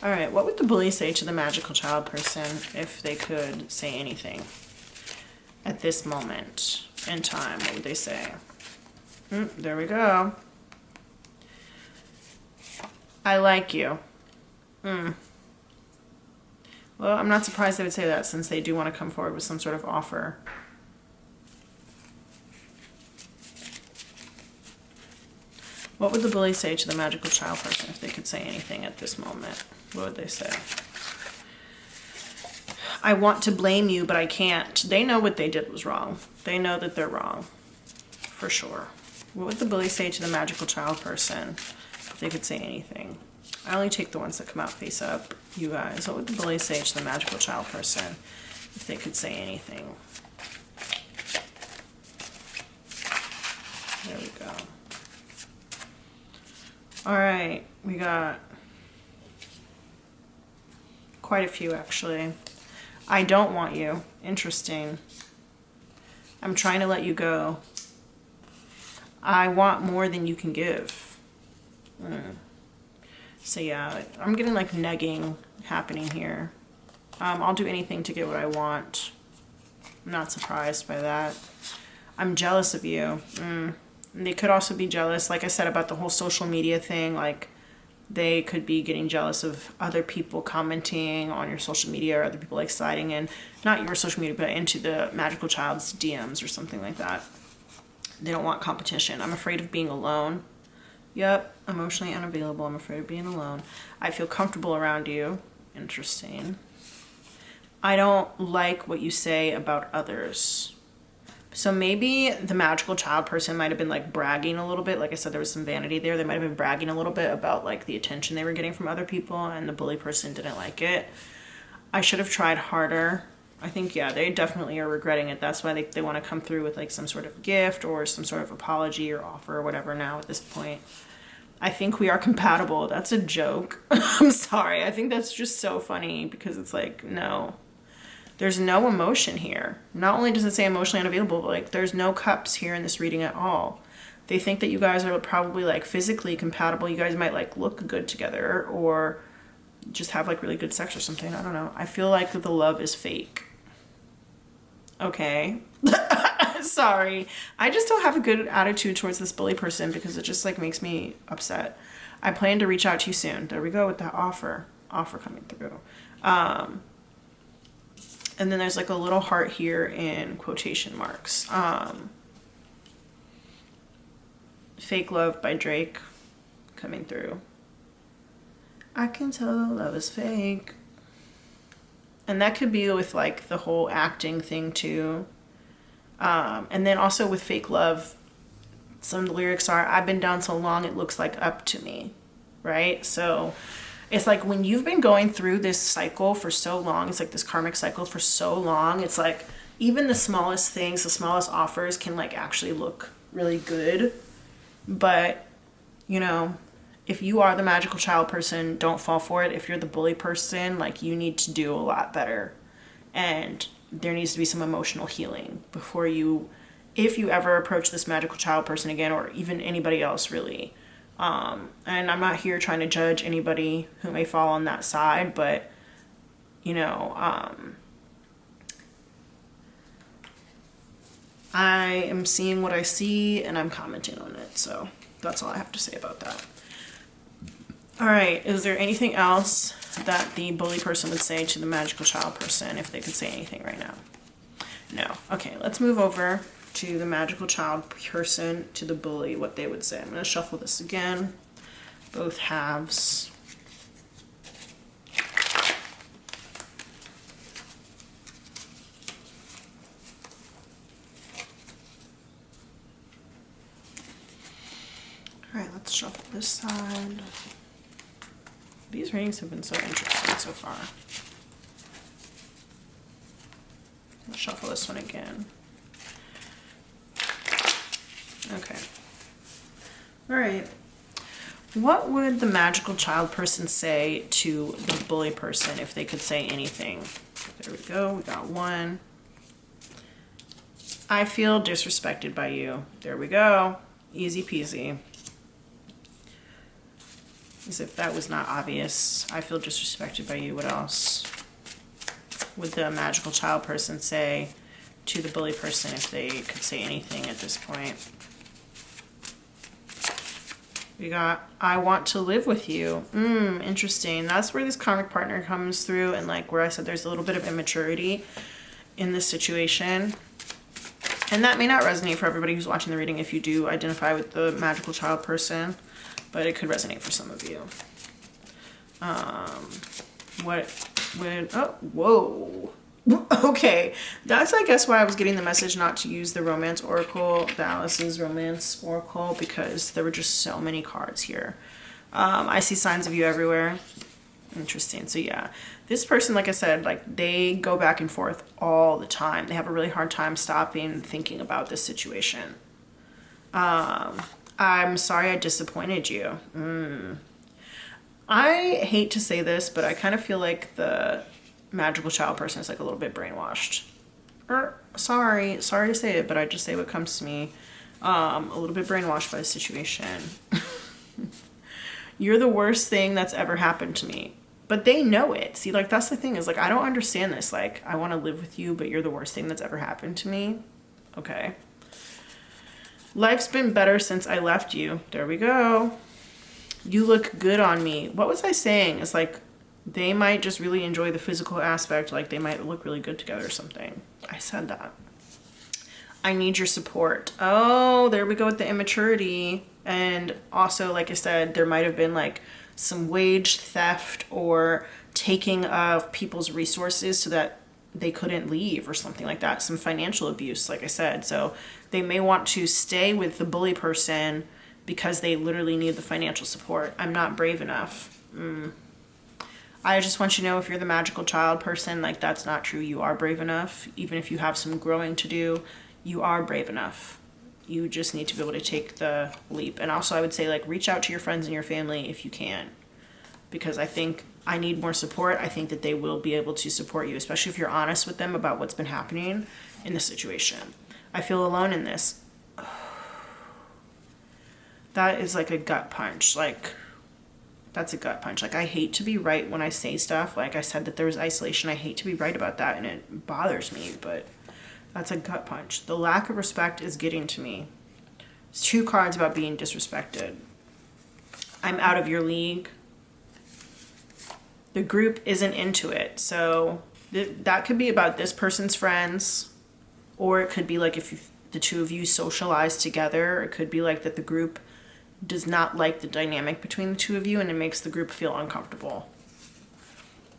All right, what would the bully say to the magical child person if they could say anything at this moment in time? What would they say? There we go. I like you. Well, I'm not surprised they would say that, since they do want to come forward with some sort of offer. What would the bully say to the magical child person if they could say anything at this moment? What would they say? I want to blame you, but I can't. They know what they did was wrong. They know that they're wrong, for sure. What would the bully say to the magical child person if they could say anything? I only take the ones that come out face up. You guys, what would the bully say to the magical child person if they could say anything? There we go. All right, we got quite a few actually. I don't want you. Interesting. I'm trying to let you go. I want more than you can give. So yeah, I'm getting like negging happening here. I'll do anything to get what I want. I'm not surprised by that. I'm jealous of you. They could also be jealous, like I said, about the whole social media thing. Like, they could be getting jealous of other people commenting on your social media, or other people like sliding in, not your social media, but into the magical child's DMs or something like that. They don't want competition. I'm afraid of being alone. Yep, emotionally unavailable. I'm afraid of being alone. I feel comfortable around you. Interesting. I don't like what you say about others. So maybe the magical child person might have been like bragging a little bit. Like I said, there was some vanity there. They might have been bragging a little bit about like the attention they were getting from other people, and the bully person didn't like it. I should have tried harder. I think, yeah, they definitely are regretting it. That's why they want to come through with like some sort of gift or some sort of apology or offer or whatever now at this point. I think we are compatible. That's a joke. I'm sorry. I think that's just so funny because it's like, no. There's no emotion here. Not only does it say emotionally unavailable, but like there's no cups here in this reading at all. They think that you guys are probably like physically compatible. You guys might like look good together or just have like really good sex or something. I don't know. I feel like the love is fake. Okay. Sorry. I just don't have a good attitude towards this bully person because it just like makes me upset. I plan to reach out to you soon. There we go with that offer coming through. And then there's like a little heart here in quotation marks. Fake Love by Drake coming through. I can tell the love is fake. And that could be with like the whole acting thing too. And then also with Fake Love, some of the lyrics are, I've been down so long it looks like up to me, right? So it's like when you've been going through this cycle for so long, it's like this karmic cycle for so long, it's like even the smallest things, the smallest offers can like actually look really good. But, you know, if you are the magical child person, don't fall for it. If you're the bully person, like you need to do a lot better. And there needs to be some emotional healing before you, if you ever approach this magical child person again, or even anybody else really. And I'm not here trying to judge anybody who may fall on that side, but, you know, I am seeing what I see and I'm commenting on it. So that's all I have to say about that. All right. Is there anything else that the bully person would say to the magical child person if they could say anything right now? No. Okay. Let's move over to the magical child person, to the bully, what they would say. I'm going to shuffle this again. Both halves. All right, let's shuffle this side. These readings have been so interesting so far. I'll shuffle this one again. Okay. All right. What would the magical child person say to the bully person if they could say anything? There we go. We got one. I feel disrespected by you. There we go. Easy peasy. As if that was not obvious. I feel disrespected by you. What else would the magical child person say to the bully person if they could say anything at this point? We got, I want to live with you. Interesting. That's where this karmic partner comes through, and like where I said there's a little bit of immaturity in this situation. And that may not resonate for everybody who's watching the reading if you do identify with the magical child person, but it could resonate for some of you. What would, oh, whoa. Okay, that's I guess why I was getting the message not to use the romance oracle, the Alice's romance oracle, because there were just so many cards here. I see signs of you everywhere. Interesting. So yeah, this person, like I said, like they go back and forth all the time. They have a really hard time stopping thinking about this situation. I'm sorry I disappointed you. I hate to say this, but I kind of feel like the magical child person is like a little bit brainwashed. Sorry to say it, but I just say what comes to me. A little bit brainwashed by the situation. You're the worst thing that's ever happened to me. But they know it. See, like, that's the thing is, like, I don't understand this. Like, I want to live with you, but you're the worst thing that's ever happened to me. Okay. Life's been better since I left you. There we go. You look good on me. What was I saying? It's like, they might just really enjoy the physical aspect. Like, they might look really good together or something. I said that. I need your support. Oh, there we go with the immaturity. And also, like I said, there might have been, like, some wage theft or taking of people's resources so that they couldn't leave or something like that. Some financial abuse, like I said. So they may want to stay with the bully person because they literally need the financial support. I'm not brave enough. I just want you to know, if you're the magical child person, like, that's not true. You are brave enough. Even if you have some growing to do, you are brave enough. You just need to be able to take the leap. And also I would say, like, reach out to your friends and your family if you can, because I think I need more support. I think that they will be able to support you, especially if you're honest with them about what's been happening in the situation. I feel alone in this. That is like a gut punch. Like, that's a gut punch. Like, I hate to be right when I say stuff. Like I said that there was isolation. I hate to be right about that, and it bothers me, but that's a gut punch. The lack of respect is getting to me. It's 2 cards about being disrespected. I'm out of your league. The group isn't into it. So that could be about this person's friends, or it could be like if the two of you socialize together. It could be like that the group does not like the dynamic between the two of you, and it makes the group feel uncomfortable.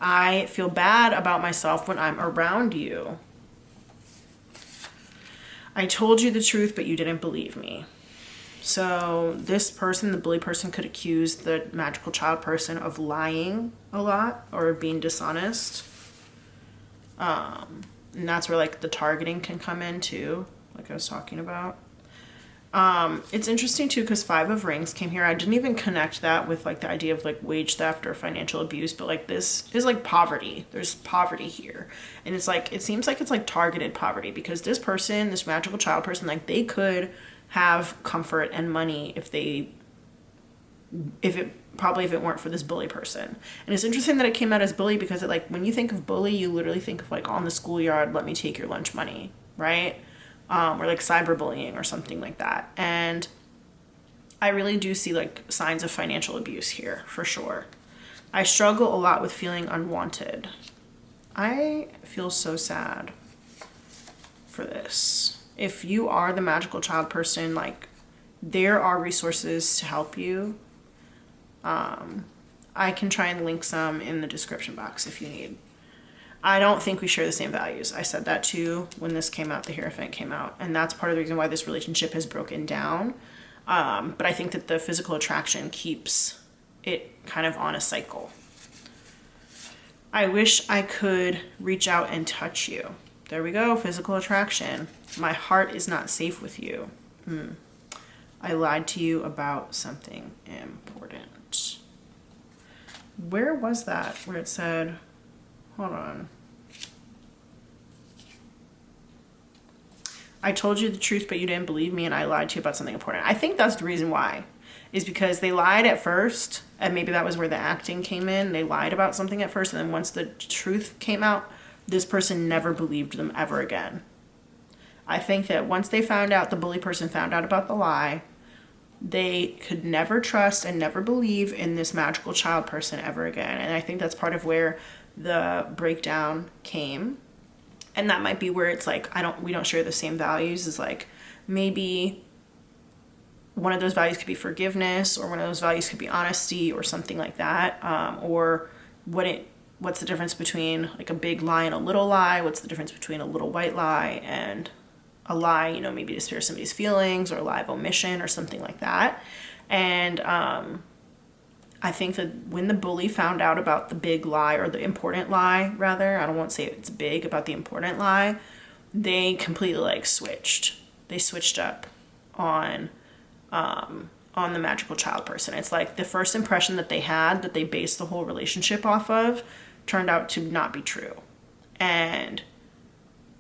I feel bad about myself when I'm around you. I told you the truth, but you didn't believe me. So this person, the bully person, could accuse the magical child person of lying a lot or being dishonest. And that's where, like, the targeting can come in too, like I was talking about. It's interesting too, because 5 of Rings came here. I didn't even connect that with, like, the idea of, like, wage theft or financial abuse, but, like, this is, like, poverty. There's poverty here. And it's like, it seems like it's, like, targeted poverty, because this person, this magical child person, like, they could have comfort and money if it weren't for this bully person. And it's interesting that it came out as bully, because it, like, when you think of bully, you literally think of, like, on the schoolyard, let me take your lunch money, right? Or like cyberbullying or something like that. And I really do see, like, signs of financial abuse here, for sure. I struggle a lot with feeling unwanted. I feel so sad for this. If you are the magical child person, like, there are resources to help you. I can try and link some in the description box if you need. I don't think we share the same values. I said that too when this came out, the Hierophant came out. And that's part of the reason why this relationship has broken down. But I think that the physical attraction keeps it kind of on a cycle. I wish I could reach out and touch you. There we go, physical attraction. My heart is not safe with you. I lied to you about something important. Where was that? Where it said... Hold on. I told you the truth, but you didn't believe me, and I lied to you about something important. I think that's the reason why. Is because they lied at first, and maybe that was where the acting came in. They lied about something at first, and then once the truth came out, this person never believed them ever again. I think that once they found out, the bully person found out about the lie, they could never trust and never believe in this magical child person ever again. And I think that's part of where the breakdown came. And that might be where it's like, we don't share the same values. Is like, maybe one of those values could be forgiveness, or one of those values could be honesty, or something like that. Or what's the difference between, like, a big lie and a little lie? What's the difference between a little white lie and a lie, maybe to spare somebody's feelings, or a lie of omission or something like that. And I think that when the bully found out about the big lie, or the important lie, rather, I don't want to say it's big, about the important lie, they completely like switched. They switched up on the magical child person. It's like the first impression that they had, that they based the whole relationship off of, turned out to not be true. And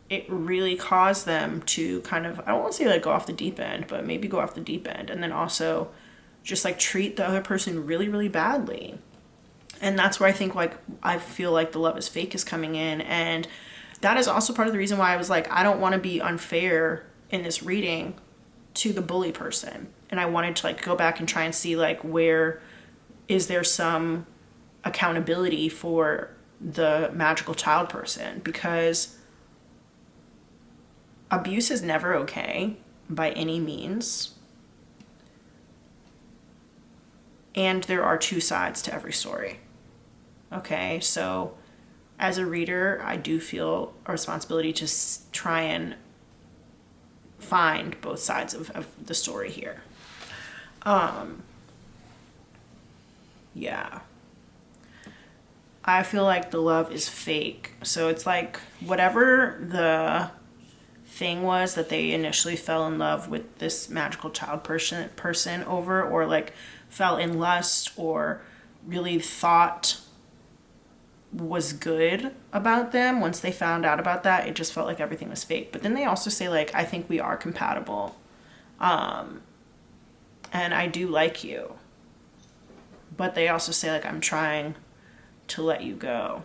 it really caused them to kind of, I don't want to say like go off the deep end, but maybe go off the deep end. And then also just like treat the other person really, really badly. And that's where I think like, I feel like the love is fake is coming in. And that is also part of the reason why I was like, I don't want to be unfair in this reading to the bully person. And I wanted to like go back and try and see like, where is there some accountability for the magical child person, because abuse is never okay by any means. And there are two sides to every story. Okay, so as a reader, I do feel a responsibility to try and find both sides of the story here. Yeah. I feel like the love is fake. So it's like whatever the thing was that they initially fell in love with this magical child person over, or like fell in lust, or really thought was good about them, once they found out about that, it just felt like everything was fake. But then they also say like, I think we are compatible. And I do like you. But they also say like, I'm trying to let you go.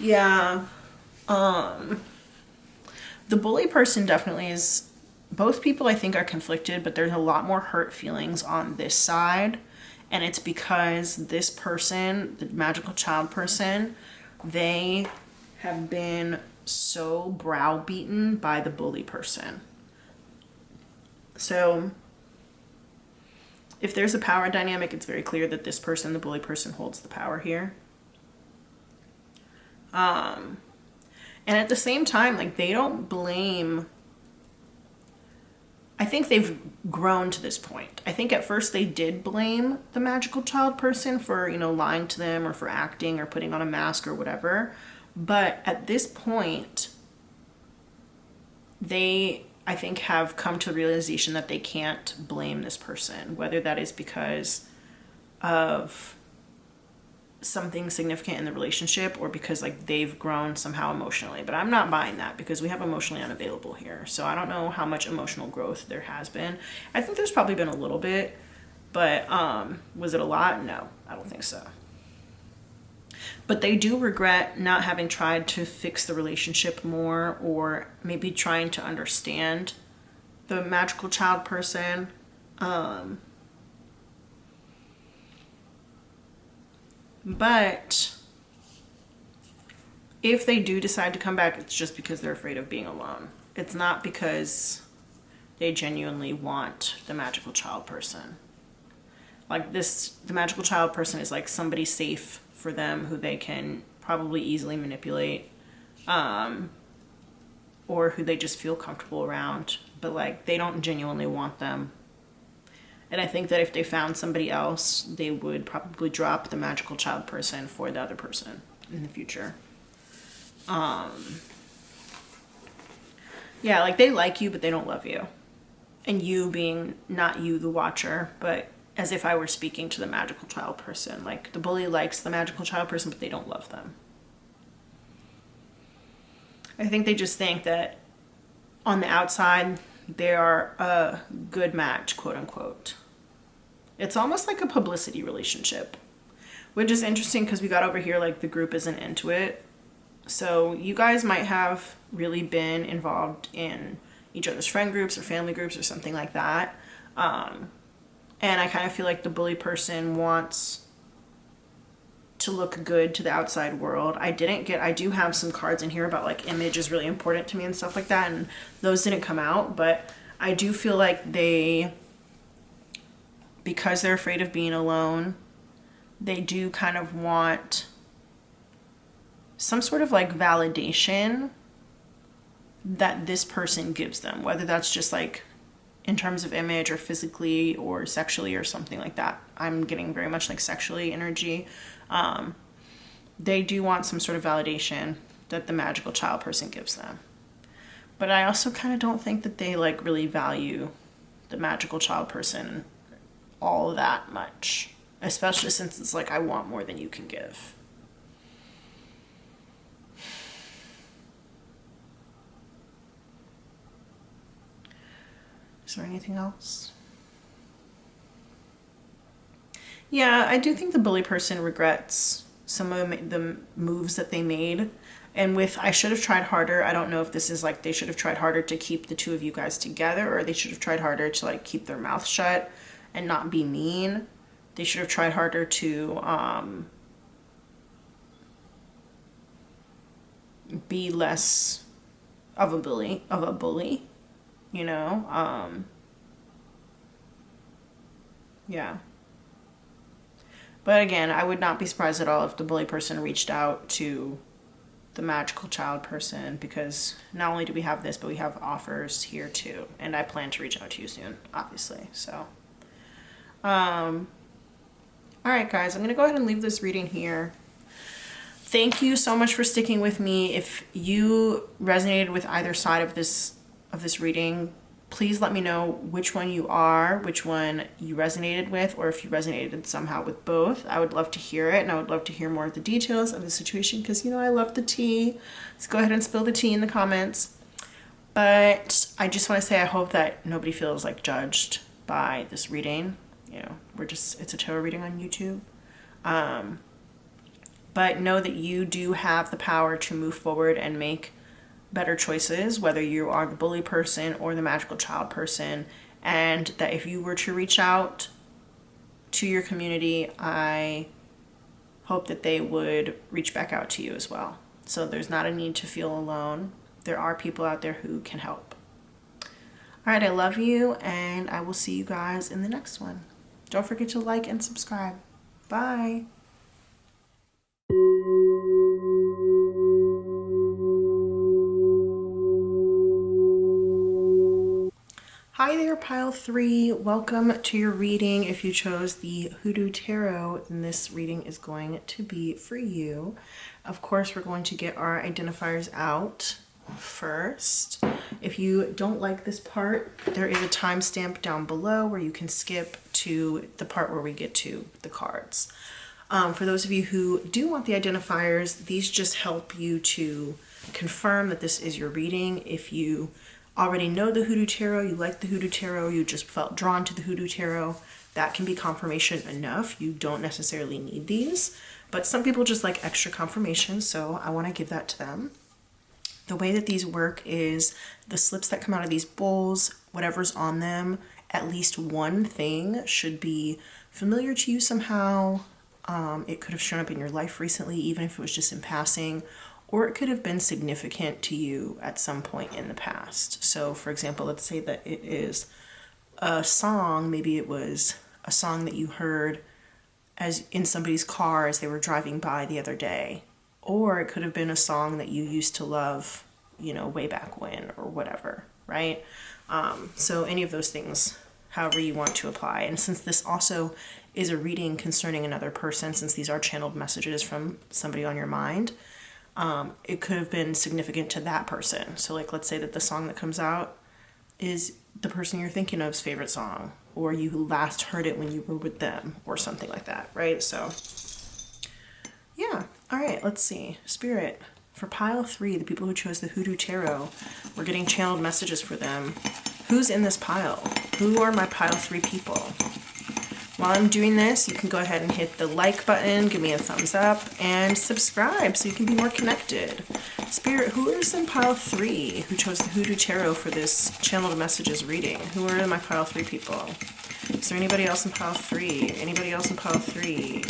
Yeah. The bully person definitely is, both people I think are conflicted, but there's a lot more hurt feelings on this side. And it's because this person, the magical child person, they have been so browbeaten by the bully person. So if there's a power dynamic, it's very clear that this person, the bully person, holds the power here. And at the same time, like, they don't blame, I think they've grown to this point. I think at first they did blame the magical child person for, lying to them, or for acting or putting on a mask or whatever. But at this point, they, I think, have come to the realization that they can't blame this person, whether that is because of something significant in the relationship, or because like they've grown somehow emotionally. But I'm not buying that, because we have emotionally unavailable here. So I don't know how much emotional growth there has been. I think there's probably been a little bit, but was it a lot? No, I don't think so. But they do regret not having tried to fix the relationship more, or maybe trying to understand the magical child person. But if they do decide to come back, it's just because they're afraid of being alone. It's not because they genuinely want the magical child person. Like this, the magical child person is like somebody safe for them who they can probably easily manipulate, or who they just feel comfortable around, but like they don't genuinely want them. And I think that if they found somebody else, they would probably drop the magical child person for the other person in the future. Yeah, like they like you, but they don't love you. And you being not you, the watcher, but as if I were speaking to the magical child person. Like the bully likes the magical child person, but they don't love them. I think they just think that on the outside, they are a good match, quote unquote. It's almost like a publicity relationship, which is interesting because we got over here like the group isn't into it. So you guys might have really been involved in each other's friend groups or family groups or something like that. And I kind of feel like the bully person wants to look good to the outside world. I do have some cards in here about like image is really important to me and stuff like that, and those didn't come out, but I do feel like because they're afraid of being alone, they do kind of want some sort of like validation that this person gives them, whether that's just like in terms of image or physically or sexually or something like that. I'm getting very much like sexually energy. They do want some sort of validation that the magical child person gives them. But I also kind of don't think that they like really value the magical child person all that much, especially since it's like, I want more than you can give. Is there anything else? Yeah, I do think the bully person regrets some of the moves that they made. And with I should have tried harder, I don't know if this is like they should have tried harder to keep the two of you guys together, or they should have tried harder to like keep their mouth shut and not be mean. They should have tried harder to be less of a bully, you know? Yeah. But again, I would not be surprised at all if the bully person reached out to the magical child person, because not only do we have this, but we have offers here too. And I plan to reach out to you soon, obviously. So, all right, guys, I'm going to go ahead and leave this reading here. Thank you so much for sticking with me. If you resonated with either side of this reading, please let me know which one you are, which one you resonated with, or if you resonated somehow with both. I would love to hear it, and I would love to hear more of the details of the situation, because, you know, I love the tea. Let's go ahead and spill the tea in the comments. But I just want to say I hope that nobody feels like judged by this reading. You know, it's a tarot reading on YouTube. But know that you do have the power to move forward and make better choices, whether you are the bully person or the magical child person, and that if you were to reach out to your community, I hope that they would reach back out to you as well. So there's not a need to feel alone. There are people out there who can help. All right, I love you, and I will see you guys in the next one. Don't forget to like and subscribe. Bye. Hi there, Pile 3. Welcome to your reading. If you chose the Hoodoo Tarot, then this reading is going to be for you. Of course, we're going to get our identifiers out first. If you don't like this part, there is a timestamp down below where you can skip to the part where we get to the cards. For those of you who do want the identifiers, these just help you to confirm that this is your reading. If you already know the Hoodoo Tarot, you like the Hoodoo Tarot, you just felt drawn to the Hoodoo Tarot, that can be confirmation enough. You don't necessarily need these, but some people just like extra confirmation, so I want to give that to them. The way that these work is the slips that come out of these bowls, whatever's on them, at least one thing should be familiar to you somehow. It could have shown up in your life recently, even if it was just in passing, or it could have been significant to you at some point in the past. So for example, let's say that it is a song, maybe it was a song that you heard as in somebody's car as they were driving by the other day, or it could have been a song that you used to love, you know, way back when, or whatever, right? So any of those things, however you want to apply. And since this also is a reading concerning another person, since these are channeled messages from somebody on your mind, it could have been significant to that person. So like, let's say that the song that comes out is the person you're thinking of's favorite song, or you last heard it when you were with them, or something like that, right? So yeah. All right, let's see. Spirit, for Pile 3, the people who chose the Hoodoo Tarot, we're getting channeled messages for them. Who's in this pile? Who are my Pile 3 people? While I'm doing this, you can go ahead and hit the like button, give me a thumbs up, and subscribe so you can be more connected. Spirit, who is in Pile 3 who chose the Hoodoo Tarot for this channeled messages reading? Who are my Pile 3 people? Is there anybody else in Pile 3? Anybody else in Pile 3?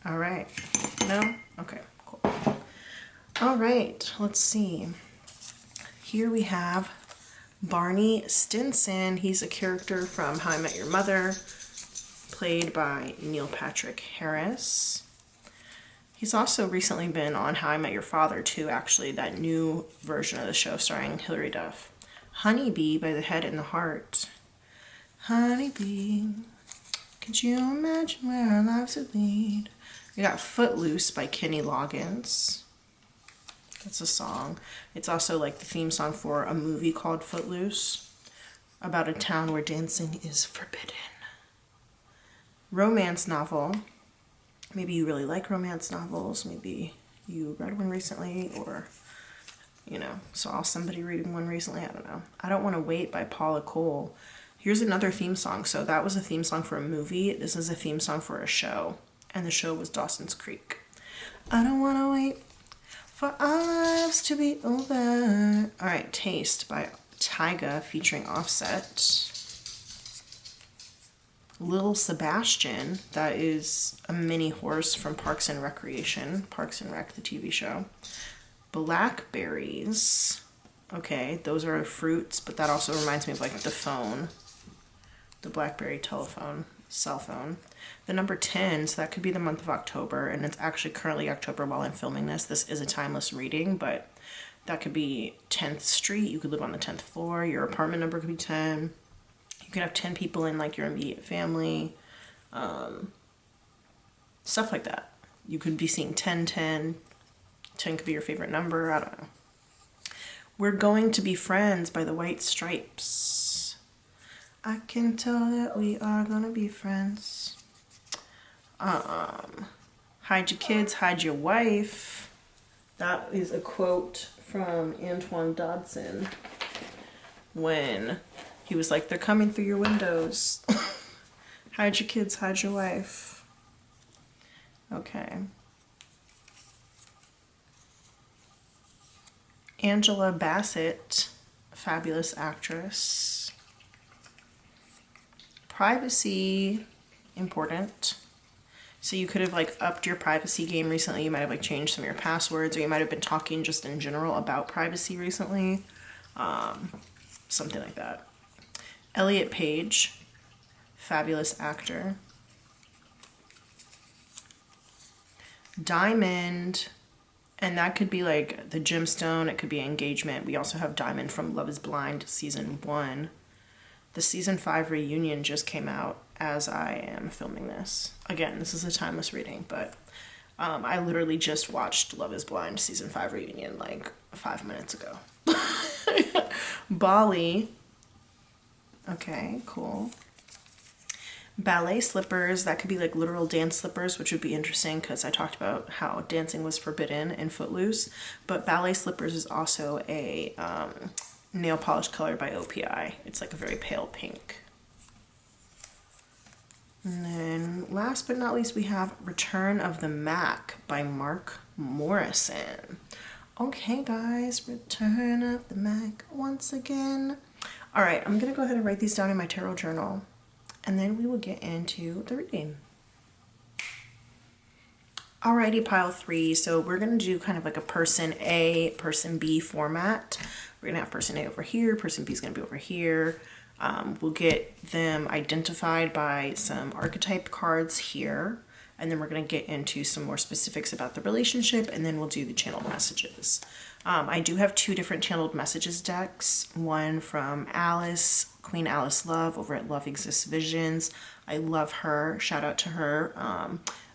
All right. No? Okay, cool. All right, let's see. Here we have Barney Stinson. He's a character from How I Met Your Mother, played by Neil Patrick Harris. He's also recently been on How I Met Your Father too, actually, that new version of the show starring Hilary Duff. Honeybee by The Head and the Heart. Honeybee, could you imagine where our lives would lead? We got Footloose by Kenny Loggins. That's a song. It's also like the theme song for a movie called Footloose, about a town where dancing is forbidden. Romance novel. Maybe you really like romance novels. Maybe you read one recently, or, you know, saw somebody reading one recently. I don't know. I Don't Want to Wait by Paula Cole. Here's another theme song. So that was a theme song for a movie. This is a theme song for a show. And the show was Dawson's Creek. I don't want to wait for our lives to be over. All right, Taste by Tyga featuring Offset. Lil Sebastian, that is a mini horse from Parks and Recreation. Parks and Rec, the TV show. Blackberries. Okay, those are fruits, but that also reminds me of like the phone. The BlackBerry telephone, cell phone. The number 10, so that could be the month of October, and it's actually currently October while I'm filming this. This is a timeless reading, but that could be 10th Street. You could live on the 10th floor. Your apartment number could be 10. You could have 10 people in like your immediate family. Stuff like that. You could be seeing 10, 10. 10 could be your favorite number. I don't know. We're Going to Be Friends by the White Stripes. I can tell that we are gonna be friends. Hide your kids, hide your wife. That is a quote from Antoine Dodson when he was like, they're coming through your windows. Hide your kids, hide your wife. Okay. Angela Bassett, fabulous actress. Privacy, important. So you could have like upped your privacy game recently. You might have like changed some of your passwords, or you might have been talking just in general about privacy recently. Something like that. Elliot Page, fabulous actor. Diamond, and that could be like the gemstone. It could be engagement. We also have Diamond from Love is Blind season 1. The season 5 reunion just came out as I am filming this. Again, this is a timeless reading, but I literally just watched Love is Blind season 5 reunion like 5 minutes ago. Bali. Okay, cool. Ballet slippers, that could be like literal dance slippers, which would be interesting because I talked about how dancing was forbidden in Footloose. But ballet slippers is also a nail polish color by OPI. It's like a very pale pink. And then last but not least, we have Return of the Mac by Mark Morrison. Okay guys, Return of the Mac once again. All right, I'm gonna go ahead and write these down in my tarot journal, and then we will get into the reading. Alrighty, pile 3. So we're gonna do kind of like a person A, person B format. We're gonna have person A over here, person B is gonna be over here. We'll get them identified by some archetype cards here, and then we're gonna get into some more specifics about the relationship, and then we'll do the channeled messages. I do have 2 different channeled messages decks, one from Alice, Queen Alice Love over at Love Exists Visions. I love her, shout out to her,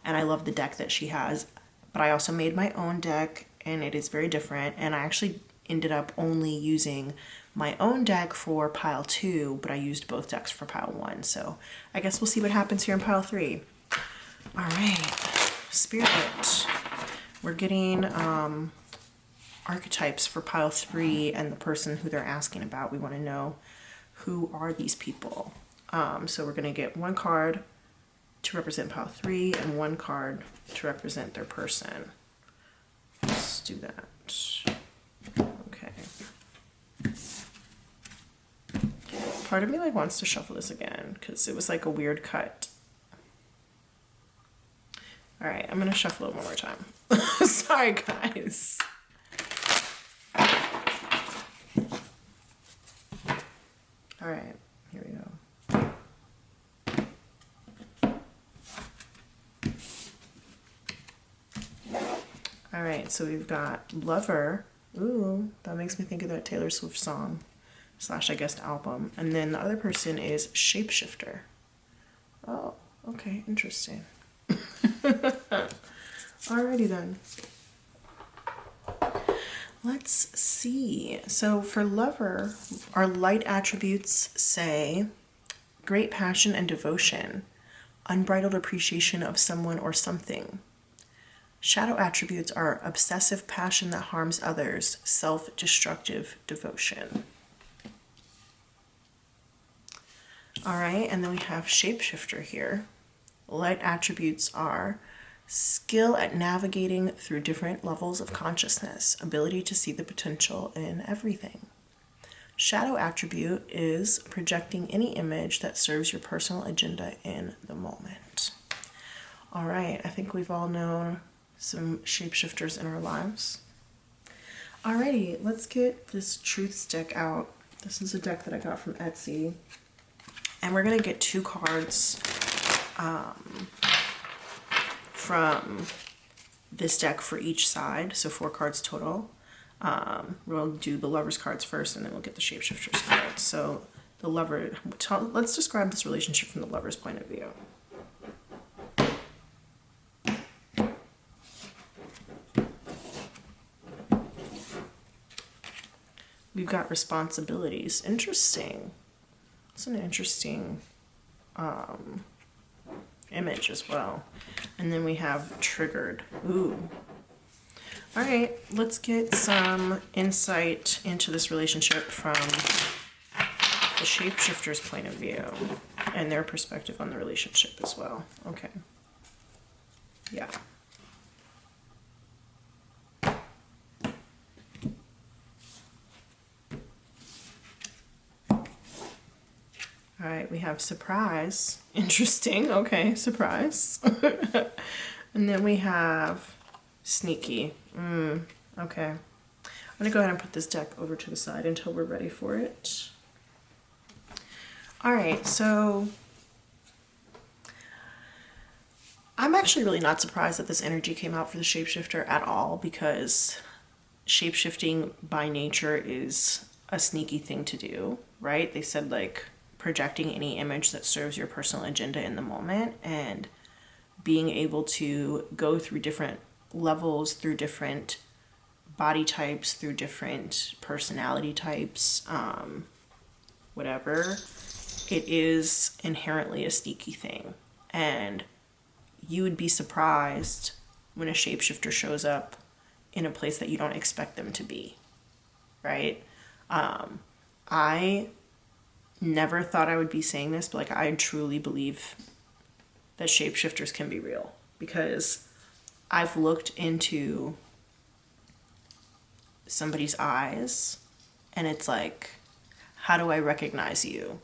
and I love the deck that she has. But I also made my own deck, and it is very different, and I actually ended up only using my own deck for pile 2, but I used both decks for pile 1, so I guess we'll see what happens here in pile 3. All right, Spirit, we're getting archetypes for pile 3 and the person who they're asking about. We want to know, who are these people? So we're going to get 1 card to represent pile 3 and 1 card to represent their person. Let's do that. Okay. Part of me like wants to shuffle this again because it was like a weird cut. All right, I'm gonna shuffle it one more time. Sorry, guys. All right, here we go. All right, so we've got Lover. Ooh, that makes me think of that Taylor Swift song. slash, I guess, album. And then the other person is shapeshifter. Oh, okay, interesting. Alrighty then. Let's see. So for lover, our light attributes say great passion and devotion, unbridled appreciation of someone or something. Shadow attributes are obsessive passion that harms others, self-destructive devotion. All right, and then we have shapeshifter here. Light attributes are skill at navigating through different levels of consciousness, ability to see the potential in everything. Shadow attribute is projecting any image that serves your personal agenda in the moment. All right, I think we've all known some shapeshifters in our lives. Alrighty, let's get this Truths deck out. This is a deck that I got from Etsy. And we're going to get 2 cards from this deck for each side, so 4 cards total. We'll do the Lover's cards first, and then we'll get the Shapeshifter's cards. So the Lover, let's describe this relationship from the Lover's point of view. We've got responsibilities. Interesting. It's an interesting image as well. And then we have triggered. Ooh. All right, let's get some insight into this relationship from the shapeshifter's point of view and their perspective on the relationship as well. Okay. Yeah. All right, we have surprise. Interesting. Okay, surprise. And then we have sneaky. Okay. I'm going to go ahead and put this deck over to the side until we're ready for it. All right, so I'm actually really not surprised that this energy came out for the shapeshifter at all, because shapeshifting by nature is a sneaky thing to do, right? They said like projecting any image that serves your personal agenda in the moment and being able to go through different levels, through different body types, through different personality types, whatever. It is inherently a sneaky thing. And you would be surprised when a shapeshifter shows up in a place that you don't expect them to be, right? I never thought I would be saying this, but like I truly believe that shapeshifters can be real, because I've looked into somebody's eyes and it's like, how do I recognize you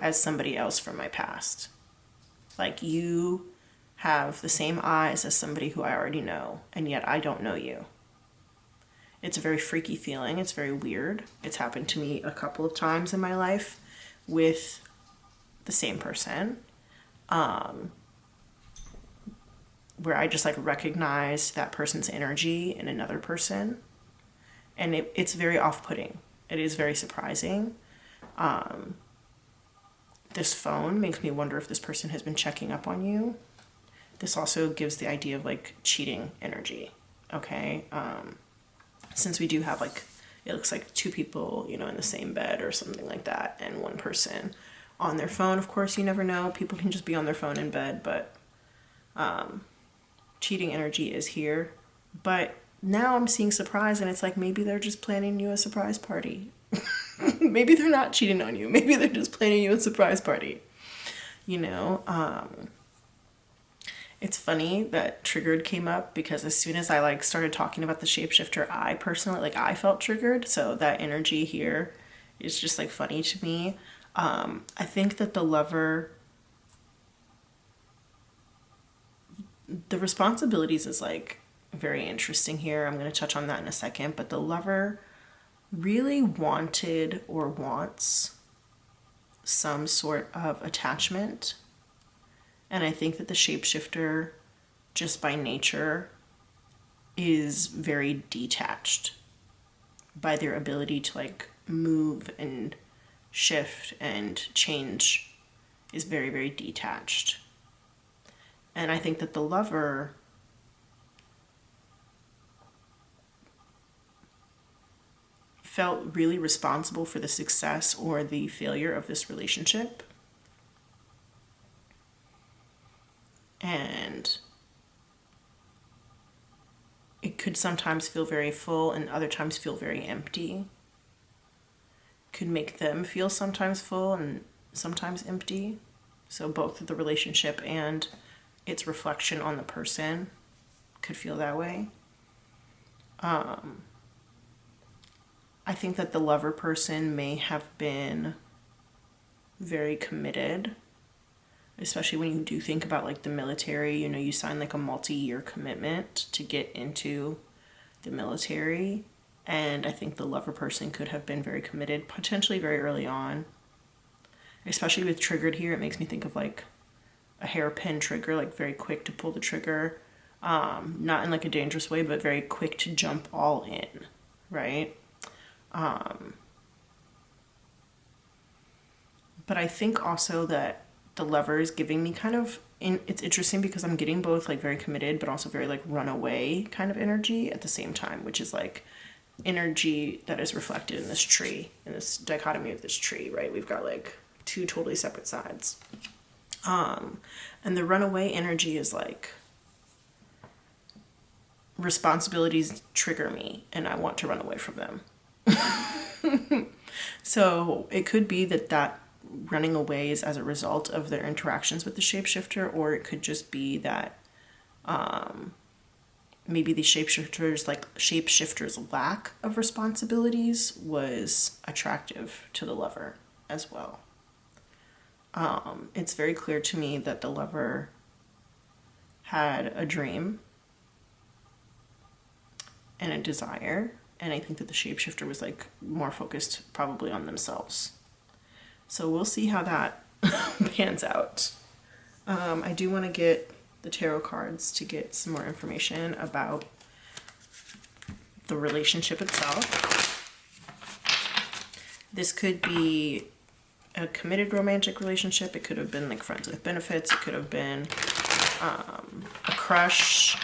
as somebody else from my past? Like, you have the same eyes as somebody who I already know, and yet I don't know you. It's a very freaky feeling. It's very weird. It's happened to me a couple of times in my life with the same person, where I just like recognize that person's energy in another person. And it's very off-putting. It is very surprising. This phone makes me wonder if this person has been checking up on you. This also gives the idea of like cheating energy. Okay. Since we do have like, it looks like 2 people, you know, in the same bed or something like that, and one person on their phone. Of course, you never know. People can just be on their phone in bed, but cheating energy is here. But now I'm seeing surprise, and it's like maybe they're just planning you a surprise party. Maybe they're not cheating on you. Maybe they're just planning you a surprise party. You know, it's funny that triggered came up, because as soon as I like started talking about the shapeshifter, I personally, like, I felt triggered. So that energy here is just like funny to me. I think that the lover, the responsibilities is like very interesting here. I'm going to touch on that in a second, but the lover really wanted or wants some sort of attachment. And I think that the shapeshifter, just by nature, is very detached by their ability to like move and shift and change is very, very detached. And I think that the lover felt really responsible for the success or the failure of this relationship. And it could sometimes feel very full and other times feel very empty. Could make them feel sometimes full and sometimes empty. So both the relationship and its reflection on the person could feel that way. I think that the lover person may have been very committed, especially when you do think about like the military. You know, you sign like a multi-year commitment to get into the military. And I think the lover person could have been very committed, potentially very early on. Especially with triggered here, it makes me think of like a hairpin trigger, like very quick to pull the trigger. Not in like a dangerous way, but very quick to jump all in, right? But I think also that the lover is giving me kind of, it's interesting because I'm getting both like very committed, but also very like runaway kind of energy at the same time, which is like energy that is reflected in this tree, in this dichotomy of this tree, right? We've got like two totally separate sides. And the runaway energy is like, responsibilities trigger me and I want to run away from them. So it could be that running away is as a result of their interactions with the shapeshifter, or it could just be that maybe the shapeshifter's lack of responsibilities was attractive to the lover as well. It's very clear to me that the lover had a dream and a desire, and I think that the shapeshifter was like more focused probably on themselves. So we'll see how that pans out. I do want to get the tarot cards to get some more information about the relationship itself. This could be a committed romantic relationship. It could have been like friends with benefits. It could have been a crush.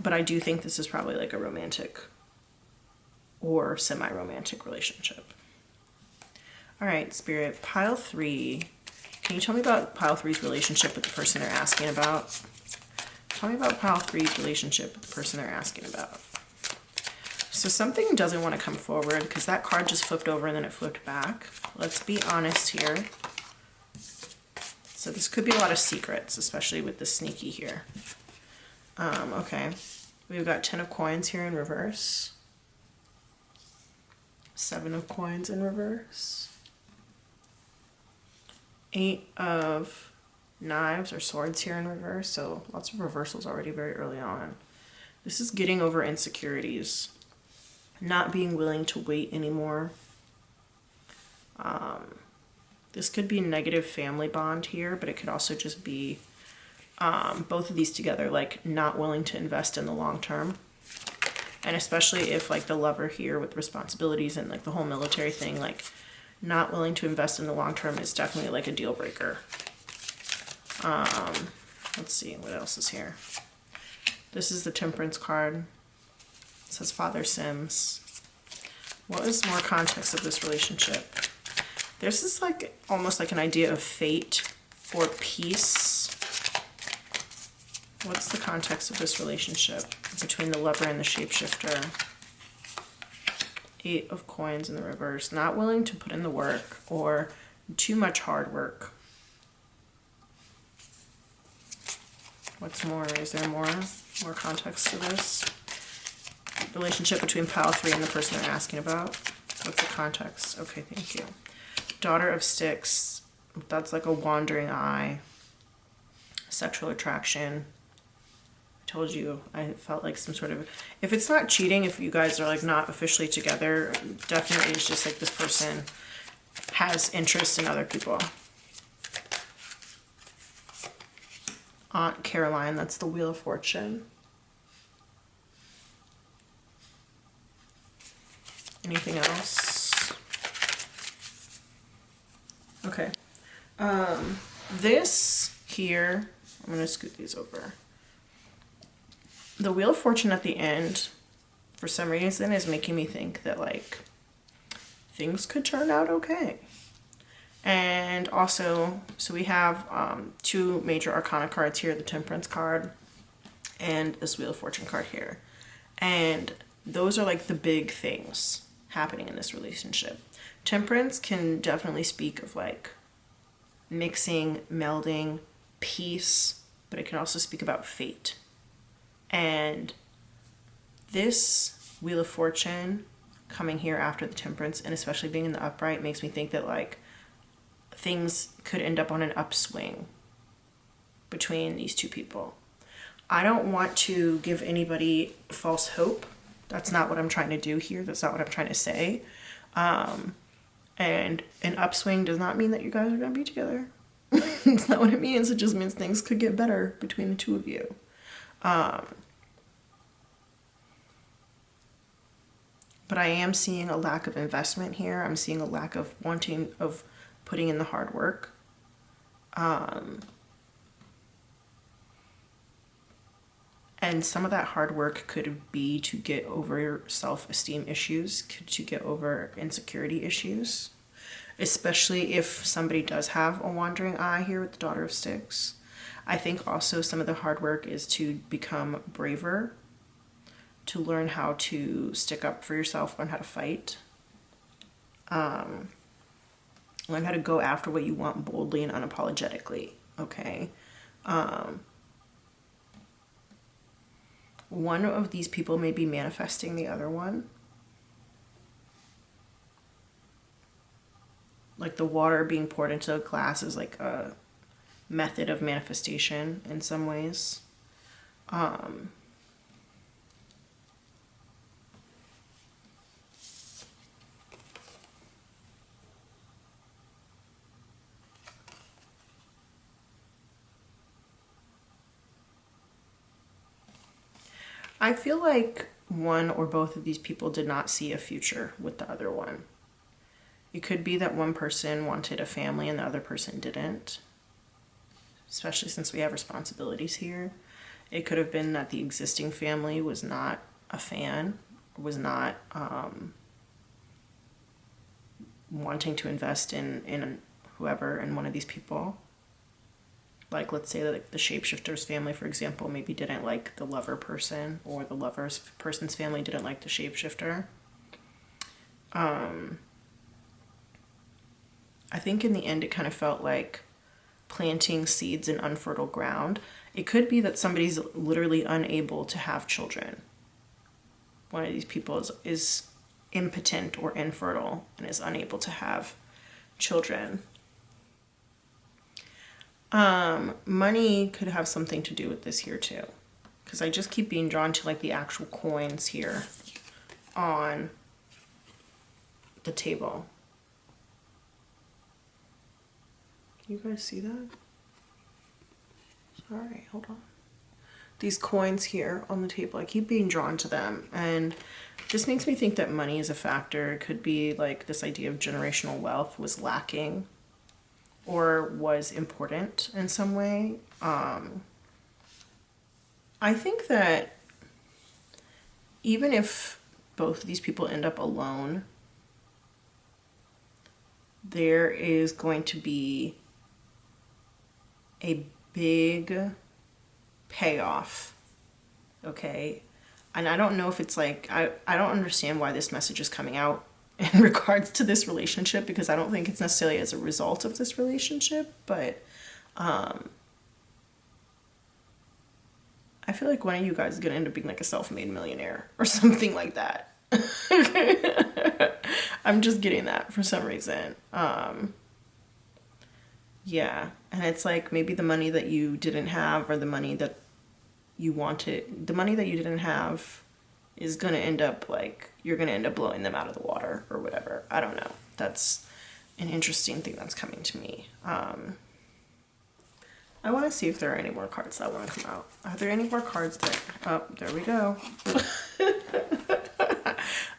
But I do think this is probably like a romantic or semi-romantic relationship. All right, Spirit, pile 3. Can you tell me about pile 3's relationship with the person they're asking about? Tell me about pile 3's relationship with the person they're asking about. So something doesn't want to come forward because that card just flipped over and then it flipped back. Let's be honest here. So this could be a lot of secrets, especially with the sneaky here. Okay. We've got 10 of coins here in reverse. 7 of coins in reverse. 8 of knives or swords here in reverse. So lots of reversals already very early on. This is getting over insecurities. Not being willing to wait anymore. This could be negative family bond here, but it could also just be both of these together, like not willing to invest in the long term. And especially if like the lover here with responsibilities and like the whole military thing, like not willing to invest in the long term is definitely like a deal breaker. Let's see, what else is here? This is the Temperance card. It says Father Sims. What is more context of this relationship? This is like almost like an idea of fate or peace. What's the context of this relationship between the lover and the shapeshifter? 8 of coins in the reverse. Not willing to put in the work or too much hard work. What's more? Is there more context to this? Relationship between pile 3 and the person they're asking about. What's the context? Okay, thank you. Daughter of Sticks. That's like a wandering eye. Sexual attraction. I told you, I felt like some sort of, if it's not cheating, if you guys are like not officially together, definitely it's just like this person has interest in other people. Aunt Caroline, that's the Wheel of Fortune. Anything else? Okay. This here, I'm going to scoot these over. The Wheel of Fortune at the end, for some reason, is making me think that, like, things could turn out okay. And also, so we have two major arcana cards here, the Temperance card and this Wheel of Fortune card here. And those are like the big things happening in this relationship. Temperance can definitely speak of like mixing, melding, peace, but it can also speak about fate. And this Wheel of Fortune coming here after the Temperance, and especially being in the upright, makes me think that like things could end up on an upswing between these two people. I don't want to give anybody false hope. That's not what I'm trying to do here. That's not what I'm trying to say. And an upswing does not mean that you guys are going to be together. It's not what it means. It just means things could get better between the two of you. But I am seeing a lack of investment here. I'm seeing a lack of wanting, of putting in the hard work. And some of that hard work could be to get over self-esteem issues, to get over insecurity issues, especially if somebody does have a wandering eye here with the Daughter of Sticks. I think also some of the hard work is to become braver, to learn how to stick up for yourself, learn how to fight, learn how to go after what you want boldly and unapologetically, okay? One of these people may be manifesting the other one. Like the water being poured into a glass is like a method of manifestation in some ways. I feel like one or both of these people did not see a future with the other one. It could be that one person wanted a family and the other person didn't, especially since we have responsibilities here. It could have been that the existing family was not a fan, was not wanting to invest in whoever, in one of these people. Like, let's say that the shapeshifter's family, for example, maybe didn't like the lover person, or the lover's person's family didn't like the shapeshifter. I think in the end it kind of felt like planting seeds in unfertile ground. It could be that somebody's literally unable to have children. One of these people is impotent or infertile and is unable to have children. Money could have something to do with this here too, because I just keep being drawn to like the actual coins here on the table. Can you guys see that? Sorry, hold on. These coins here on the table, I keep being drawn to them, and this makes me think that money is a factor. It could be like this idea of generational wealth was lacking or was important in some way. I think that even if both of these people end up alone, there is going to be a big payoff, okay? And I don't know if it's like, I don't understand why this message is coming out in regards to this relationship, because I don't think it's necessarily as a result of this relationship, but I feel like one of you guys is gonna end up being like a self-made millionaire or something like that. I'm just getting that for some reason. Yeah, and it's like maybe the money that you didn't have, or the money that you wanted, the money that you didn't have is going to end up like, you're going to end up blowing them out of the water or whatever. I don't know. That's an interesting thing that's coming to me. I want to see if there are any more cards that want to come out. Are there any more cards that, oh, there we go.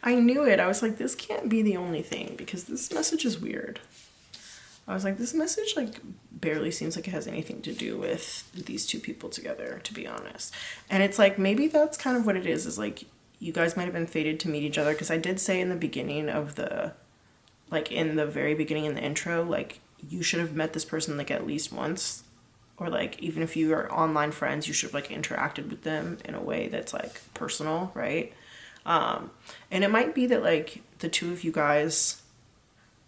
I knew it. I was like, this can't be the only thing, because this message is weird. I was like, this message like barely seems like it has anything to do with these two people together, to be honest. And it's like, maybe that's kind of what it is like you guys might have been fated to meet each other, because I did say in the beginning of the, like in the very beginning in the intro, like you should have met this person like at least once, or like even if you are online friends, you should have like interacted with them in a way that's like personal, right? And it might be that like the two of you guys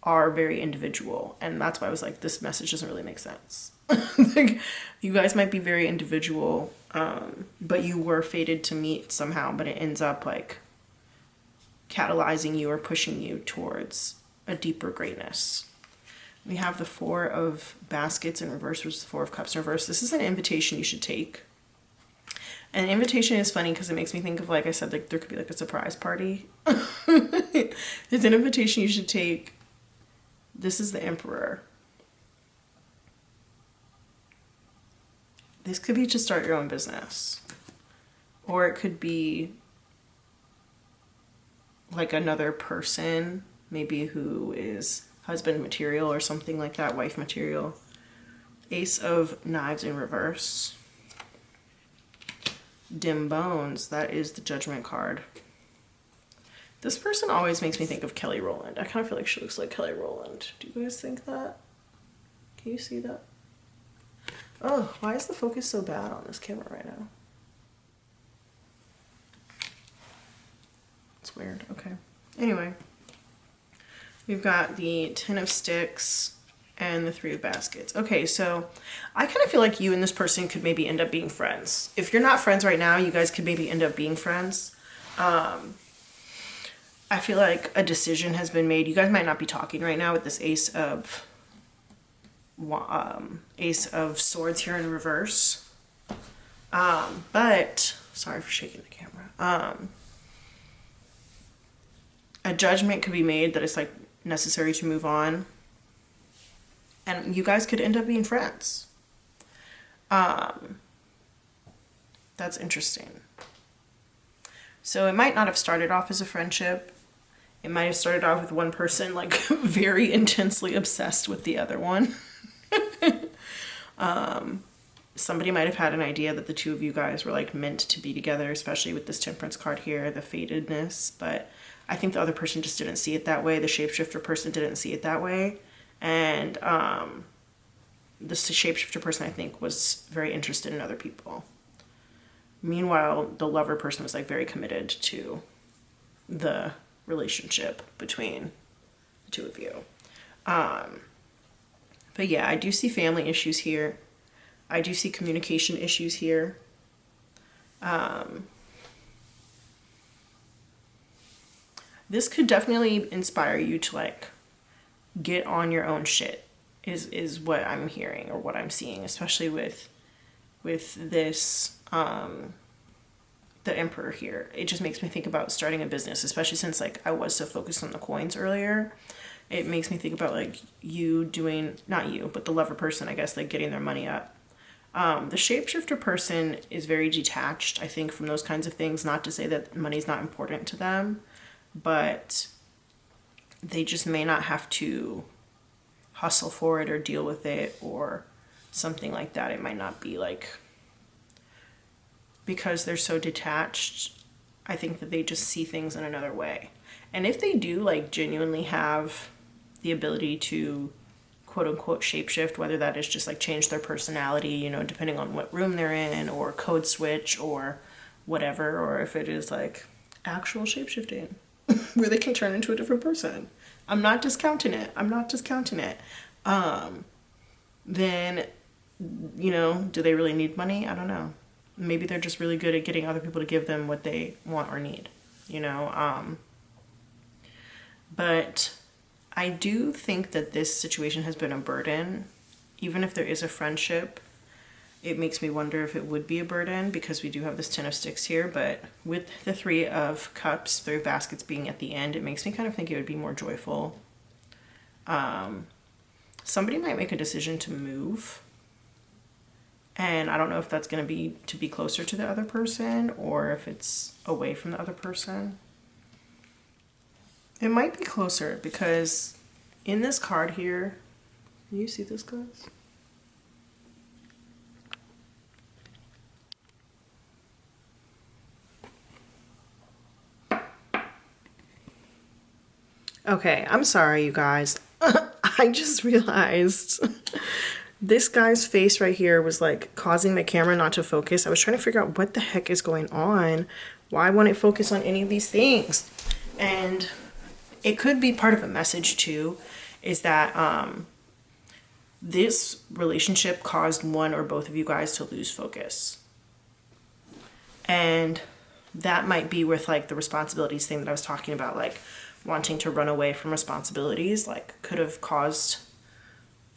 are very individual, and that's why I was like, this message doesn't really make sense. Like, you guys might be very individual, but you were fated to meet somehow, but it ends up like catalyzing you or pushing you towards a deeper greatness. We have the Four of Baskets in reverse versus the Four of Cups in reverse. This is an invitation you should take. And invitation is funny because it makes me think of, like I said, like there could be like a surprise party. It's an invitation you should take. This is the Emperor. This could be to start your own business. Or it could be like another person, maybe who is husband material or something like that, wife material. Ace of Knives in reverse. Dim Bones, that is the Judgment card. This person always makes me think of Kelly Rowland. I kind of feel like she looks like Kelly Rowland. Do you guys think that? Can you see that? Oh, why is the focus so bad on this camera right now? It's weird. Okay. Anyway, we've got the Ten of Sticks and the Three of Baskets. Okay, so I kind of feel like you and this person could maybe end up being friends. If you're not friends right now, you guys could maybe end up being friends. I feel like a decision has been made. You guys might not be talking right now with this Ace of Swords here in reverse. But sorry for shaking the camera. A judgment could be made that it's like necessary to move on, and you guys could end up being friends. That's interesting. So it might not have started off as a friendship. It might have started off with one person like very intensely obsessed with the other one. Somebody might have had an idea that the two of you guys were like meant to be together, especially with this Temperance card here, the fatedness. But I think the other person just didn't see it that way. The shapeshifter person didn't see it that way. And the shapeshifter person, I think, was very interested in other people. Meanwhile, the lover person was like very committed to the relationship between the two of you. But yeah, I do see family issues here. I do see communication issues here. This could definitely inspire you to like get on your own shit is what I'm hearing or what I'm seeing, especially with this the Emperor here. It just makes me think about starting a business, especially since like I was so focused on the coins earlier. It makes me think about like you doing, not you, but the lover person, I guess, like getting their money up. The shapeshifter person is very detached, I think, from those kinds of things. Not to say that money's not important to them, but they just may not have to hustle for it or deal with it or something like that. It might not be like, because they're so detached, I think that they just see things in another way. And if they do like genuinely have the ability to quote unquote shapeshift, whether that is just like change their personality, you know, depending on what room they're in, or code switch or whatever, or if it is like actual shapeshifting where they can turn into a different person. I'm not discounting it. Then, you know, do they really need money? I don't know. Maybe they're just really good at getting other people to give them what they want or need, you know? But I do think that this situation has been a burden. Even if there is a friendship, it makes me wonder if it would be a burden, because we do have this Ten of Sticks here, but with the Three of Cups, Three of Baskets being at the end, it makes me kind of think it would be more joyful. Somebody might make a decision to move, and I don't know if that's going to be closer to the other person or if it's away from the other person. It might be closer, because in this card here, Can you see this, guys? Okay, I'm sorry, you guys. I just realized this guy's face right here was like causing my camera not to focus. I was trying to figure out what the heck is going on. Why won't it focus on any of these things? And it could be part of a message too, is that this relationship caused one or both of you guys to lose focus. And that might be with like the responsibilities thing that I was talking about, like wanting to run away from responsibilities, like could have caused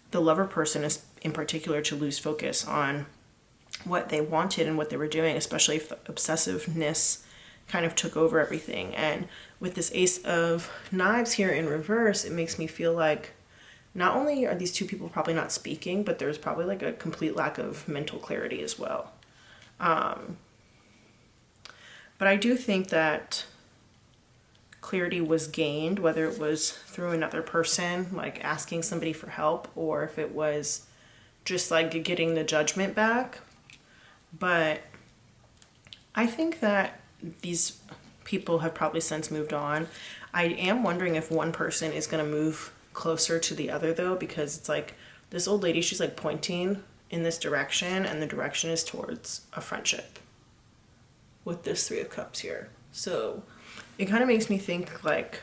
the lover person in particular to lose focus on what they wanted and what they were doing, especially if the obsessiveness kind of took over everything. And with this Ace of Knives here in reverse, it makes me feel like not only are these two people probably not speaking, but there's probably like a complete lack of mental clarity as well. But I do think that clarity was gained, whether it was through another person, like asking somebody for help, or if it was just like getting the judgment back. But I think that these people have probably since moved on. I am wondering if one person is going to move closer to the other though, because it's like this old lady, she's like pointing in this direction, and the direction is towards a friendship with this Three of Cups here. So it kind of makes me think like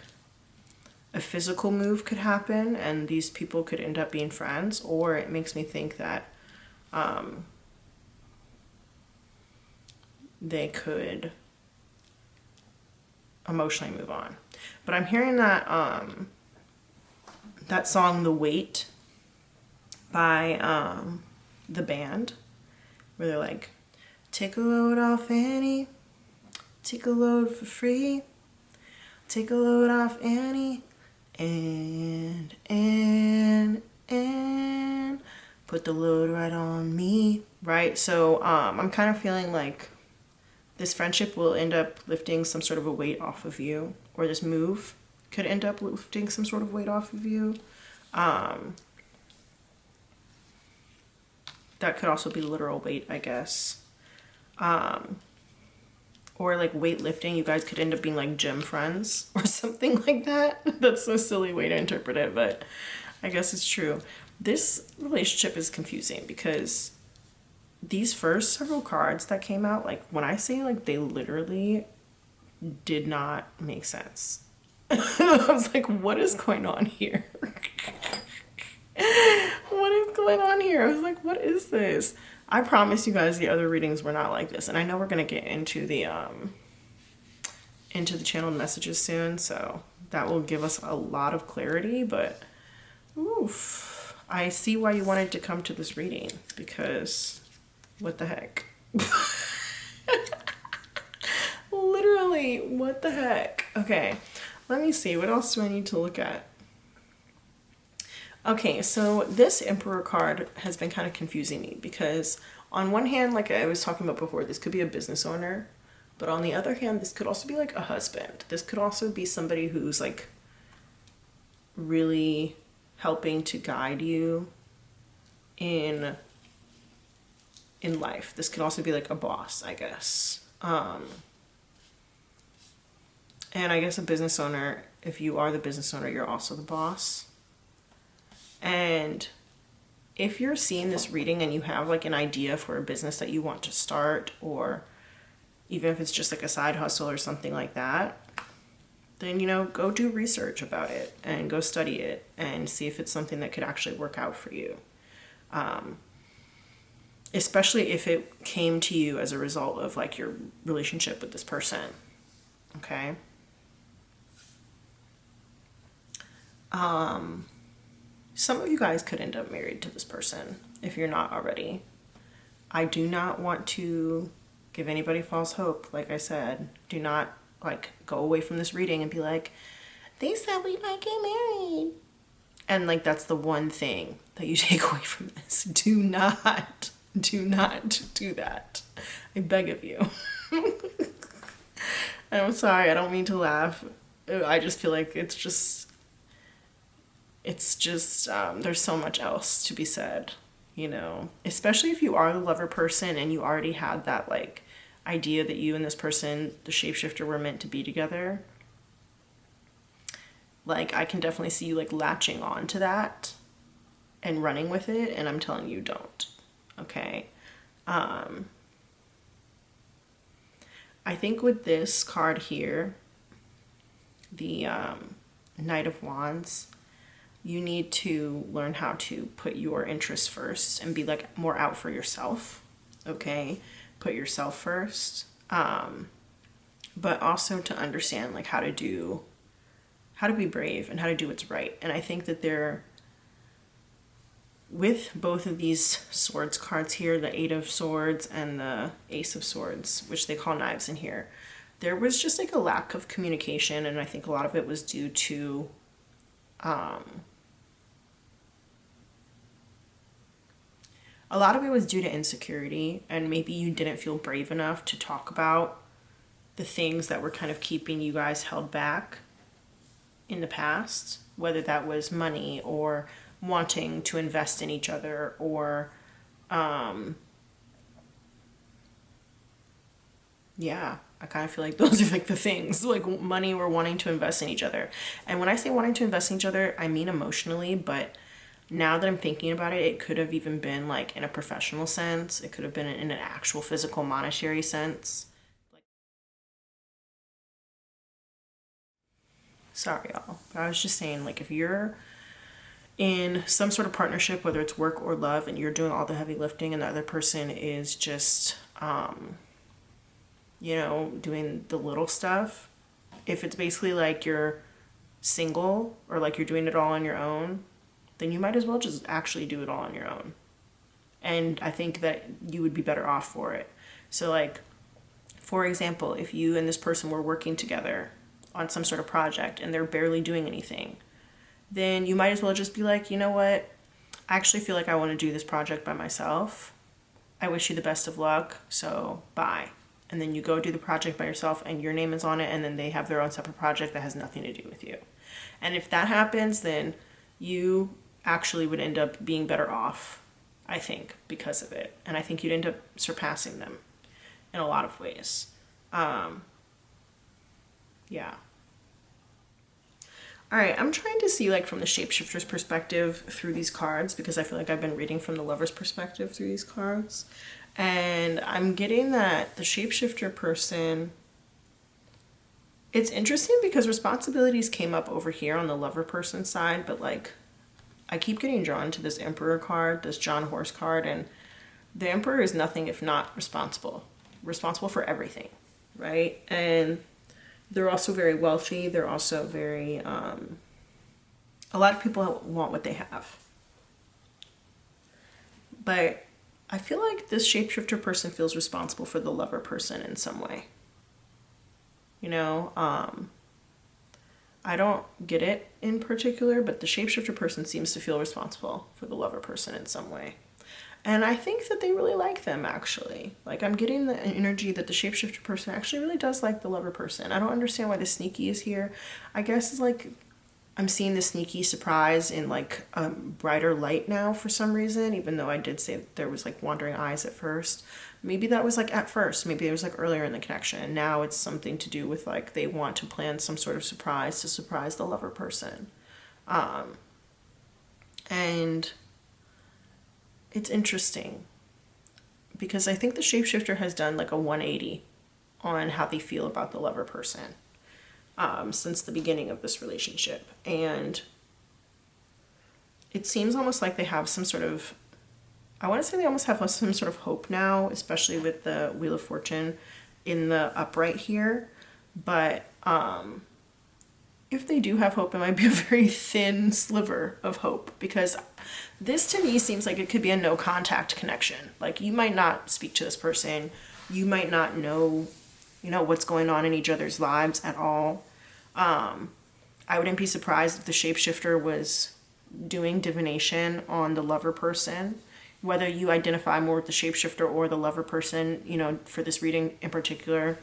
a physical move could happen and these people could end up being friends, or it makes me think that they could emotionally move on. But I'm hearing that that song The Weight by the band, where they're like, take a load off Annie, take a load for free, take a load off Annie, and put the load right on me, right? So I'm kind of feeling like this friendship will end up lifting some sort of a weight off of you, or this move could end up lifting some sort of weight off of you. That could also be literal weight, I guess. Or like weightlifting, you guys could end up being like gym friends or something like that. That's a silly way to interpret it, but I guess it's true. This relationship is confusing because these first several cards that came out, like when I say like they literally did not make sense. I was like, what is going on here? What is going on here? I was like, what is this? I promise you guys the other readings were not like this. And I know we're going to get into the channeled messages soon, so that will give us a lot of clarity, but oof. I see why you wanted to come to this reading, because what the heck? Literally, what the heck? Okay, let me see. What else do I need to look at? Okay, so this Emperor card has been kind of confusing me because on one hand, like I was talking about before, this could be a business owner, but on the other hand, this could also be like a husband. This could also be somebody who's like really helping to guide you in life. This could also be like a boss, I guess. And I guess a business owner, if you are the business owner, you're also the boss. And if you're seeing this reading and you have like an idea for a business that you want to start, or even if it's just like a side hustle or something like that, then, you know, go do research about it and go study it and see if it's something that could actually work out for you. Especially if it came to you as a result of like your relationship with this person. Okay. Some of you guys could end up married to this person if you're not already. I do not want to give anybody false hope. Like I said, do not like go away from this reading and be like, they said we might get married. And like, that's the one thing that you take away from this. Do not do that. I beg of you. And I'm sorry, I don't mean to laugh. I just feel like it's just, it's just, there's so much else to be said, especially if you are the lover person and you already had that like idea that you and this person, the shapeshifter, were meant to be together. Like, I can definitely see you like latching on to that and running with it, and I'm telling you, don't. Okay. I think with this card here, the Knight of Wands, you need to learn how to put your interests first and be like more out for yourself. Okay. Put yourself first. But also to understand like how to be brave and how to do what's right. And I think that with both of these swords cards here, the Eight of Swords and the Ace of Swords, which they call knives in here, there was just like a lack of communication, and I think a lot of it was due to insecurity, and maybe you didn't feel brave enough to talk about the things that were kind of keeping you guys held back in the past, whether that was money or wanting to invest in each other, or yeah, I kind of feel like those are like the things, like money or wanting to invest in each other. And when I say wanting to invest in each other, I mean emotionally, but now that I'm thinking about it, it could have even been like in a professional sense. It could have been in an actual physical monetary sense. Sorry, y'all. But I was just saying, like, if you're in some sort of partnership, whether it's work or love, and you're doing all the heavy lifting and the other person is just, doing the little stuff, if it's basically like you're single or like you're doing it all on your own, then you might as well just actually do it all on your own. And I think that you would be better off for it. So, like, for example, if you and this person were working together on some sort of project and they're barely doing anything, then you might as well just be like, you know what? I actually feel like I want to do this project by myself. I wish you the best of luck, so bye. And then you go do the project by yourself and your name is on it, and then they have their own separate project that has nothing to do with you. And if that happens, then you actually would end up being better off, I think, because of it. And I think you'd end up surpassing them in a lot of ways. Yeah. All right, I'm trying to see like from the shapeshifter's perspective through these cards, because I feel like I've been reading from the lover's perspective through these cards. And I'm getting that the shapeshifter person, it's interesting because responsibilities came up over here on the lover person side, but like I keep getting drawn to this Emperor card, this John Horse card, and the Emperor is nothing if not responsible for everything, right? And they're also very wealthy. They're also very, a lot of people want what they have. But I feel like this shapeshifter person feels responsible for the lover person in some way. I don't get it in particular, but the shapeshifter person seems to feel responsible for the lover person in some way. And I think that they really like them, actually. Like, I'm getting the energy that the shapeshifter person actually really does like the lover person. I don't understand why the sneaky is here. I guess it's like I'm seeing the sneaky surprise in like a brighter light now for some reason, even though I did say that there was like wandering eyes at first. Maybe that was like at first. Maybe it was like earlier in the connection. And now it's something to do with like they want to plan some sort of surprise to surprise the lover person. And it's interesting because I think the shapeshifter has done like a 180 on how they feel about the lover person since the beginning of this relationship. And it seems almost like they have some sort of, I want to say they almost have some sort of hope now, especially with the Wheel of Fortune in the upright here. But if they do have hope, it might be a very thin sliver of hope, because this to me seems like it could be a no contact connection. Like, you might not speak to this person. You might not know, what's going on in each other's lives at all. I wouldn't be surprised if the shapeshifter was doing divination on the lover person. Whether you identify more with the shapeshifter or the lover person, for this reading in particular,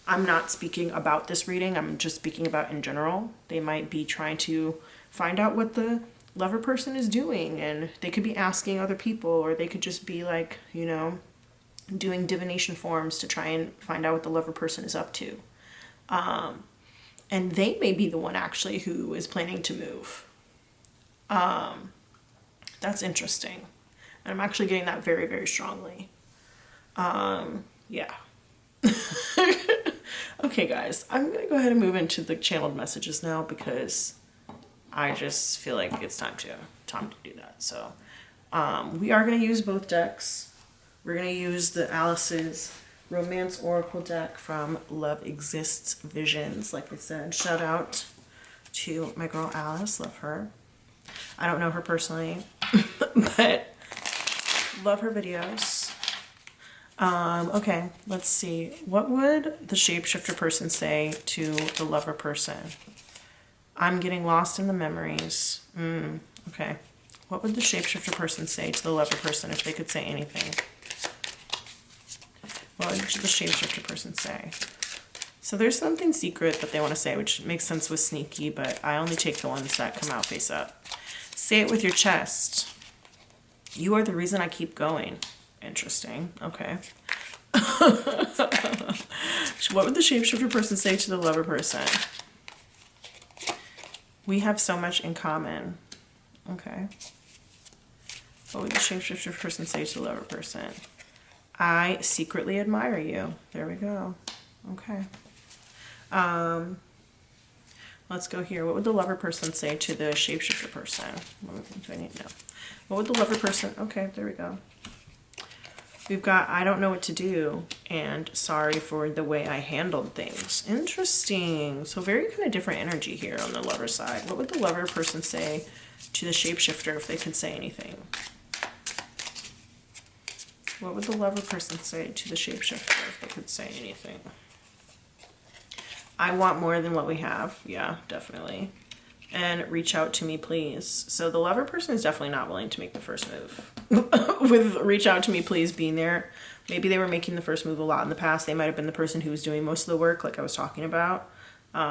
I'm not speaking about this reading, I'm just speaking about in general. They might be trying to find out what the lover person is doing, and they could be asking other people, or they could just be like, you know, doing divination forms to try and find out what the lover person is up to. And they may be the one actually who is planning to move. That's interesting. And I'm actually getting that very, very strongly. Yeah. Okay, guys, I'm going to go ahead and move into the channeled messages now because I just feel like it's time to do that. So, we are going to use both decks. We're going to use the Alice's Romance Oracle deck from Love Exists Visions. Like I said, shout out to my girl Alice. Love her. I don't know her personally, but love her videos. Okay, let's see. What would the shapeshifter person say to the lover person? I'm getting lost in the memories. Okay. What would the shapeshifter person say to the lover person if they could say anything? What would the shapeshifter person say? So there's something secret that they want to say, which makes sense with sneaky, but I only take the ones that come out face up. Say it with your chest. You are the reason I keep going. Interesting. Okay. What would the shapeshifter person say to the lover person? We have so much in common. Okay. What would the shapeshifter person say to the lover person? I secretly admire you. There we go. Okay. Let's go here. What would the lover person say to the shapeshifter person? What do I need to know? What would the lover person... Okay, there we go. We've got I don't know what to do and sorry for the way I handled things. Interesting. So very kind of different energy here on the lover side. What would the lover person say to the shapeshifter if they could say anything? What would the lover person say to the shapeshifter if they could say anything? I want more than what we have. Yeah, definitely. And reach out to me, please. So the lover person is definitely not willing to make the first move. With reach out to me, please being there. Maybe they were making the first move a lot in the past. They might have been the person who was doing most of the work, like I was talking about.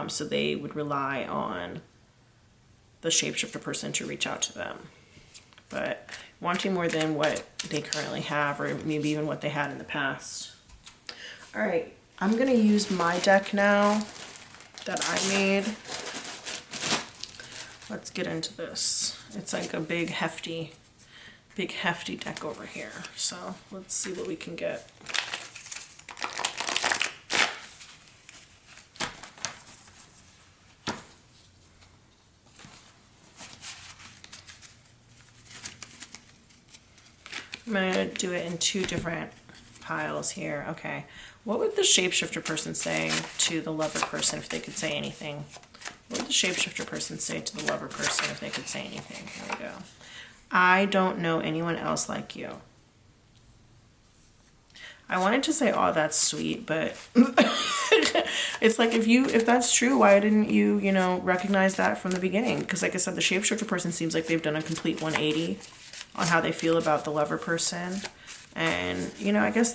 So they would rely on the shapeshifter person to reach out to them. But wanting more than what they currently have, or maybe even what they had in the past. All right, I'm gonna use my deck now that I made. Let's get into this. It's like a big hefty deck over here. So let's see what we can get. I'm gonna do it in two different piles here. Okay. What would the shapeshifter person say to the lover person if they could say anything? What would the shapeshifter person say to the lover person if they could say anything? Here we go. I don't know anyone else like you. I wanted to say, oh, that's sweet, but it's like if that's true, why didn't you, you know, recognize that from the beginning? Because like I said, the shapeshifter person seems like they've done a complete 180 on how they feel about the lover person. And, you know, I guess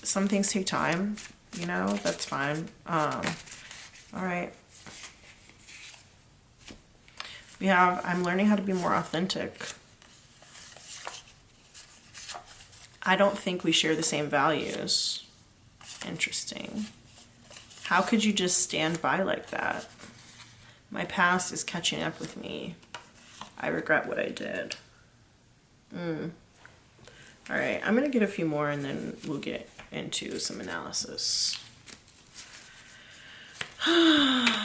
some things take time, you know, that's fine. All right. We have, I'm learning how to be more authentic. I don't think we share the same values. Interesting. How could you just stand by like that? My past is catching up with me. I regret what I did. All right, I'm gonna get a few more and then we'll get into some analysis.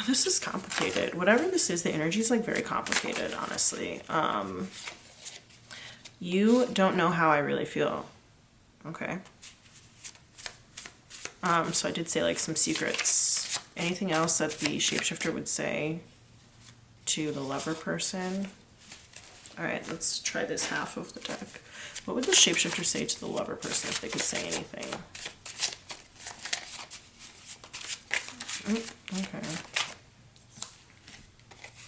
This is complicated. Whatever this is, the energy is like very complicated, honestly. You don't know how I really feel. Okay. So I did say like some secrets. Anything else that the shapeshifter would say to the lover person? All right, let's try this half of the deck. What would the shapeshifter say to the lover person if they could say anything? Okay.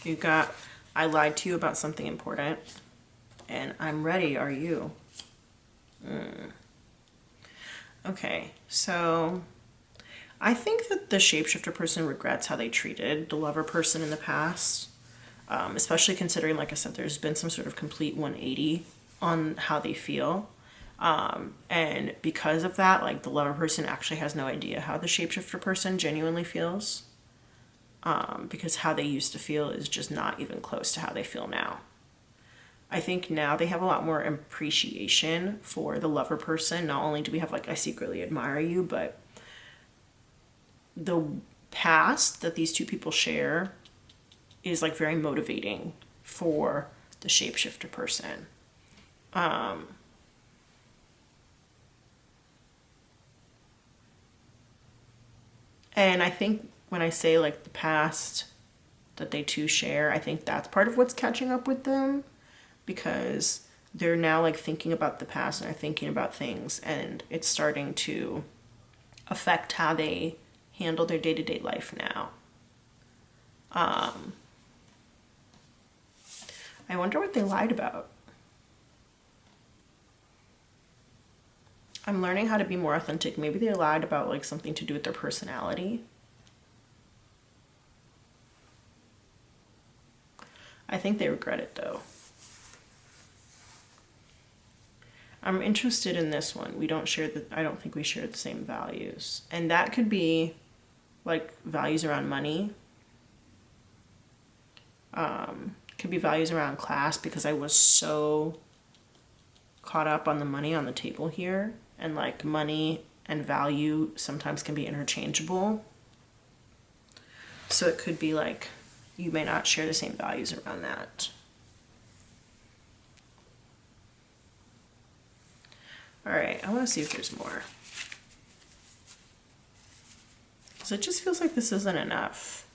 You got, I lied to you about something important, and I'm ready, are you? Okay, so I think that the shapeshifter person regrets how they treated the lover person in the past, especially considering, like I said, there's been some sort of complete 180 on how they feel. And because of that, like the lover person actually has no idea how the shapeshifter person genuinely feels. Because how they used to feel is just not even close to how they feel now. I think now they have a lot more appreciation for the lover person. Not only do we have like, I secretly admire you, but the past that these two people share is like very motivating for the shapeshifter person. And I think when I say like the past that they two share, I think that's part of what's catching up with them, because they're now like thinking about the past and are thinking about things, and it's starting to affect how they handle their day-to-day life now. I wonder what they lied about. I'm learning how to be more authentic. Maybe they lied about like something to do with their personality. I think they regret it though. I'm interested in this one. We don't share I don't think we share the same values. And that could be like values around money. Could be values around class, because I was so caught up on the money on the table here, and like money and value sometimes can be interchangeable. So it could be like you may not share the same values around that. All right, I want to see if there's more, because it just feels like this isn't enough.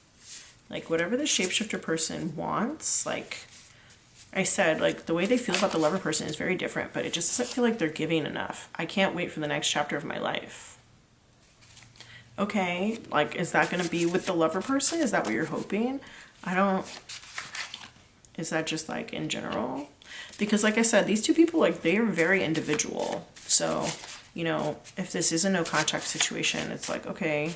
Like whatever the shapeshifter person wants, like I said, like the way they feel about the lover person is very different, but it just doesn't feel like they're giving enough. I can't wait for the next chapter of my life. Okay, like is that going to be with the lover person? Is that what you're hoping? Is that just like in general? Because like I said, these two people, like they are very individual. So, you know, if this is a no contact situation, it's like, okay,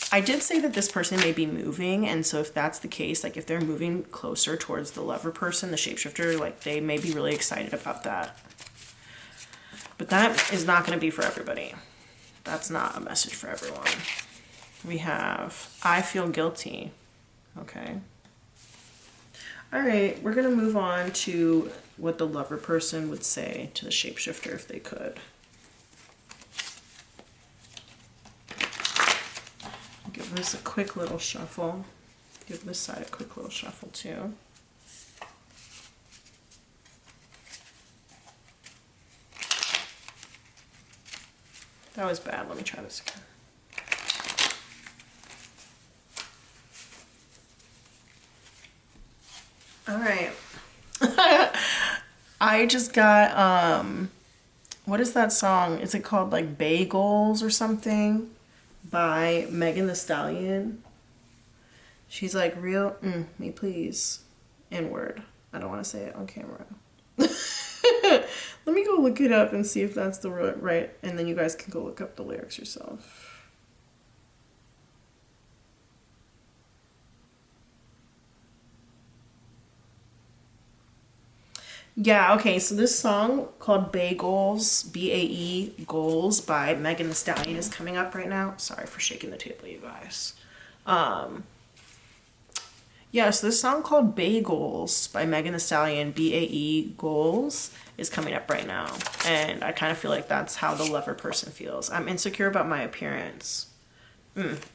I did say that this person may be moving, and so if that's the case, like if they're moving closer towards the lover person, the shapeshifter, like they may be really excited about that. But that is not going to be for everybody. That's not a message for everyone. We have, I feel guilty. Okay. All right, we're going to move on to what the lover person would say to the shapeshifter if they could. Give this a quick little shuffle. Give this side a quick little shuffle too. That was bad. Let me try this again. All right. I just got, what is that song? Is it called like Bagels or something? By Megan Thee Stallion. She's like, real, me please. N-word. I don't want to say it on camera. Let me go look it up and see if that's the right, and then you guys can go look up the lyrics yourself. Yeah, okay, so this song called Bagels, B-A-E, Goals by Megan Thee Stallion is coming up right now. Sorry for shaking the table, you guys. Yeah, so this song called Bagels by Megan Thee Stallion, B-A-E, Goals, is coming up right now. And I kind of feel like that's how the lover person feels. I'm insecure about my appearance.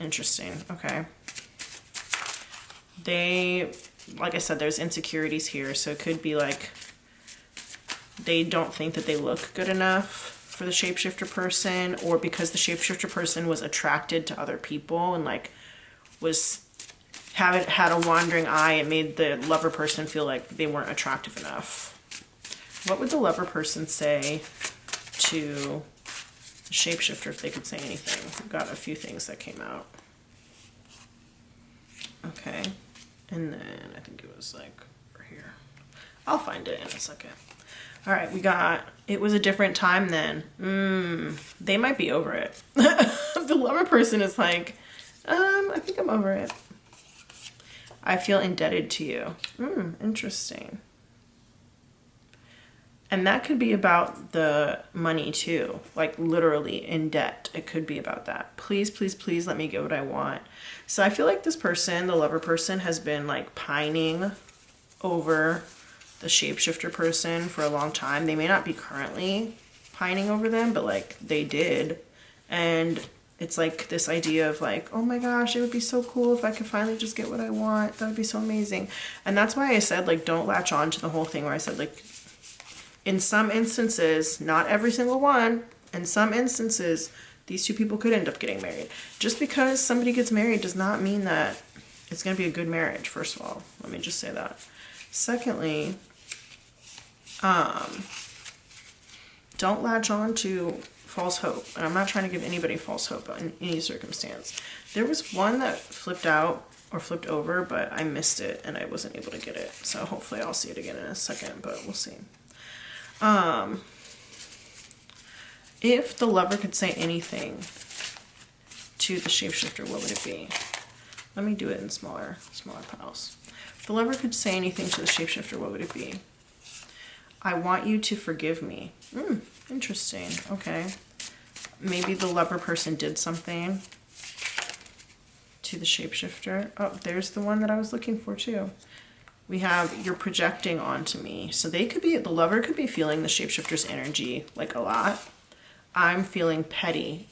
Interesting, okay. Like I said, there's insecurities here, so it could be like they don't think that they look good enough for the shapeshifter person, or because the shapeshifter person was attracted to other people and like had a wandering eye, it made the lover person feel like they weren't attractive enough. What would the lover person say to the shapeshifter if they could say anything? We've got a few things that came out. Okay. And then I think it was like over here. I'll find it in a second. All right, we got, it was a different time then. They might be over it. The the lover person is like, I think I'm over it. I feel indebted to you. Interesting. And that could be about the money too, like literally in debt. It could be about that. Please, please, please let me get what I want. So I feel like this person, the lover person, has been like pining over the shapeshifter person for a long time. They may not be currently pining over them, but like they did. And it's like this idea of like, oh my gosh, it would be so cool if I could finally just get what I want. That would be so amazing. And that's why I said like, don't latch on to the whole thing where I said like, in some instances, not every single one, in some instances, these two people could end up getting married. Just because somebody gets married does not mean that it's going to be a good marriage, first of all. Let me just say that. Secondly, don't latch on to false hope. And I'm not trying to give anybody false hope in any circumstance. There was one that flipped out or flipped over, but I missed it and I wasn't able to get it. So hopefully I'll see it again in a second, but we'll see. If the lover could say anything to the shapeshifter, what would it be? Let me do it in smaller piles. If the lover could say anything to the shapeshifter, what would it be? I want you to forgive me. Interesting. Okay. Maybe the lover person did something to the shapeshifter. Oh, there's the one that I was looking for too. We have, you're projecting onto me. So they could be, the lover could be feeling the shapeshifter's energy like a lot. I'm feeling petty.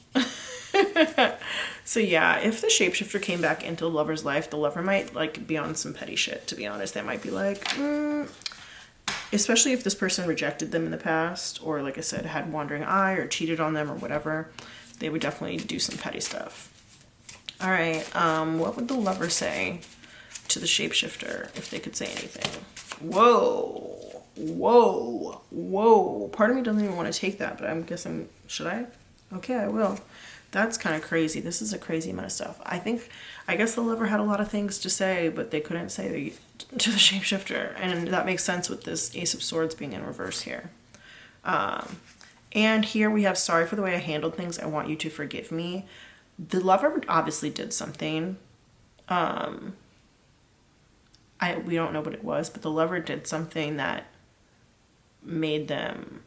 So yeah, if the shapeshifter came back into the lover's life, the lover might like be on some petty shit, to be honest. They might be like, especially if this person rejected them in the past, or like I said, had wandering eye or cheated on them or whatever, they would definitely do some petty stuff. All right, what would the lover say to the shapeshifter if they could say anything? Whoa, whoa, whoa. Part of me doesn't even want to take that, but I'm guessing, should I? Okay, I will. That's kind of crazy. This is a crazy amount of stuff. I guess the lover had a lot of things to say, but they couldn't say to the shapeshifter. And that makes sense with this Ace of Swords being in reverse here. And here we have, sorry for the way I handled things. I want you to forgive me. The lover obviously did something. We don't know what it was, but the lover did something that made them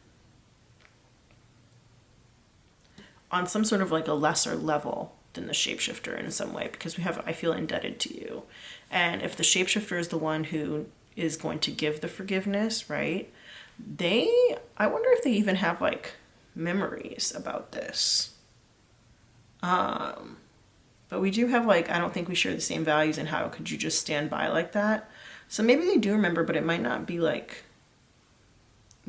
on some sort of like a lesser level than the shapeshifter in some way, because we have, I feel indebted to you. And if the shapeshifter is the one who is going to give the forgiveness, right? I wonder if they even have like memories about this. But we do have like, I don't think we share the same values, and how could you just stand by like that? So maybe they do remember, but it might not be like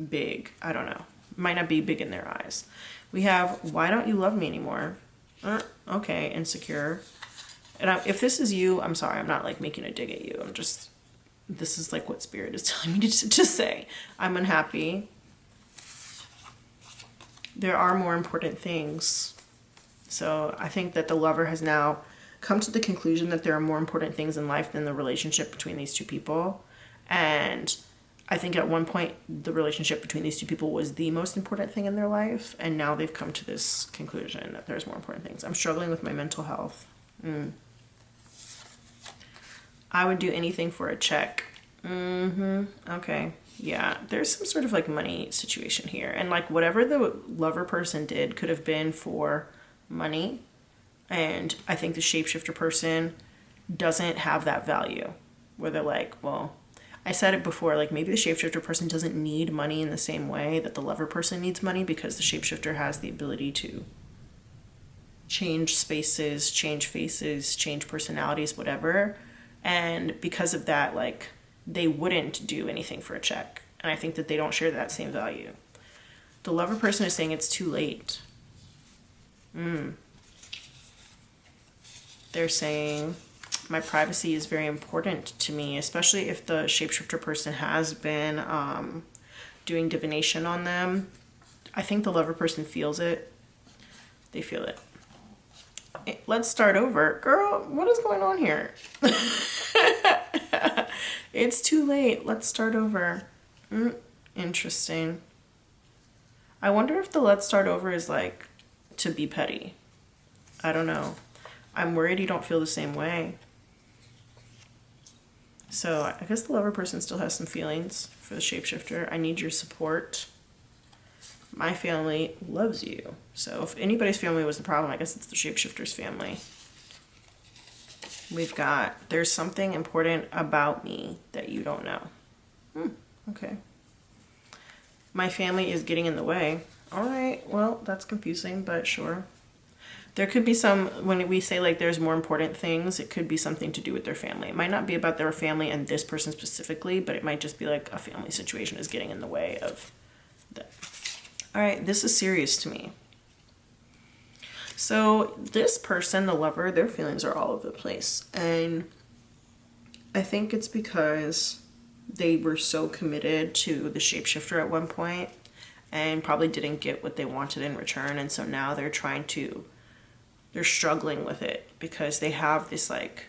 big. I don't know. It might not be big in their eyes. We have, why don't you love me anymore? Okay, insecure. And if this is you, I'm sorry, I'm not like making a dig at you. This is like what spirit is telling me to say. I'm unhappy. There are more important things. So I think that the lover has now come to the conclusion that there are more important things in life than the relationship between these two people. And I think at one point the relationship between these two people was the most important thing in their life, and now they've come to this conclusion that there's more important things. I'm struggling with my mental health. I would do anything for a check. Okay. Yeah, there's some sort of like money situation here, and like whatever the lover person did could have been for money, and I think the shapeshifter person doesn't have that value, where they're like, well, I said it before, like maybe the shapeshifter person doesn't need money in the same way that the lover person needs money, because the shapeshifter has the ability to change spaces, change faces, change personalities, whatever. And because of that, like they wouldn't do anything for a check. And I think that they don't share that same value. The lover person is saying it's too late. They're saying, my privacy is very important to me, especially if the shapeshifter person has been doing divination on them. I think the lover person feels it. They feel it. Let's start over. Girl, what is going on here? It's too late. Let's start over. Interesting. I wonder if the let's start over is like to be petty. I don't know. I'm worried you don't feel the same way. So I guess the lover person still has some feelings for the shapeshifter. I need your support. My family loves you. So if anybody's family was the problem, I guess it's the shapeshifter's family. We've got, there's something important about me that you don't know. Okay. My family is getting in the way. All right, well, that's confusing, but sure. There could be some, when we say like there's more important things, it could be something to do with their family. It might not be about their family and this person specifically, but it might just be like a family situation is getting in the way of that. All right, this is serious to me. So this person, the lover, their feelings are all over the place. And I think it's because they were so committed to the shapeshifter at one point and probably didn't get what they wanted in return. And so now they're struggling with it because they have this like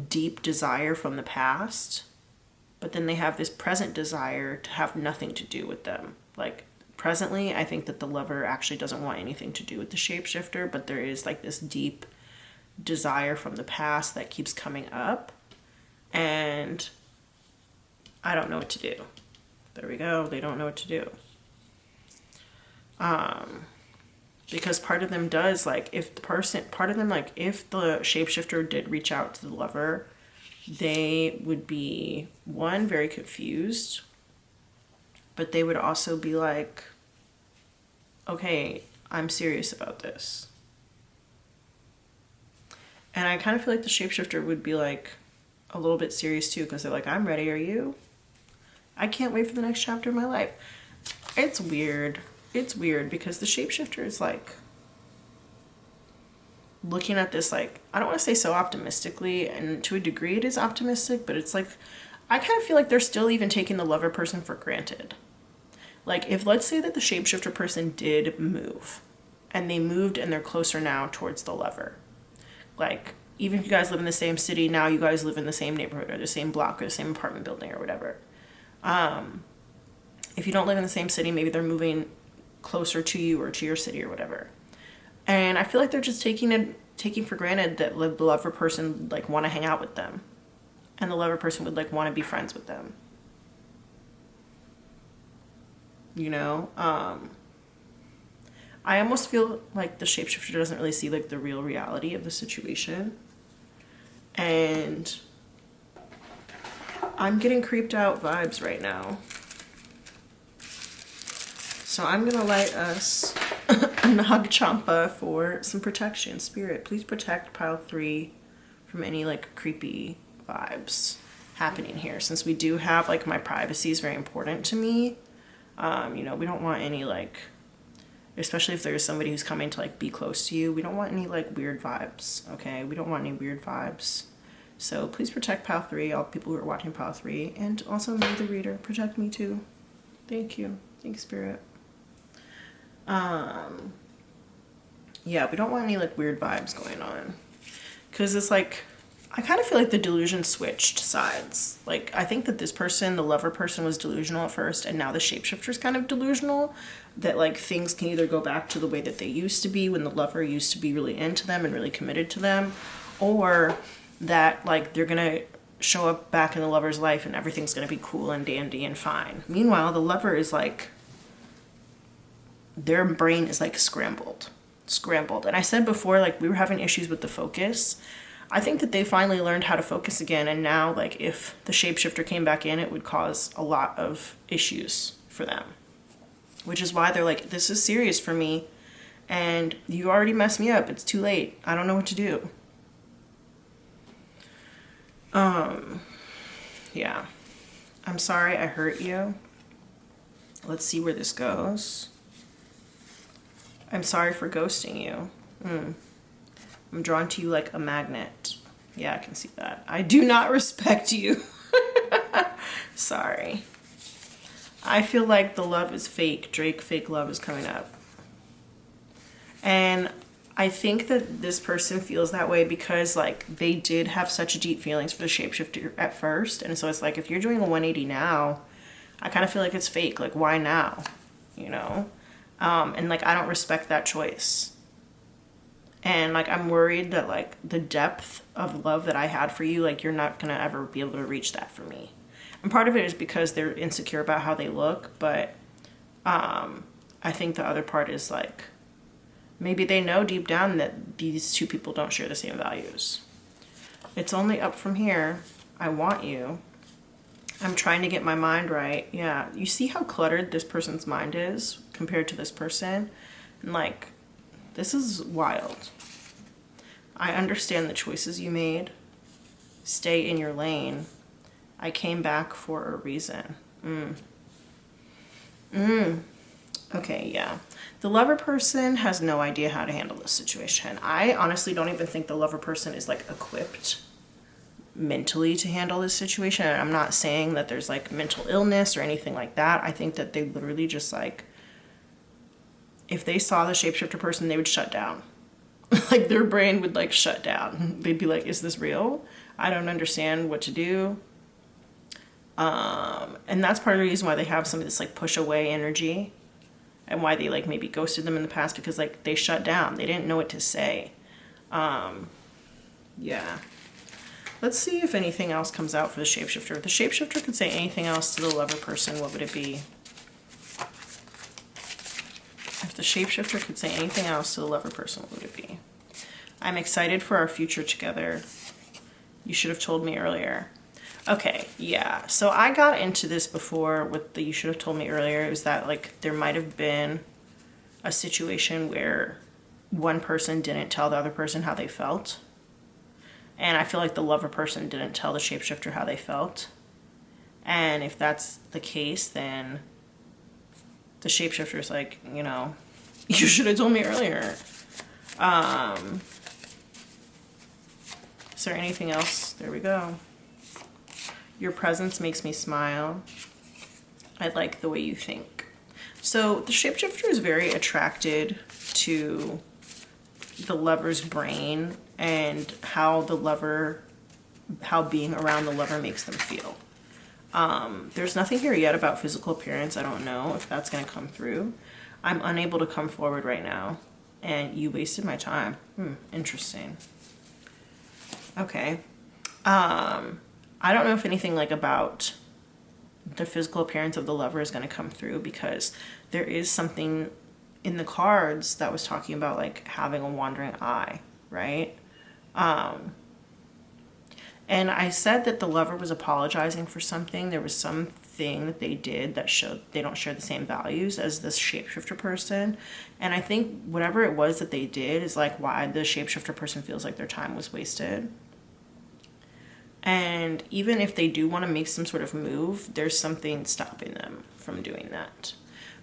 deep desire from the past, but then they have this present desire to have nothing to do with them. Like presently, I think that the lover actually doesn't want anything to do with the shapeshifter, but there is like this deep desire from the past that keeps coming up, and I don't know what to do. There we go. They don't know what to do. Because part of them does, like, if the shapeshifter did reach out to the lover, they would be, one, very confused, but they would also be like, okay, I'm serious about this. And I kind of feel like the shapeshifter would be like a little bit serious too, because they're like, I'm ready, are you? I can't wait for the next chapter of my life. It's weird. It's weird because the shapeshifter is like looking at this, like, I don't want to say so optimistically, and to a degree it is optimistic, but it's like, I kind of feel like they're still even taking the lover person for granted. Like, if let's say that the shapeshifter person did move, and they moved and they're closer now towards the lover. Like, even if you guys live in the same city, now you guys live in the same neighborhood or the same block or the same apartment building or whatever. If you don't live in the same city, maybe they're moving closer to you or to your city or whatever. And I feel like they're just taking for granted that the lover person like want to hang out with them, and the lover person would like want to be friends with them. You know, I almost feel like the shapeshifter doesn't really see like the real reality of the situation, and I'm getting creeped out vibes right now. So I'm gonna light us a Nag Champa for some protection. Spirit, please protect pile 3 from any like creepy vibes happening here. Since we do have like my privacy is very important to me. You know, we don't want any like, especially if there's somebody who's coming to like be close to you, we don't want any like weird vibes. Okay, we don't want any weird vibes. So please protect pile 3, all the people who are watching pile 3, and also me, the reader, protect me too. Thank you. Thanks, Spirit. Yeah, we don't want any like weird vibes going on, because it's like, I kind of feel like the delusion switched sides. Like, I think that this person, the lover person, was delusional at first, and now the shapeshifter's kind of delusional, that like things can either go back to the way that they used to be when the lover used to be really into them and really committed to them, or that like they're gonna show up back in the lover's life and everything's gonna be cool and dandy and fine. Meanwhile, the lover is like, their brain is like scrambled. And I said before, like, we were having issues with the focus. I think that they finally learned how to focus again, and now like if the shapeshifter came back in, it would cause a lot of issues for them, which is why they're like, this is serious for me, and you already messed me up. It's too late. I don't know what to do. Yeah, I'm sorry I hurt you. Let's see where this goes. I'm sorry for ghosting you. I'm drawn to you like a magnet. Yeah, I can see that. I do not respect you. Sorry. I feel like the love is fake. Drake fake love is coming up. And I think that this person feels that way because like they did have such deep feelings for the shapeshifter at first. And so it's like, if you're doing a 180 now, I kind of feel like it's fake. Like, why now? You know? And like, I don't respect that choice. And like, I'm worried that like the depth of love that I had for you, like you're not gonna ever be able to reach that for me. And part of it is because they're insecure about how they look, but I think the other part is like, maybe they know deep down that these two people don't share the same values. It's only up from here. I want you. I'm trying to get my mind right. Yeah, you see how cluttered this person's mind is compared to this person? And like, this is wild. I understand the choices you made. Stay in your lane. I came back for a reason. Okay, yeah. The lover person has no idea how to handle this situation. I honestly don't even think the lover person is like equipped mentally to handle this situation. And I'm not saying that there's like mental illness or anything like that. I think that they literally just like, if they saw the shapeshifter person, they would shut down. Like their brain would like shut down. They'd be like, is this real? I don't understand what to do. And that's part of the reason why they have some of this like push away energy, and why they like maybe ghosted them in the past, because like they shut down. They didn't know what to say. Yeah. Let's see if anything else comes out for the shapeshifter. If the shapeshifter could say anything else to the lover person, what would it be? If the shapeshifter could say anything else to the lover person, what would it be? I'm excited for our future together. You should have told me earlier. Okay, yeah. So I got into this before with the you should have told me earlier. It was that like there might have been a situation where one person didn't tell the other person how they felt. And I feel like the lover person didn't tell the shapeshifter how they felt. And if that's the case, then the shapeshifter's like, you know, you should have told me earlier. Is there anything else? There we go. Your presence makes me smile. I like the way you think. So the shapeshifter is very attracted to the lover's brain and how being around the lover makes them feel. There's nothing here yet about physical appearance. I don't know if that's going to come through. I'm unable to come forward right now. And you wasted my time. Interesting. Okay. I don't know if anything like about the physical appearance of the lover is going to come through, because there is something in the cards that was talking about like having a wandering eye, right? And I said that the lover was apologizing for something. There was something that they did that showed they don't share the same values as this shapeshifter person. And I think whatever it was that they did is like why the shapeshifter person feels like their time was wasted. And even if they do want to make some sort of move, there's something stopping them from doing that.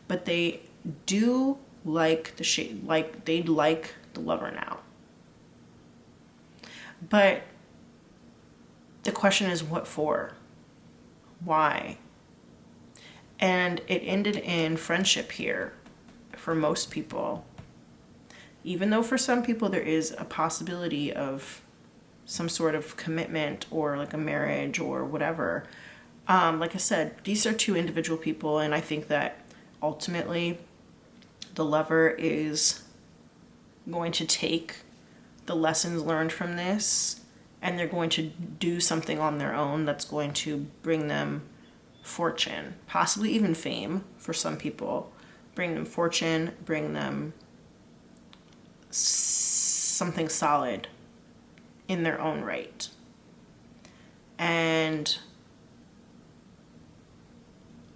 But they do like they like the lover now. But the question is, what for? Why? And it ended in friendship here for most people. Even though for some people there is a possibility of some sort of commitment or like a marriage or whatever. Like I said, these are two individual people, and I think that ultimately the lover is going to take the lessons learned from this, and they're going to do something on their own that's going to bring them fortune, possibly even fame for some people. Bring them fortune, bring them something solid in their own right. And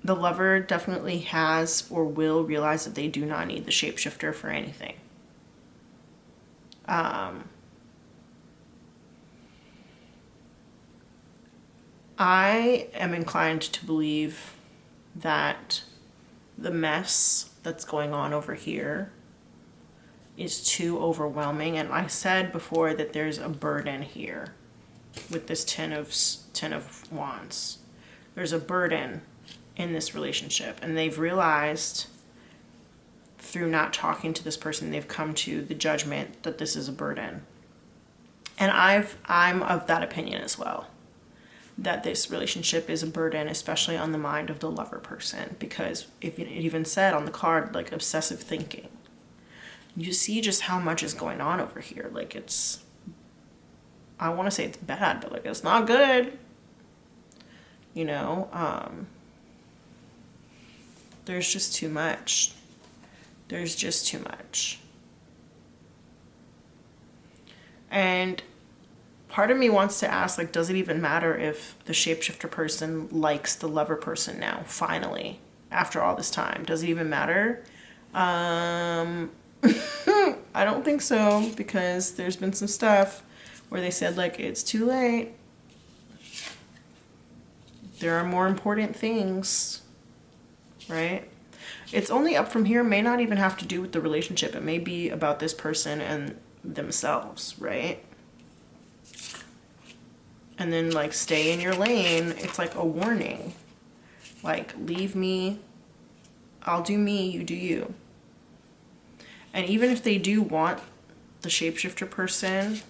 the lover definitely has or will realize that they do not need the shapeshifter for anything. I am inclined to believe that the mess that's going on over here is too overwhelming. And I said before that there's a burden here with this Ten of Wands. There's a burden in this relationship, and they've realized through not talking to this person, they've come to the judgment that this is a burden. And I'm of that opinion as well, that this relationship is a burden, especially on the mind of the lover person, because if it even said on the card like obsessive thinking. you see just how much is going on over here. Like, it's, I want to say it's bad, but like, it's not good. You know, there's just too much. There's just too much. And part of me wants to ask, like, does it even matter if the shapeshifter person likes the lover person now, finally, after all this time? Does it even matter? I don't think so, because there's been some stuff where they said, like, it's too late. There are more important things, right? It's only up from here, may not even have to do with the relationship. It may be about this person and themselves, right? And then, like, stay in your lane. It's like a warning. Like, leave me. I'll do me, you do you. And even if they do want the shapeshifter person,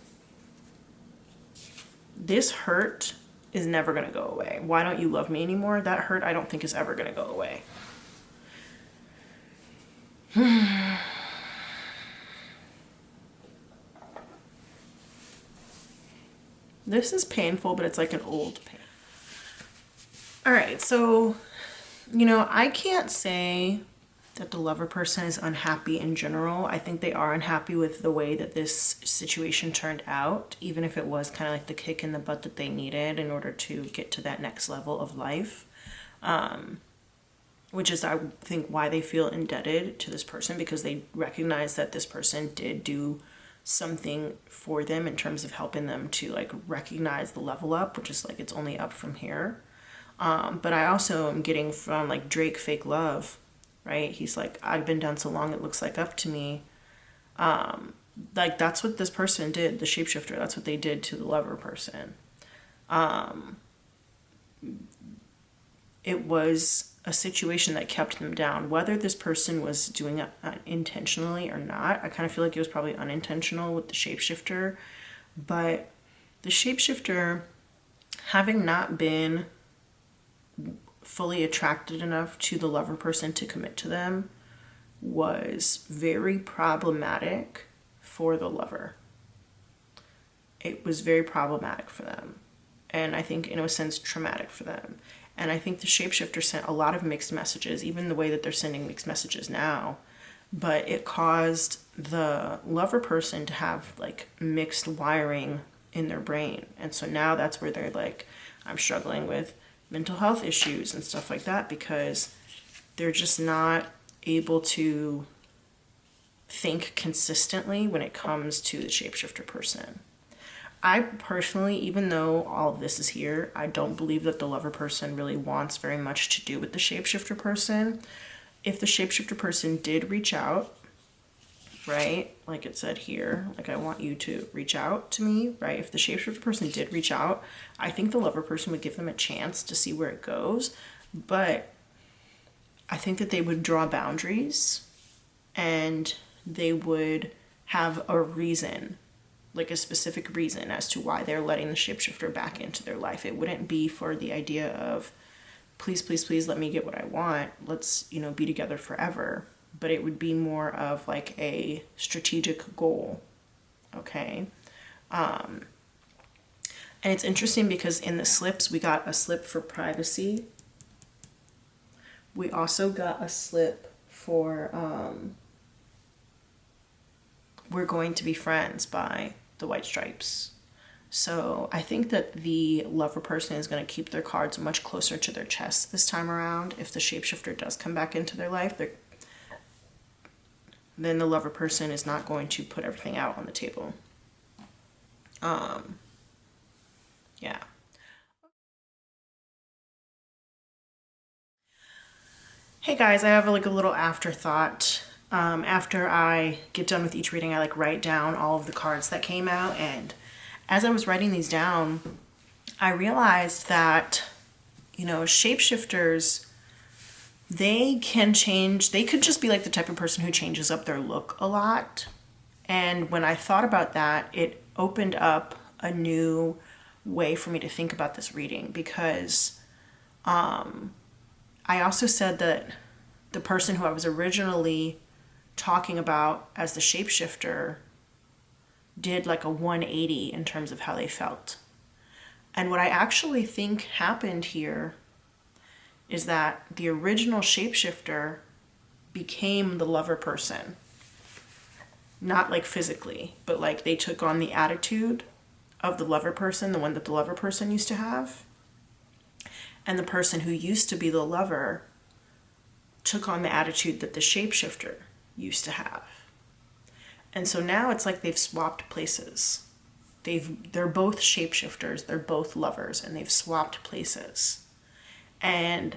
this hurt is never going to go away. Why don't you love me anymore? That hurt, I don't think, is ever going to go away. This is painful, but it's like an old pain. All right, so, you know, I can't say that the lover person is unhappy in general. I think they are unhappy with the way that this situation turned out, even if it was kind of like the kick in the butt that they needed in order to get to that next level of life. Which is, I think, why they feel indebted to this person, because they recognize that this person did do something for them in terms of helping them to, like, recognize the level up, which is like, it's only up from here. But I also am getting from, like, Drake Fake Love, right? He's like, I've been down so long, it looks like up to me. Like, that's what this person did, the shapeshifter. That's what they did to the lover person. It was a situation that kept them down. Whether this person was doing it intentionally or not, I kind of feel like it was probably unintentional with the shapeshifter. But the shapeshifter, having not been fully attracted enough to the lover person to commit to them, was very problematic for the lover. It was very problematic for them. And I think, in a sense, traumatic for them. And I think the shapeshifter sent a lot of mixed messages, even the way that they're sending mixed messages now. But it caused the lover person to have, like, mixed wiring in their brain. And so now that's where they're like, I'm struggling with mental health issues and stuff like that, because they're just not able to think consistently when it comes to the shapeshifter person. I personally, even though all of this is here, I don't believe that the lover person really wants very much to do with the shapeshifter person. If the shapeshifter person did reach out, right, like it said here, like, I want you to reach out to me, right? If the shapeshifter person did reach out, I think the lover person would give them a chance to see where it goes. But I think that they would draw boundaries, and they would have a reason, like a specific reason as to why they're letting the shapeshifter back into their life. It wouldn't be for the idea of, please, please, please let me get what I want. Let's, you know, be together forever. But it would be more of like a strategic goal. Okay. And it's interesting because in the slips, we got a slip for privacy. We also got a slip for, we're going to be friends by the White Stripes. So I think that the lover person is going to keep their cards much closer to their chest this time around. If the shapeshifter does come back into their life, then the lover person is not going to put everything out on the table. Yeah. Hey guys, I have like a little afterthought. After I get done with each reading, I like write down all of the cards that came out, and as I was writing these down, I realized that, you know, shapeshifters, they can change. They could just be like the type of person who changes up their look a lot. And when I thought about that, it opened up a new way for me to think about this reading, because I also said that the person who I was originally talking about as the shapeshifter did like a 180 in terms of how they felt. And what I actually think happened here is that the original shapeshifter became the lover person. Not like physically, but like they took on the attitude of the lover person, the one that the lover person used to have. And the person who used to be the lover took on the attitude that the shapeshifter used to have. And so now it's like they've swapped places. They're both shapeshifters, they're both lovers, and they've swapped places. And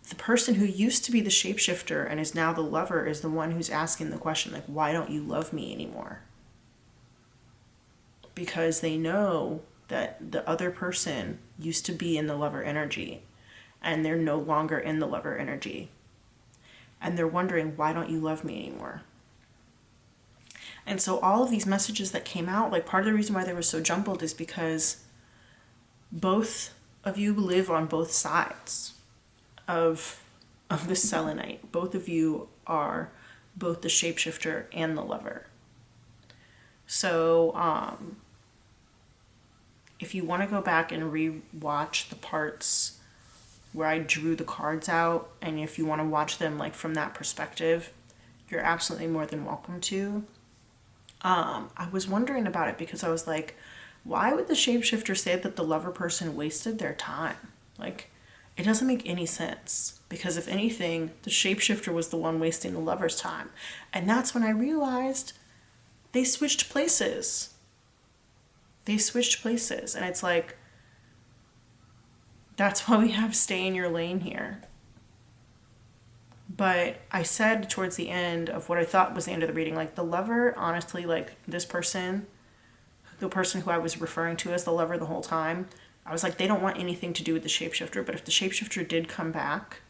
the person who used to be the shapeshifter and is now the lover is the one who's asking the question, like, why don't you love me anymore? Because they know that the other person used to be in the lover energy and they're no longer in the lover energy. And they're wondering, why don't you love me anymore? And so all of these messages that came out, like part of the reason why they were so jumbled is because both of you live on both sides of the selenite. Both of you are both the shapeshifter and the lover. So if you want to go back and re-watch the parts where I drew the cards out, and if you want to watch them like from that perspective, you're absolutely more than welcome to. I was wondering about it because I was like, why would the shapeshifter say that the lover person wasted their time? Like, it doesn't make any sense, because if anything, the shapeshifter was the one wasting the lover's time. And that's when I realized they switched places. They switched places. And it's like, that's why we have stay in your lane here. But I said towards the end of what I thought was the end of the reading, like the lover, honestly, like this person, the person who I was referring to as the lover the whole time, I was like, they don't want anything to do with the shapeshifter. But if the shapeshifter did come back,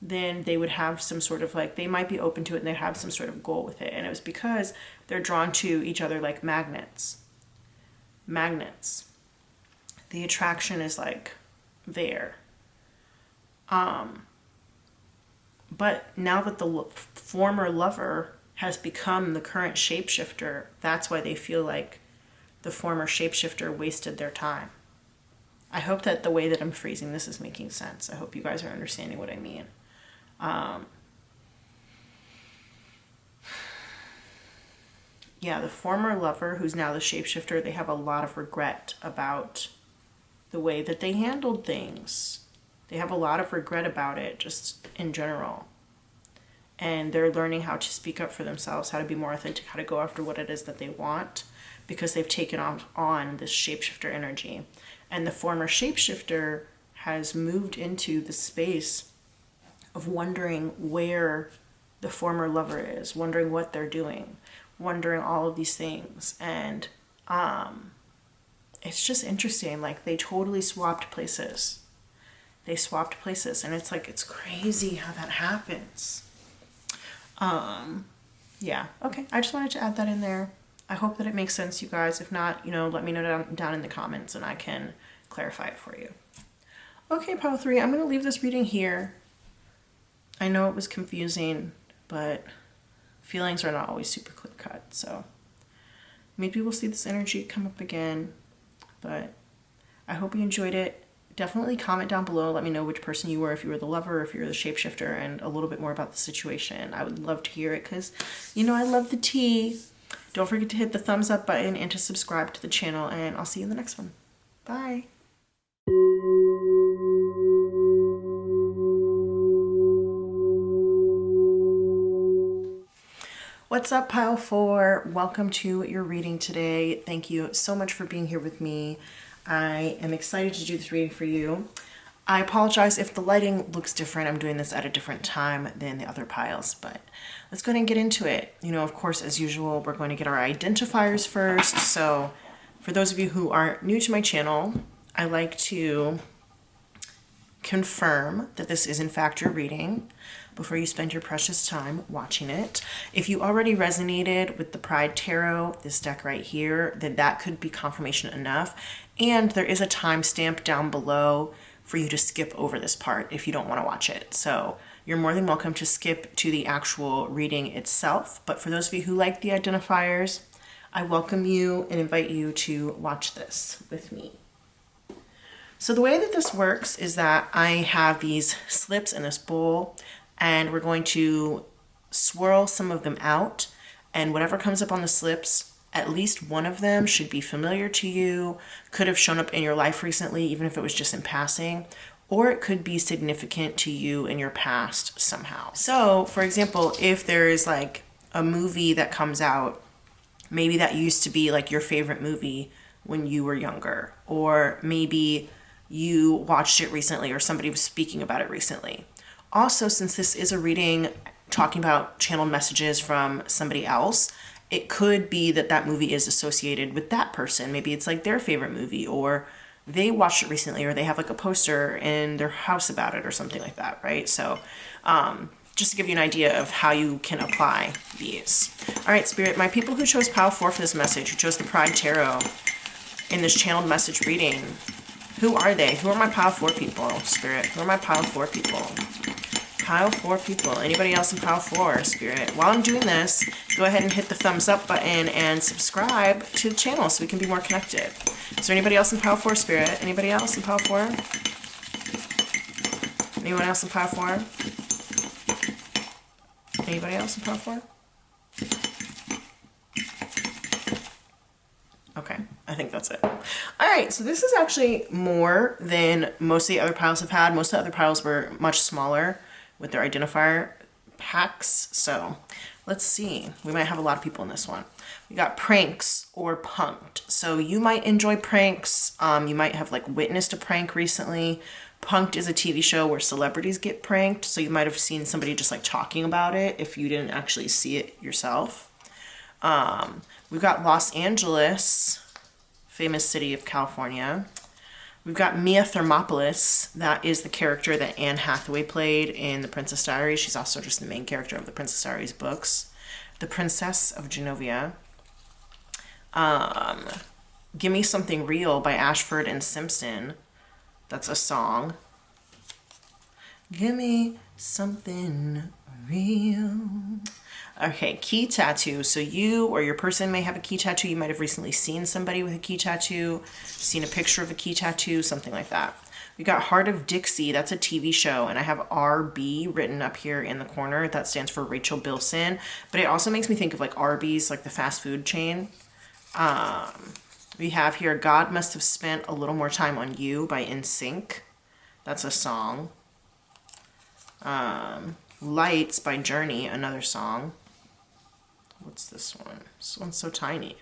then they would have some sort of like, they might be open to it and they'd have some sort of goal with it. And it was because they're drawn to each other like magnets. Magnets. The attraction is like there. But now that the former lover has become the current shapeshifter, that's why they feel like the former shapeshifter wasted their time. I hope that the way that I'm phrasing this is making sense. I hope you guys are understanding what I mean. Yeah, the former lover, who's now the shapeshifter, they have a lot of regret about the way that they handled things. They have a lot of regret about it, just in general. And they're learning how to speak up for themselves, how to be more authentic, how to go after what it is that they want, because they've taken on this shapeshifter energy. And the former shapeshifter has moved into the space of wondering where the former lover is, wondering what they're doing, wondering all of these things. And it's just interesting. Like, they totally swapped places. They swapped places, and it's like, it's crazy how that happens. Yeah, okay. I just wanted to add that in there. I hope that it makes sense, you guys. If not, let me know down in the comments and I can clarify it for you. Okay, pile 3, I'm going to leave this reading here. I know it was confusing, but feelings are not always super clear cut. So maybe we'll see this energy come up again, but I hope you enjoyed it. Definitely comment down below. Let me know which person you were, if you were the lover, if you were the shapeshifter, and a little bit more about the situation. I would love to hear it because, I love the tea. Don't forget to hit the thumbs up button and to subscribe to the channel, and I'll see you in the next one. Bye. What's up, pile 4? Welcome to your reading today. Thank you so much for being here with me. I am excited to do this reading for you. I apologize if the lighting looks different. I'm doing this at a different time than the other piles, but let's go ahead and get into it. Of course, as usual, we're going to get our identifiers first. So for those of you who are new to my channel, I like to confirm that this is in fact your reading before you spend your precious time watching it. If you already resonated with the Pride Tarot, this deck right here, then that could be confirmation enough. And there is a timestamp down below for you to skip over this part if you don't want to watch it. So you're more than welcome to skip to the actual reading itself. But for those of you who like the identifiers, I welcome you and invite you to watch this with me. So the way that this works is that I have these slips in this bowl, and we're going to swirl some of them out, and whatever comes up on the slips, at least one of them should be familiar to you, could have shown up in your life recently, even if it was just in passing, or it could be significant to you in your past somehow. So, for example, if there is like a movie that comes out, maybe that used to be like your favorite movie when you were younger, or maybe you watched it recently or somebody was speaking about it recently. Also, since this is a reading talking about channeled messages from somebody else, it could be that that movie is associated with that person. Maybe it's like their favorite movie, or they watched it recently, or they have like a poster in their house about it or something like that, right? So just to give you an idea of how you can apply these. All right, Spirit, my people who chose Pile 4 for this message, who chose the Pride Tarot in this channeled message reading, who are they? Who are my Pile 4 people, Spirit? Who are my Pile 4 people? Pile 4 people. Anybody else in Pile 4, Spirit? While I'm doing this, go ahead and hit the thumbs up button and subscribe to the channel so we can be more connected. Is there anybody else in Pile 4, Spirit? Anybody else in Pile 4? Anyone else in Pile 4? Anybody else in Pile 4? Okay, I think that's it. All right, so this is actually more than most of the other piles have had. Most of the other piles were much smaller with their identifier packs. So let's see. We might have a lot of people in this one. We got pranks or punked. So you might enjoy pranks. You might have like witnessed a prank recently. Punked is a TV show where celebrities get pranked. So you might have seen somebody just like talking about it if you didn't actually see it yourself. We've got Los Angeles, famous city of California. We've got Mia Thermopolis. That is the character that Anne Hathaway played in The Princess Diaries. She's also just the main character of the Princess Diaries books. The Princess of Genovia. Gimme Something Real by Ashford and Simpson. That's a song. Gimme something real. Okay, key tattoo. So you or your person may have a key tattoo. You might have recently seen somebody with a key tattoo, seen a picture of a key tattoo, something like that. We got Heart of Dixie. That's a TV show, and I have RB written up here in the corner. That stands for Rachel Bilson, but it also makes me think of like Arby's, like the fast food chain. We have here God Must Have Spent a Little More Time on You by NSYNC. That's a song. Lights by Journey, another song. What's this one? This one's so tiny.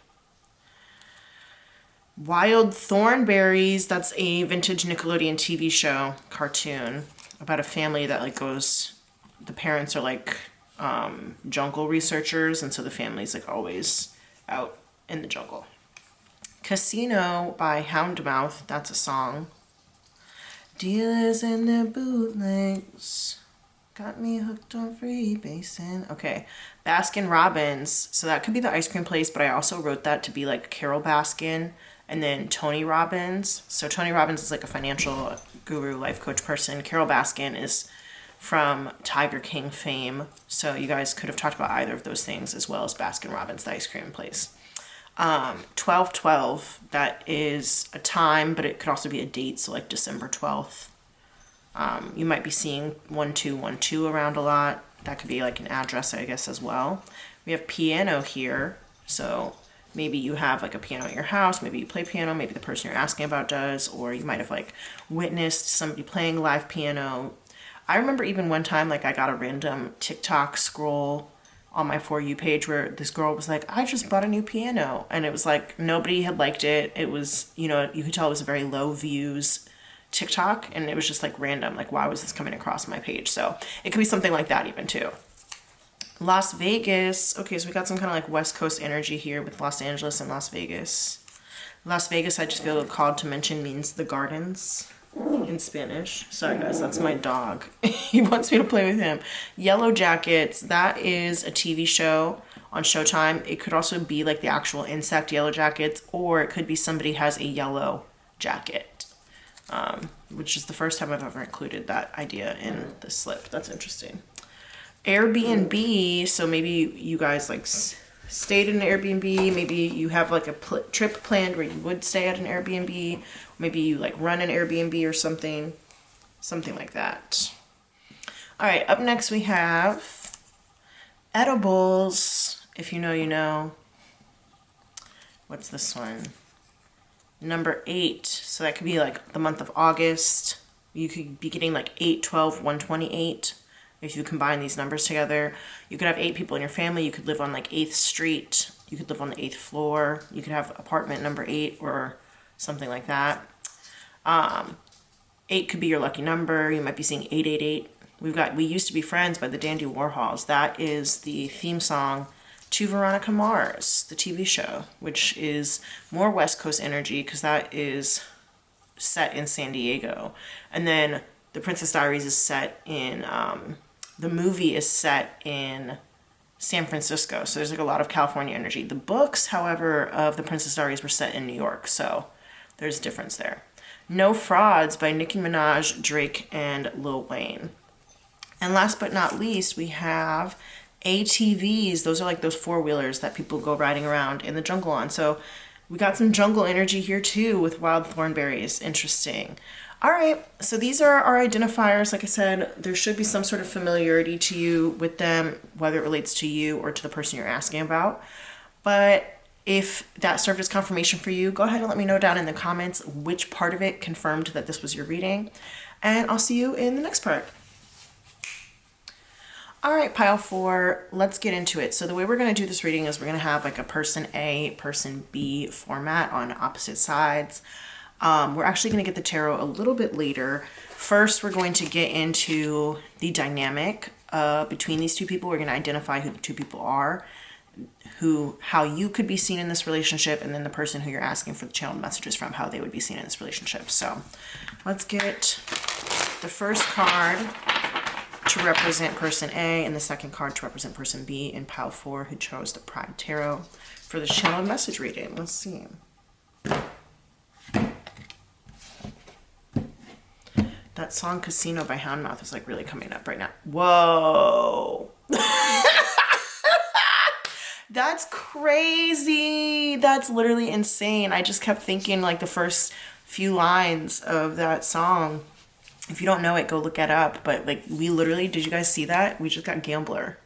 Wild Thornberries, that's a vintage Nickelodeon TV show, cartoon, about a family that like goes, the parents are like jungle researchers, and so the family's like always out in the jungle. Casino by Houndmouth, that's a song. Dealers and their bootlegs got me hooked on freebasing. Okay, Baskin Robbins. So that could be the ice cream place, but I also wrote that to be like Carol Baskin and then Tony Robbins. So Tony Robbins is like a financial guru, life coach person. Carol Baskin is from Tiger King fame. So you guys could have talked about either of those things as well as Baskin Robbins, the ice cream place. 12/12, that is a time, but it could also be a date. So like December 12th. You might be seeing 1212 around a lot. That could be like an address, I guess, as well. We have piano here. So maybe you have like a piano at your house. Maybe you play piano. Maybe the person you're asking about does. Or you might have like witnessed somebody playing live piano. I remember even one time, like I got a random TikTok scroll on my For You page where this girl was like, I just bought a new piano. And it was like, nobody had liked it. It was, you know, you could tell it was a very low views TikTok, and it was just like random, like why was this coming across my page? So it could be something like that even too. Las Vegas. Okay, so we got some kind of like West Coast energy here with Los Angeles and Las Vegas. Las Vegas, I just feel called to mention, means the gardens in Spanish. Sorry guys, that's my dog. He wants me to play with him. Yellow Jackets, that is a TV show on Showtime. It could also be like the actual insect Yellow Jackets, or it could be somebody has a yellow jacket. which is the first time I've ever included that idea in the slip. That's interesting. Airbnb, so maybe you guys like stayed in an Airbnb, maybe you have like a trip planned where you would stay at an Airbnb, maybe you like run an Airbnb or something like that. All right, up next we have edibles. If you know, you know. What's this one? Number 8. So that could be like the month of August. You could be getting like 8, 12, 128. If you combine these numbers together, you could have 8 people in your family. You could live on like 8th Street. You could live on the 8th floor. You could have apartment number 8 or something like that. 8 could be your lucky number. You might be seeing 888. We Used to Be Friends by the Dandy Warhols. That is the theme song to Veronica Mars, the TV show, which is more West Coast energy because that is set in San Diego. And then The Princess Diaries is set in, the movie is set in San Francisco. So there's like a lot of California energy. The books, however, of The Princess Diaries were set in New York. So there's a difference there. No Frauds by Nicki Minaj, Drake, and Lil Wayne. And last but not least, we have ATVs. Those are like those 4-wheelers that people go riding around in the jungle on. So we got some jungle energy here too with wild thornberries. Interesting. All right, so these are our identifiers. Like I said, there should be some sort of familiarity to you with them, whether it relates to you or to the person you're asking about. But if that served as confirmation for you, go ahead and let me know down in the comments which part of it confirmed that this was your reading. And I'll see you in the next part. All right, pile 4, let's get into it. So the way we're going to do this reading is we're going to have like a person A, person B format on opposite sides. We're actually going to get the tarot a little bit later. First, we're going to get into the dynamic between these two people. We're going to identify who the two people are, how you could be seen in this relationship, and then the person who you're asking for the channeled messages from, how they would be seen in this relationship. So let's get the first card to represent person A and the second card to represent person B in pile 4 who chose the Pride Tarot for the channeled message reading. Let's see. That song Casino by Houndmouth is like really coming up right now. Whoa. That's crazy. That's literally insane. I just kept thinking like the first few lines of that song. If you don't know it, go look it up. But like we literally, did you guys see that? We just got Gambler.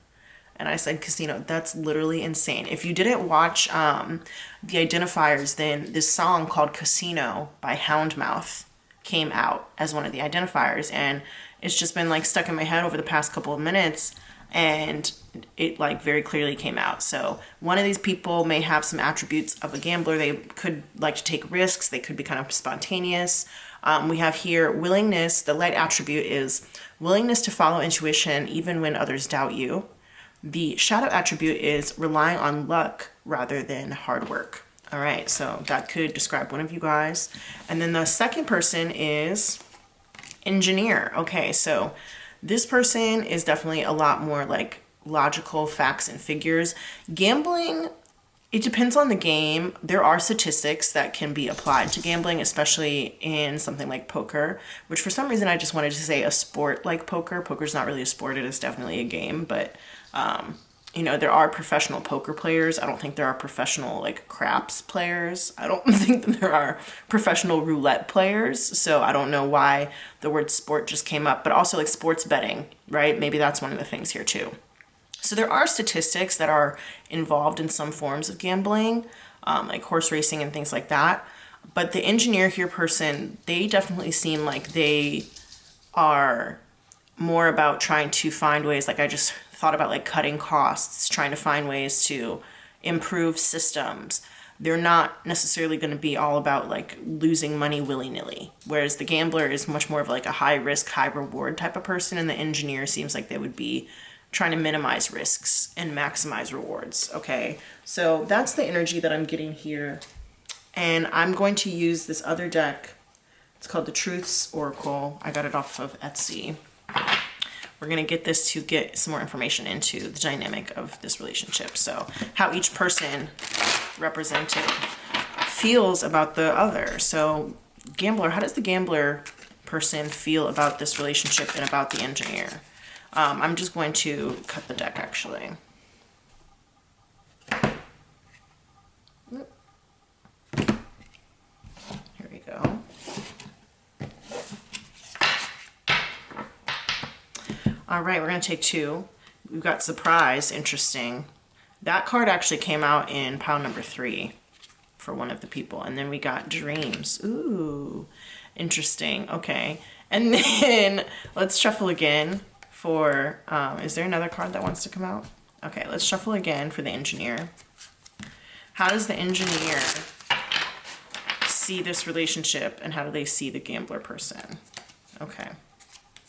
And I said Casino. That's literally insane. If you didn't watch the Identifiers, then this song called Casino by Houndmouth came out as one of the Identifiers. And it's just been like stuck in my head over the past couple of minutes. And it like very clearly came out. So one of these people may have some attributes of a gambler. They could like to take risks. They could be kind of spontaneous. We have here willingness. The light attribute is willingness to follow intuition even when others doubt you. The shadow attribute is relying on luck rather than hard work. All right, so that could describe one of you guys. And then the second person is engineer. Okay, so this person is definitely a lot more like logical facts and figures. Gambling, it depends on the game. There are statistics that can be applied to gambling, especially in something like poker, which for some reason I just wanted to say a sport like poker. Poker's not really a sport, it is definitely a game, but you know, there are professional poker players. I don't think there are professional like craps players. I don't think that there are professional roulette players. So I don't know why the word sport just came up, but also like sports betting, right? Maybe that's one of the things here too. So there are statistics that are involved in some forms of gambling, like horse racing and things like that. But the engineer here person, they definitely seem like they are more about trying to find ways, like I just thought about like cutting costs, trying to find ways to improve systems. They're not necessarily going to be all about like losing money willy-nilly. Whereas the gambler is much more of like a high risk, high reward type of person. And the engineer seems like they would be trying to minimize risks and maximize rewards. Okay, so that's the energy that I'm getting here. And I'm going to use this other deck. It's called the Truth's Oracle. I got it off of Etsy. We're going to get this to get some more information into the dynamic of this relationship. So how each person represented feels about the other. So Gambler, how does the gambler person feel about this relationship and about the engineer? I'm just going to cut the deck, actually. Here we go. All right, we're going to take 2. We've got surprise, interesting. That card actually came out in pile number 3 for one of the people. And then we got dreams. Ooh, interesting. Okay. And then let's shuffle again for, is there another card that wants to come out? Okay, let's shuffle again for the engineer. How does the engineer see this relationship, and how do they see the gambler person? Okay,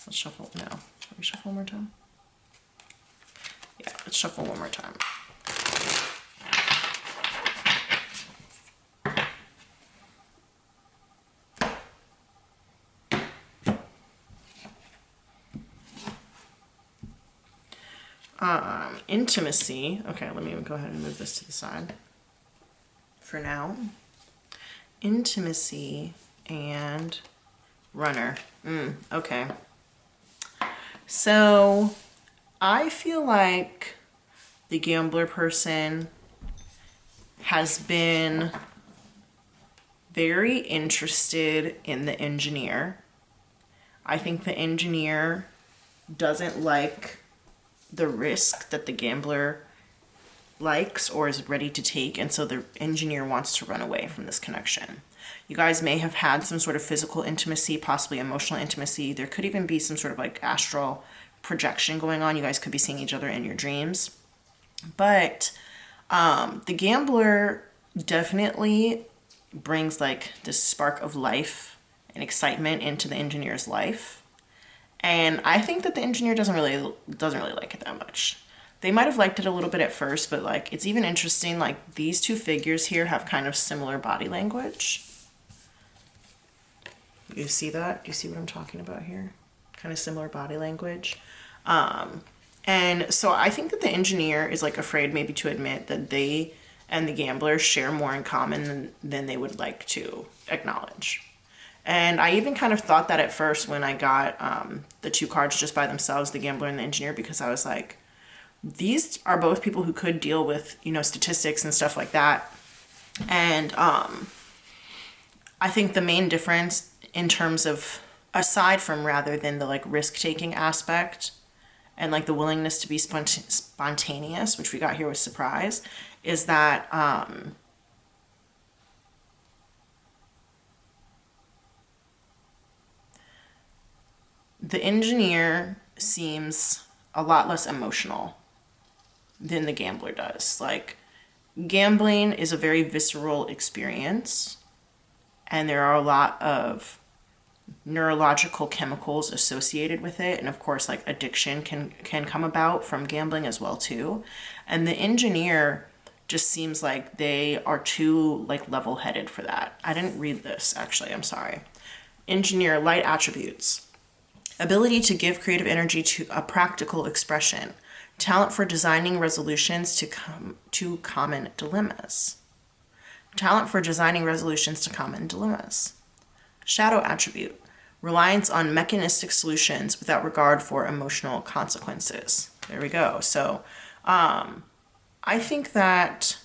let's shuffle. No, let me shuffle one more time. Yeah, let's shuffle one more time. Intimacy. Okay, let me go ahead and move this to the side for now. Intimacy and runner. Okay. So I feel like the gambler person has been very interested in the engineer. I think the engineer doesn't like the risk that the gambler likes or is ready to take, and so the engineer wants to run away from this connection. You guys may have had some sort of physical intimacy, possibly emotional intimacy. There could even be some sort of like astral projection going on. You guys could be seeing each other in your dreams. But the gambler definitely brings like this spark of life and excitement into the engineer's life. And I think that the engineer doesn't really like it that much. They might have liked it a little bit at first, but like it's even interesting, like these 2 figures here have kind of similar body language. You see that? Do you see what I'm talking about here? Kind of similar body language. And so I think that the engineer is like afraid maybe to admit that they and the gambler share more in common than they would like to acknowledge. And I even kind of thought that at first when I got the 2 cards just by themselves, the gambler and the engineer, because I was like, these are both people who could deal with, you know, statistics and stuff like that. And I think the main difference in terms of, aside from rather than the like risk-taking aspect and like the willingness to be spontaneous, which we got here with surprise, is that the engineer seems a lot less emotional than the gambler does. Like, gambling is a very visceral experience, and there are a lot of neurological chemicals associated with it, and of course like addiction can come about from gambling as well too. And the engineer just seems like they are too like level-headed for that. I didn't read this actually, I'm sorry. Engineer, light attributes: ability to give creative energy to a practical expression, talent for designing resolutions to common dilemmas. Talent for designing resolutions to common dilemmas. Shadow attribute: reliance on mechanistic solutions without regard for emotional consequences. There we go. So I think that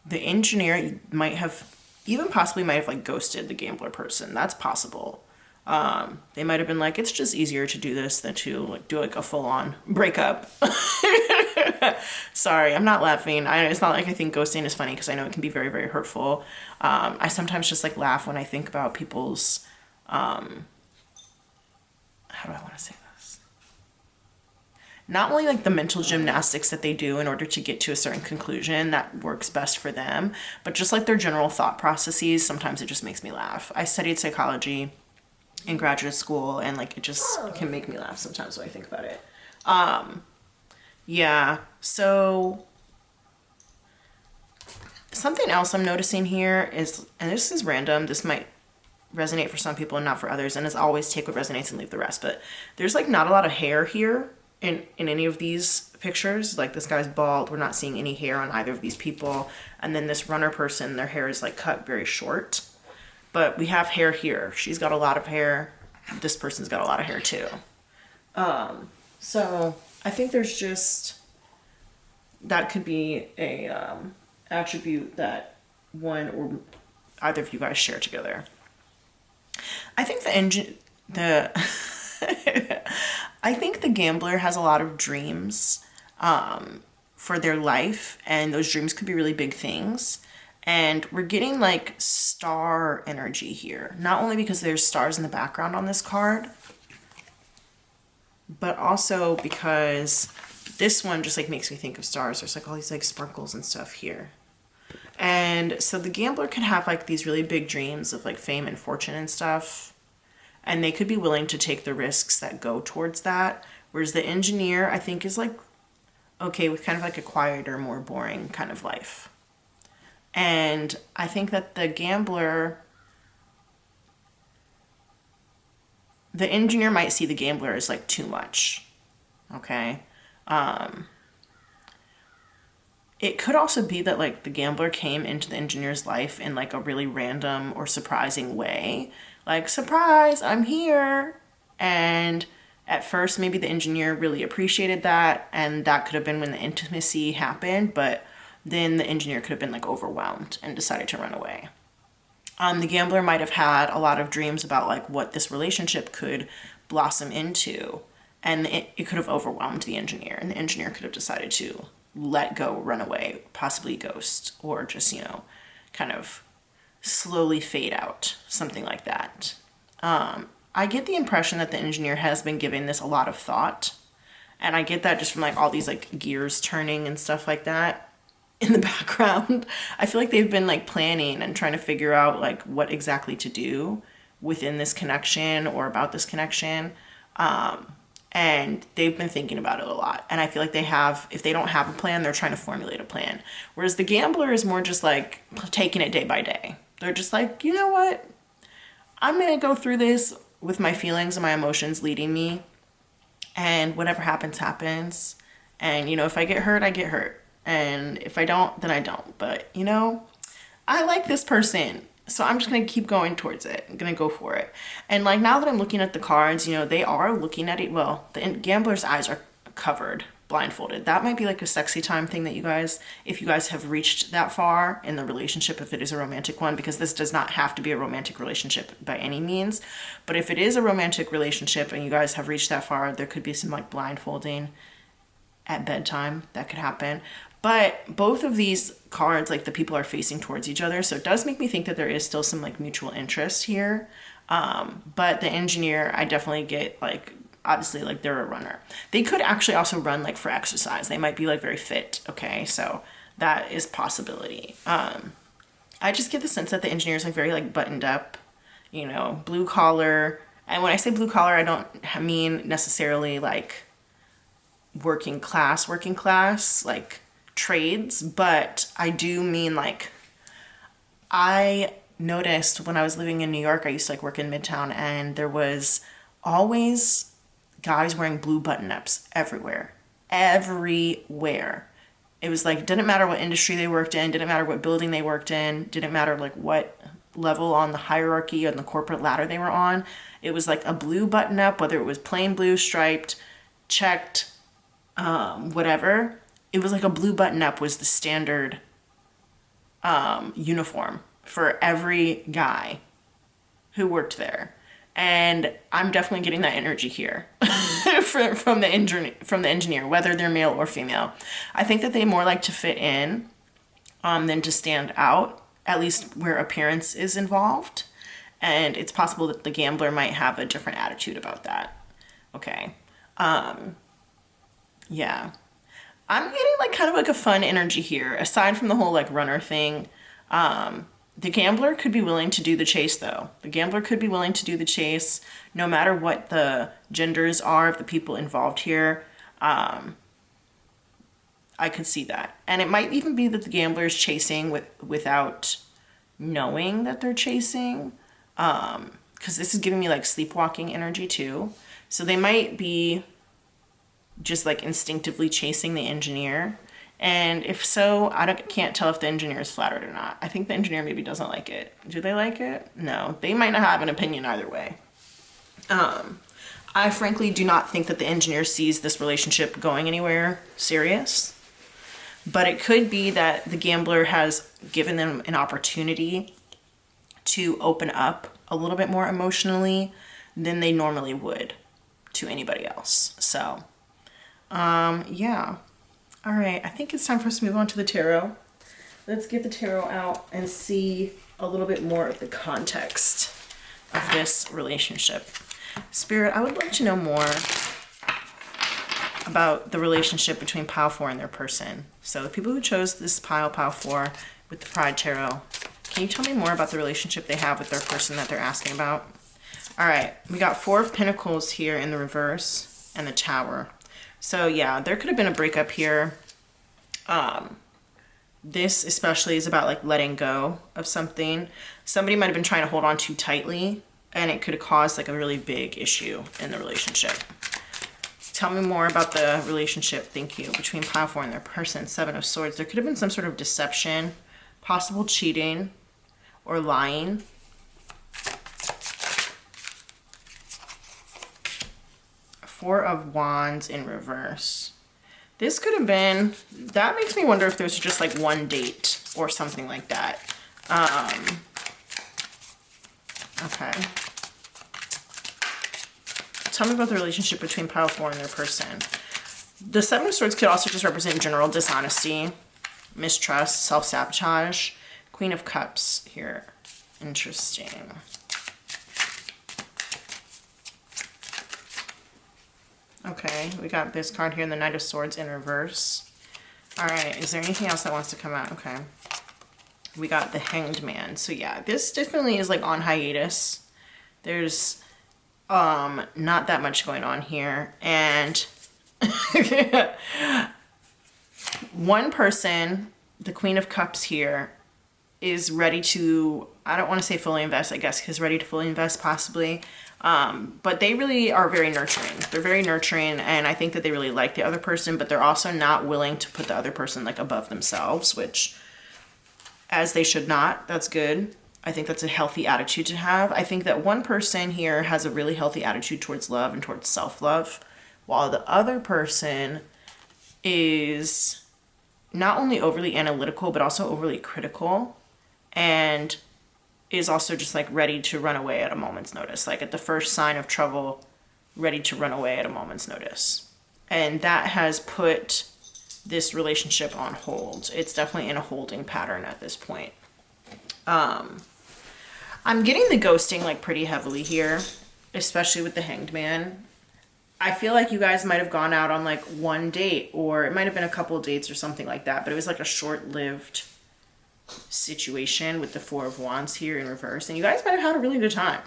the engineer might have, even possibly might have like ghosted the gambler person. That's possible. They might have been like, it's just easier to do this than to like do like a full-on breakup. Sorry, I'm not laughing. It's not like I think ghosting is funny, because I know it can be very, very hurtful. I sometimes just like laugh when I think about people's, how do I want to say this? Not only like the mental gymnastics that they do in order to get to a certain conclusion that works best for them, but just like their general thought processes. Sometimes it just makes me laugh. I studied psychology in graduate school, and like it can make me laugh sometimes when I think about it. Yeah, so something else I'm noticing here is, and this is random, this might resonate for some people and not for others, and as always, take what resonates and leave the rest, but there's like not a lot of hair here in any of these pictures. Like this guy's bald, we're not seeing any hair on either of these people, and then this runner person, their hair is like cut very short. But we have hair here. She's got a lot of hair. This person's got a lot of hair too. So I think there's just, that could be a attribute that one or either of you guys share together. I think I think the gambler has a lot of dreams for their life, and those dreams could be really big things. And we're getting like star energy here, not only because there's stars in the background on this card, but also because this one just like makes me think of stars. There's like all these like sparkles and stuff here. And so the gambler could have like these really big dreams of like fame and fortune and stuff, and they could be willing to take the risks that go towards that. Whereas the engineer, I think, is like okay with kind of like a quieter, more boring kind of life. And I think that the engineer might see the gambler as like too much. Okay. It could also be that like the gambler came into the engineer's life in like a really random or surprising way. Like, surprise, I'm here. And at first, maybe the engineer really appreciated that, and that could have been when the intimacy happened, but then the engineer could have been like overwhelmed and decided to run away. The gambler might have had a lot of dreams about like what this relationship could blossom into, and it could have overwhelmed the engineer, and the engineer could have decided to let go, run away, possibly ghost, or just, kind of slowly fade out, something like that. I get the impression that the engineer has been giving this a lot of thought, and I get that just from like all these like gears turning and stuff like that in the background. I feel like they've been like planning and trying to figure out like what exactly to do within this connection or about this connection. And they've been thinking about it a lot. And I feel like they have, if they don't have a plan, they're trying to formulate a plan. Whereas the gambler is more just like taking it day by day. They're just like, you know what? I'm going to go through this with my feelings and my emotions leading me. And whatever happens, happens. And, if I get hurt, I get hurt. And if I don't, then I don't. But, I like this person. So I'm just going to keep going towards it. I'm going to go for it. And like now that I'm looking at the cards, they are looking at it. Well, the gambler's eyes are covered, blindfolded. That might be like a sexy time thing that you guys, if you guys have reached that far in the relationship, if it is a romantic one, because this does not have to be a romantic relationship by any means. But if it is a romantic relationship and you guys have reached that far, there could be some like blindfolding at bedtime that could happen. But both of these cards, like the people are facing towards each other. So it does make me think that there is still some like mutual interest here. But the engineer, I definitely get like, obviously like they're a runner. They could actually also run like for exercise. They might be like very fit. Okay. So that is possibility. I just get the sense that the engineer is like very like buttoned up, blue collar. And when I say blue collar, I don't mean necessarily like working class, like trades, but I do mean like, I noticed when I was living in New York, I used to like work in Midtown, and there was always guys wearing blue button-ups everywhere. It was like, didn't matter what industry they worked in, didn't matter what building they worked in, didn't matter like what level on the hierarchy on the corporate ladder they were on. It was like a blue button-up, whether it was plain blue, striped, checked, whatever. It was like a blue button-up was the standard uniform for every guy who worked there. And I'm definitely getting that energy here from the engineer, whether they're male or female. I think that they more like to fit in than to stand out, at least where appearance is involved. And it's possible that the gambler might have a different attitude about that. Okay. Yeah. I'm getting like kind of like a fun energy here, aside from the whole like runner thing. The gambler could be willing to do the chase though. The gambler could be willing to do the chase no matter what the genders are of the people involved here. I could see that. And it might even be that the gambler is chasing without knowing that they're chasing. Because this is giving me like sleepwalking energy too. So they might be just like instinctively chasing the engineer, And if so, can't tell if the engineer is flattered or not. I think the engineer maybe doesn't like it. Do they like it? No, they might not have an opinion either way. I frankly do not think that the engineer sees this relationship going anywhere serious. But it could be that the gambler has given them an opportunity to open up a little bit more emotionally than they normally would to anybody else. So, yeah. All right, I think it's time for us to move on to the tarot. Let's get the tarot out and see a little bit more of the context of this relationship. Spirit, I would love to know more about the relationship between Pile 4 and their person. So the people who chose this Pile 4 with the Pride Tarot, can you tell me more about the relationship they have with their person that they're asking about? All right, we got 4 of Pentacles here in the reverse and the Tower. So yeah, there could have been a breakup here. This especially is about like letting go of something. Somebody might have been trying to hold on too tightly, and it could have caused like a really big issue in the relationship. Tell me more about the relationship, thank you, between Pile 4 and their person. 7 of Swords. There could have been some sort of deception, possible cheating, or lying. Four of Wands in reverse. This could have been, that makes me wonder if there's just like one date or something like that. Okay. Tell me about the relationship between Pile 4 and their person. The 7 of Swords could also just represent general dishonesty, mistrust, self-sabotage. Queen of Cups here. Interesting. Okay, we got this card here, the Knight of Swords in reverse. All right, is there anything else that wants to come out? Okay. We got the Hanged Man. So yeah, this definitely is like on hiatus. There's not that much going on here. And one person, the Queen of Cups here, is ready to, I don't want to say fully invest, I guess, because ready to fully invest possibly. But they really are very nurturing. They're very nurturing, and I think that they really like the other person, but they're also not willing to put the other person like above themselves, which, as they should not. That's good. I think that's a healthy attitude to have. I think that one person here has a really healthy attitude towards love and towards self-love, while the other person is not only overly analytical, but also overly critical, and is also just like ready to run away at a moment's notice. Like at the first sign of trouble, ready to run away at a moment's notice. And that has put this relationship on hold. It's definitely in a holding pattern at this point. I'm getting the ghosting like pretty heavily here, especially with the Hanged Man. I feel like you guys might have gone out on like one date, or it might have been a couple of dates or something like that, but it was like a short-lived situation with the Four of Wands here in reverse, and you guys might have had a really good time.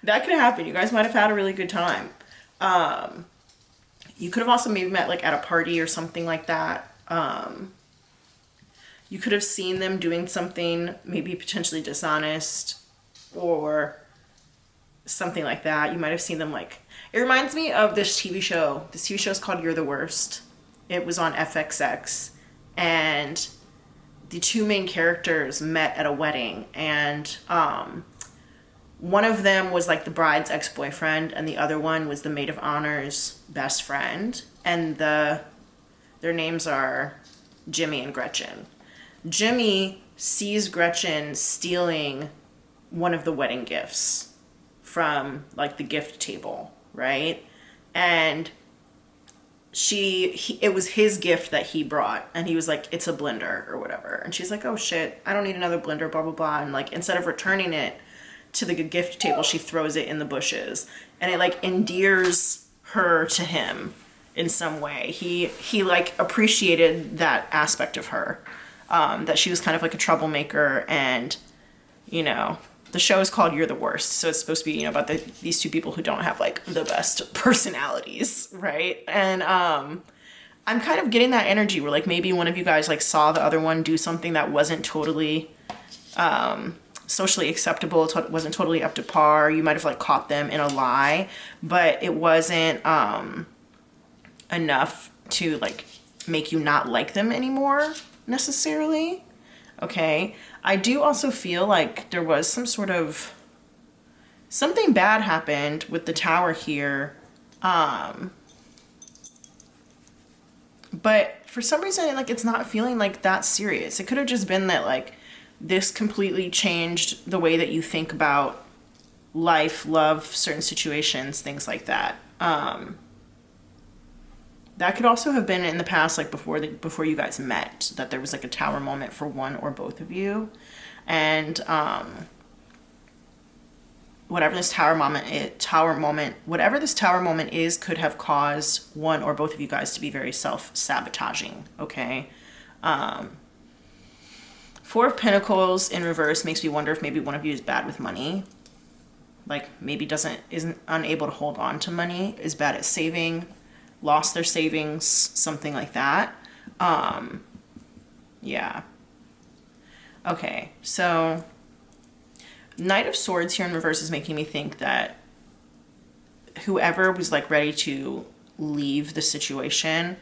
That could happen. You guys might have had a really good time. You could have also maybe met like at a party or something like that. You could have seen them doing something maybe potentially dishonest or something like that. You might have seen them like, it reminds me of this TV show. This TV show is called You're the Worst. It was on FXX, and the two main characters met at a wedding, and one of them was like the bride's ex-boyfriend, and the other one was the maid of honor's best friend, and their names are Jimmy and Gretchen. Jimmy sees Gretchen stealing one of the wedding gifts from like the gift table, right? And it was his gift that he brought, and he was like, it's a blender or whatever. And she's like, oh shit, I don't need another blender, blah, blah, blah. And like, instead of returning it to the gift table, she throws it in the bushes, and it like endears her to him in some way. He like appreciated that aspect of her, that she was kind of like a troublemaker. And you know, the show is called You're the Worst, so it's supposed to be, you know, about these two people who don't have like the best personalities, right? And I'm kind of getting that energy where like maybe one of you guys like saw the other one do something that wasn't totally socially acceptable, wasn't totally up to par. You might have like caught them in a lie, but it wasn't enough to like make you not like them anymore necessarily. Okay. I do also feel like there was some sort of something bad happened with the Tower here. But for some reason, like, it's not feeling like that serious. It could have just been that, like, this completely changed the way that you think about life, love, certain situations, things like that. That could also have been in the past, like before you guys met, that there was like a Tower moment for one or both of you. And whatever this Tower moment is, could have caused one or both of you guys to be very self-sabotaging, okay? Four of Pentacles in reverse makes me wonder if maybe one of you is bad with money. Like, maybe isn't unable to hold on to money, is bad at saving, lost their savings, something like that. Yeah. Okay, so Knight of Swords here in reverse is making me think that whoever was like ready to leave the situation,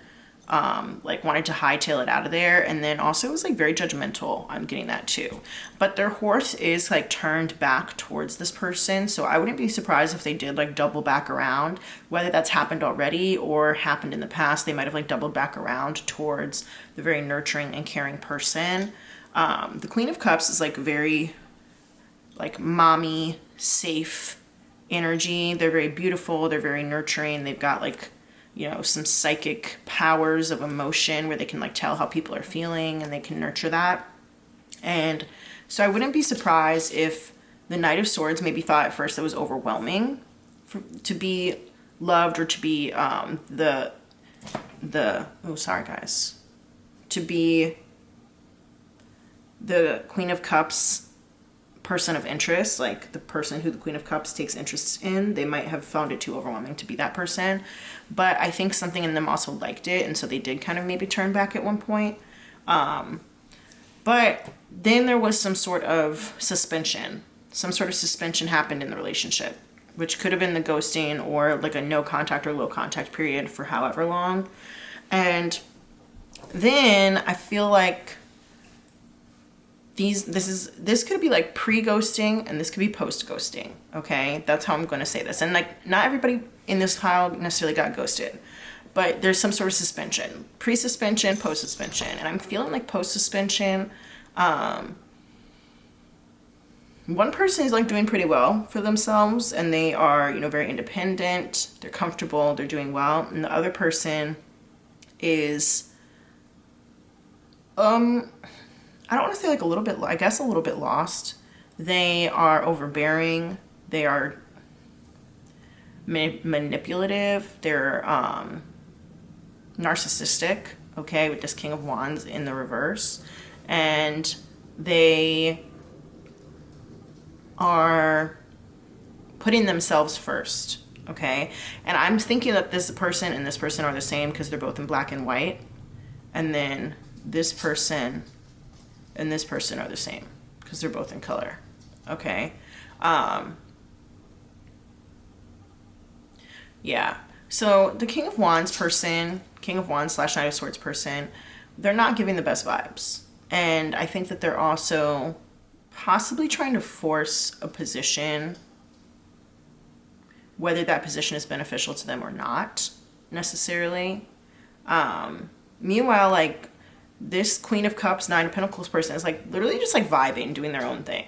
like wanted to hightail it out of there, and then also was like very judgmental. I'm getting that too. But their horse is like turned back towards this person, so I wouldn't be surprised if they did like double back around, whether that's happened already or happened in the past. They might have like doubled back around towards the very nurturing and caring person. The Queen of Cups is like very like mommy, safe energy. They're very beautiful. They're very nurturing. They've got like, you know, some psychic powers of emotion where they can like tell how people are feeling and they can nurture that. And so I wouldn't be surprised if the Knight of Swords maybe thought at first it was overwhelming to be loved, or to be to be the Queen of Cups person of interest, like the person who the Queen of Cups takes interest in. They might have found it too overwhelming to be that person, but I think something in them also liked it, and so they did kind of maybe turn back at one point. But then there was some sort of suspension happened in the relationship, which could have been the ghosting or like a no contact or low contact period for however long. And then I feel like this could be like pre-ghosting and this could be post-ghosting. Okay, that's how I'm going to say this. And like, not everybody in this pile necessarily got ghosted, but there's some sort of suspension, pre-suspension, post-suspension. And I'm feeling like post-suspension, one person is like doing pretty well for themselves, and they are, you know, very independent, they're comfortable, they're doing well. And the other person is, I don't want to say like a little bit, I guess a little bit lost. They are overbearing. They are manipulative. They're narcissistic, okay, with this King of Wands in the reverse. And they are putting themselves first, okay? And I'm thinking that this person and this person are the same because they're both in black and white. And then this person and this person are the same because they're both in color, okay? Yeah, so the King of Wands person, King of Wands / Knight of Swords person, they're not giving the best vibes. And I think that they're also possibly trying to force a position, whether that position is beneficial to them or not necessarily. Meanwhile, like, this Queen of Cups, Nine of Pentacles person is like literally just like vibing, doing their own thing.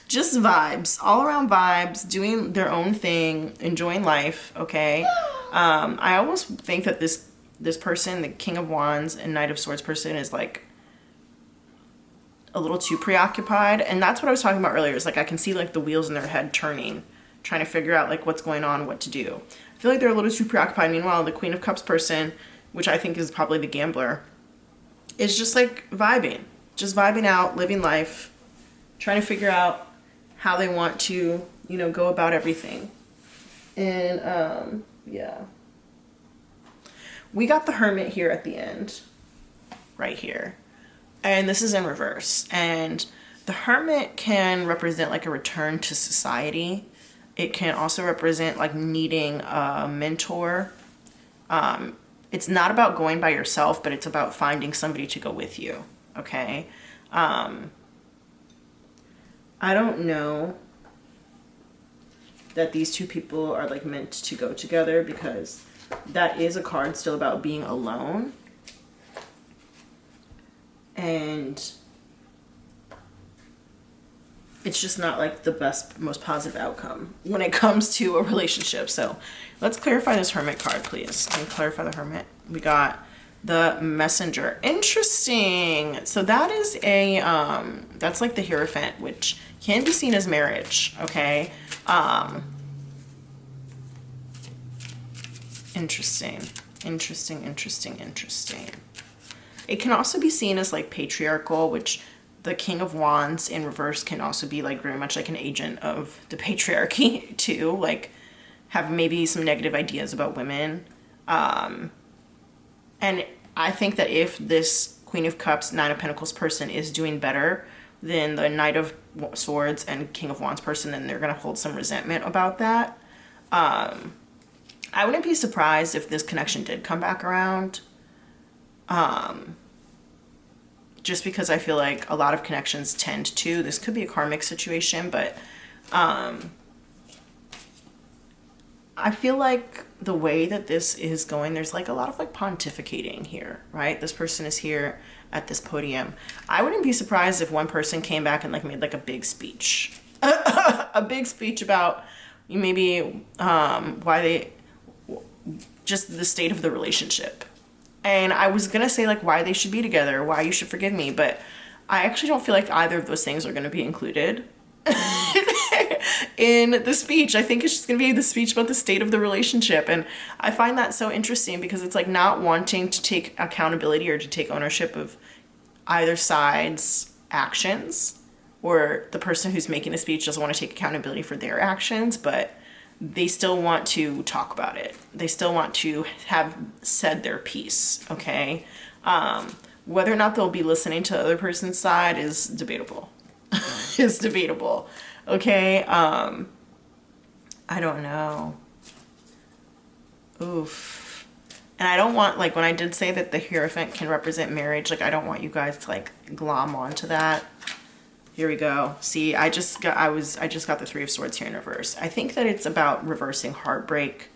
Just vibes, all around vibes, doing their own thing, enjoying life, okay? I almost think that this person, the King of Wands and Knight of Swords person, is like a little too preoccupied. And that's what I was talking about earlier, is like I can see like the wheels in their head turning, trying to figure out like what's going on, what to do. I feel like they're a little too preoccupied. Meanwhile, the Queen of Cups person, which I think is probably the gambler, is just like vibing out, living life, trying to figure out how they want to, you know, go about everything. And yeah, we got the Hermit here at the end, right here, and this is in reverse. And the Hermit can represent like a return to society. It can also represent like needing a mentor. it's not about going by yourself, but it's about finding somebody to go with you. Okay. I don't know that these two people are like meant to go together, because that is a card still about being alone. And it's just not like the best, most positive outcome when it comes to a relationship. So let's clarify this Hermit card, please. Let me clarify the Hermit. We got the Messenger. Interesting. So that is a, that's like the Hierophant, which can be seen as marriage. Okay. Interesting. Interesting. It can also be seen as like patriarchal, which the King of Wands in reverse can also be like very much like an agent of the patriarchy too, like have maybe some negative ideas about women. And I think that if this Queen of Cups, Nine of Pentacles person is doing better than the Knight of Swords and King of Wands person, then they're going to hold some resentment about that. I wouldn't be surprised if this connection did come back around. Just because I feel like a lot of connections tend to, this could be a karmic situation, but I feel like the way that this is going, there's like a lot of like pontificating here, right? This person is here at this podium. I wouldn't be surprised if one person came back and like made like a big speech, a big speech about maybe why they, just the state of the relationship. And I was going to say like why they should be together, why you should forgive me, but I actually don't feel like either of those things are going to be included in the speech. I think it's just going to be the speech about the state of the relationship. And I find that so interesting because it's like not wanting to take accountability or to take ownership of either side's actions, or the person who's making the speech doesn't want to take accountability for their actions, but they still want to talk about it. They still want to have said their piece, okay? Whether or not they'll be listening to the other person's side is debatable. It's debatable, okay? I don't know. Oof. And I don't want, like, when I did say that the Hierophant can represent marriage, like, I don't want you guys to, like, glom onto that. Here we go. See, I just got the Three of Swords here in reverse. I think that it's about reversing heartbreak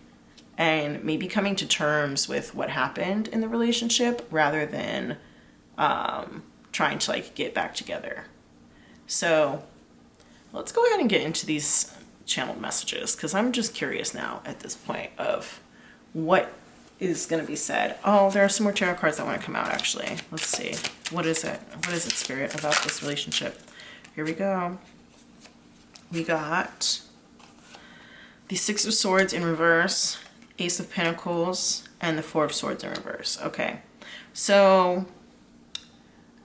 and maybe coming to terms with what happened in the relationship rather than trying to like get back together. So let's go ahead and get into these channeled messages, because I'm just curious now at this point of what is going to be said. Oh, there are some more tarot cards that want to come out actually. Let's see. What is it? What is it, Spirit, about this relationship? Here we go. We got the Six of Swords in reverse, Ace of Pentacles, and the Four of Swords in reverse. Okay, so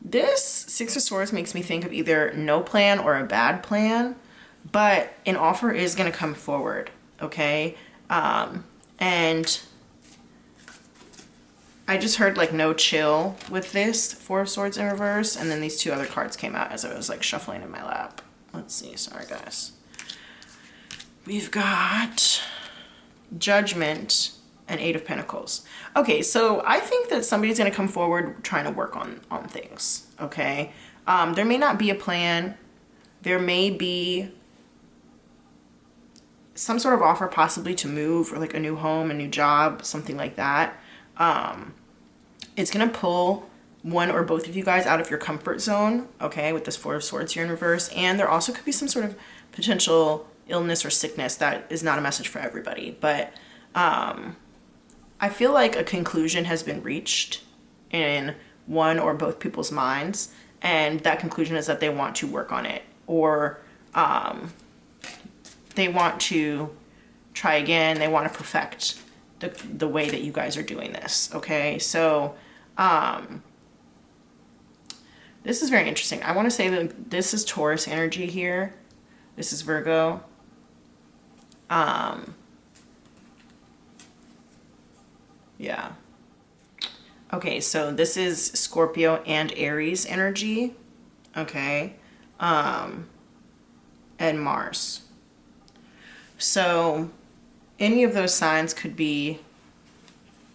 this Six of Swords makes me think of either no plan or a bad plan, but an offer is going to come forward, okay? And I just heard like no chill with this Four of Swords in reverse, and then these two other cards came out as I was like shuffling in my lap. Let's see, sorry guys. We've got Judgment and Eight of Pentacles. Okay, so I think that somebody's gonna come forward trying to work on things, okay? There may not be a plan. There may be some sort of offer possibly to move, or like a new home, a new job, something like that. It's gonna pull one or both of you guys out of your comfort zone, okay, with this Four of Swords here in reverse. And there also could be some sort of potential illness or sickness that is not a message for everybody. But I feel like a conclusion has been reached in one or both people's minds, and that conclusion is that they want to work on it, or they want to try again, they want to perfect the way that you guys are doing this, okay? So this is very interesting. I want to say that this is Taurus energy here. This is Virgo. Yeah. Okay, so this is Scorpio and Aries energy. Okay. And Mars. So any of those signs could be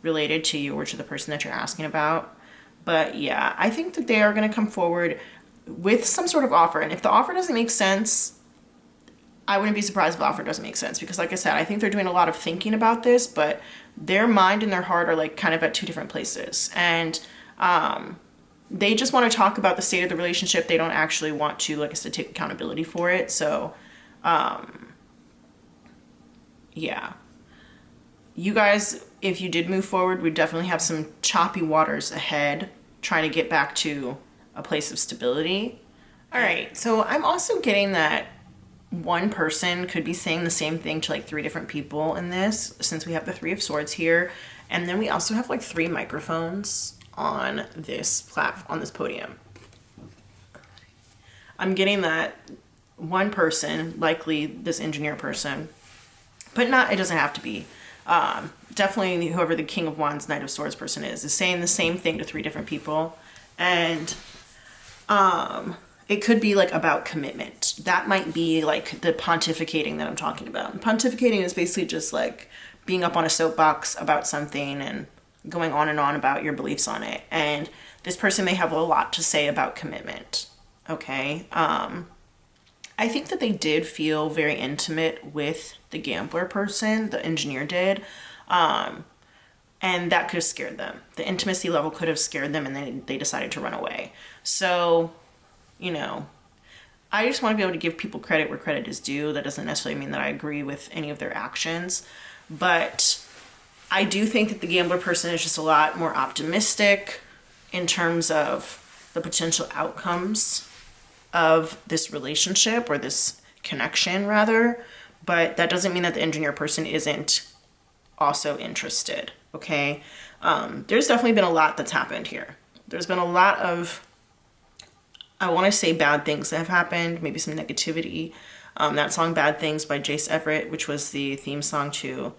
related to you or to the person that you're asking about. But yeah, I think that they are going to come forward with some sort of offer. And if the offer doesn't make sense, I wouldn't be surprised if the offer doesn't make sense, because like I said, I think they're doing a lot of thinking about this, but their mind and their heart are like kind of at two different places. And they just want to talk about the state of the relationship. They don't actually want to, like I said, take accountability for it. So yeah, you guys, if you did move forward, we definitely have some choppy waters ahead, trying to get back to a place of stability. All right, so I'm also getting that one person could be saying the same thing to like 3 different people in this, since we have the 3 of Swords here. And then we also have like 3 microphones on this on this podium. I'm getting that one person, likely this engineer person, but it doesn't have to be. Definitely whoever the King of Wands, Knight of Swords person is saying the same thing to 3 different people. And it could be like about commitment. That might be like the pontificating that I'm talking about. Pontificating is basically just like being up on a soapbox about something and going on and on about your beliefs on it. And this person may have a lot to say about commitment. Okay. I think that they did feel very intimate with the gambler person, the engineer did. And that could have scared them. The intimacy level could have scared them, and then they decided to run away. So, you know, I just want to be able to give people credit where credit is due. That doesn't necessarily mean that I agree with any of their actions, but I do think that the gambler person is just a lot more optimistic in terms of the potential outcomes of this relationship, or this connection rather. But that doesn't mean that the engineer person isn't also interested. Okay. There's definitely been a lot that's happened here. There's been a lot of, I want to say, bad things that have happened, maybe some negativity. That song Bad Things by Jace Everett, which was the theme song to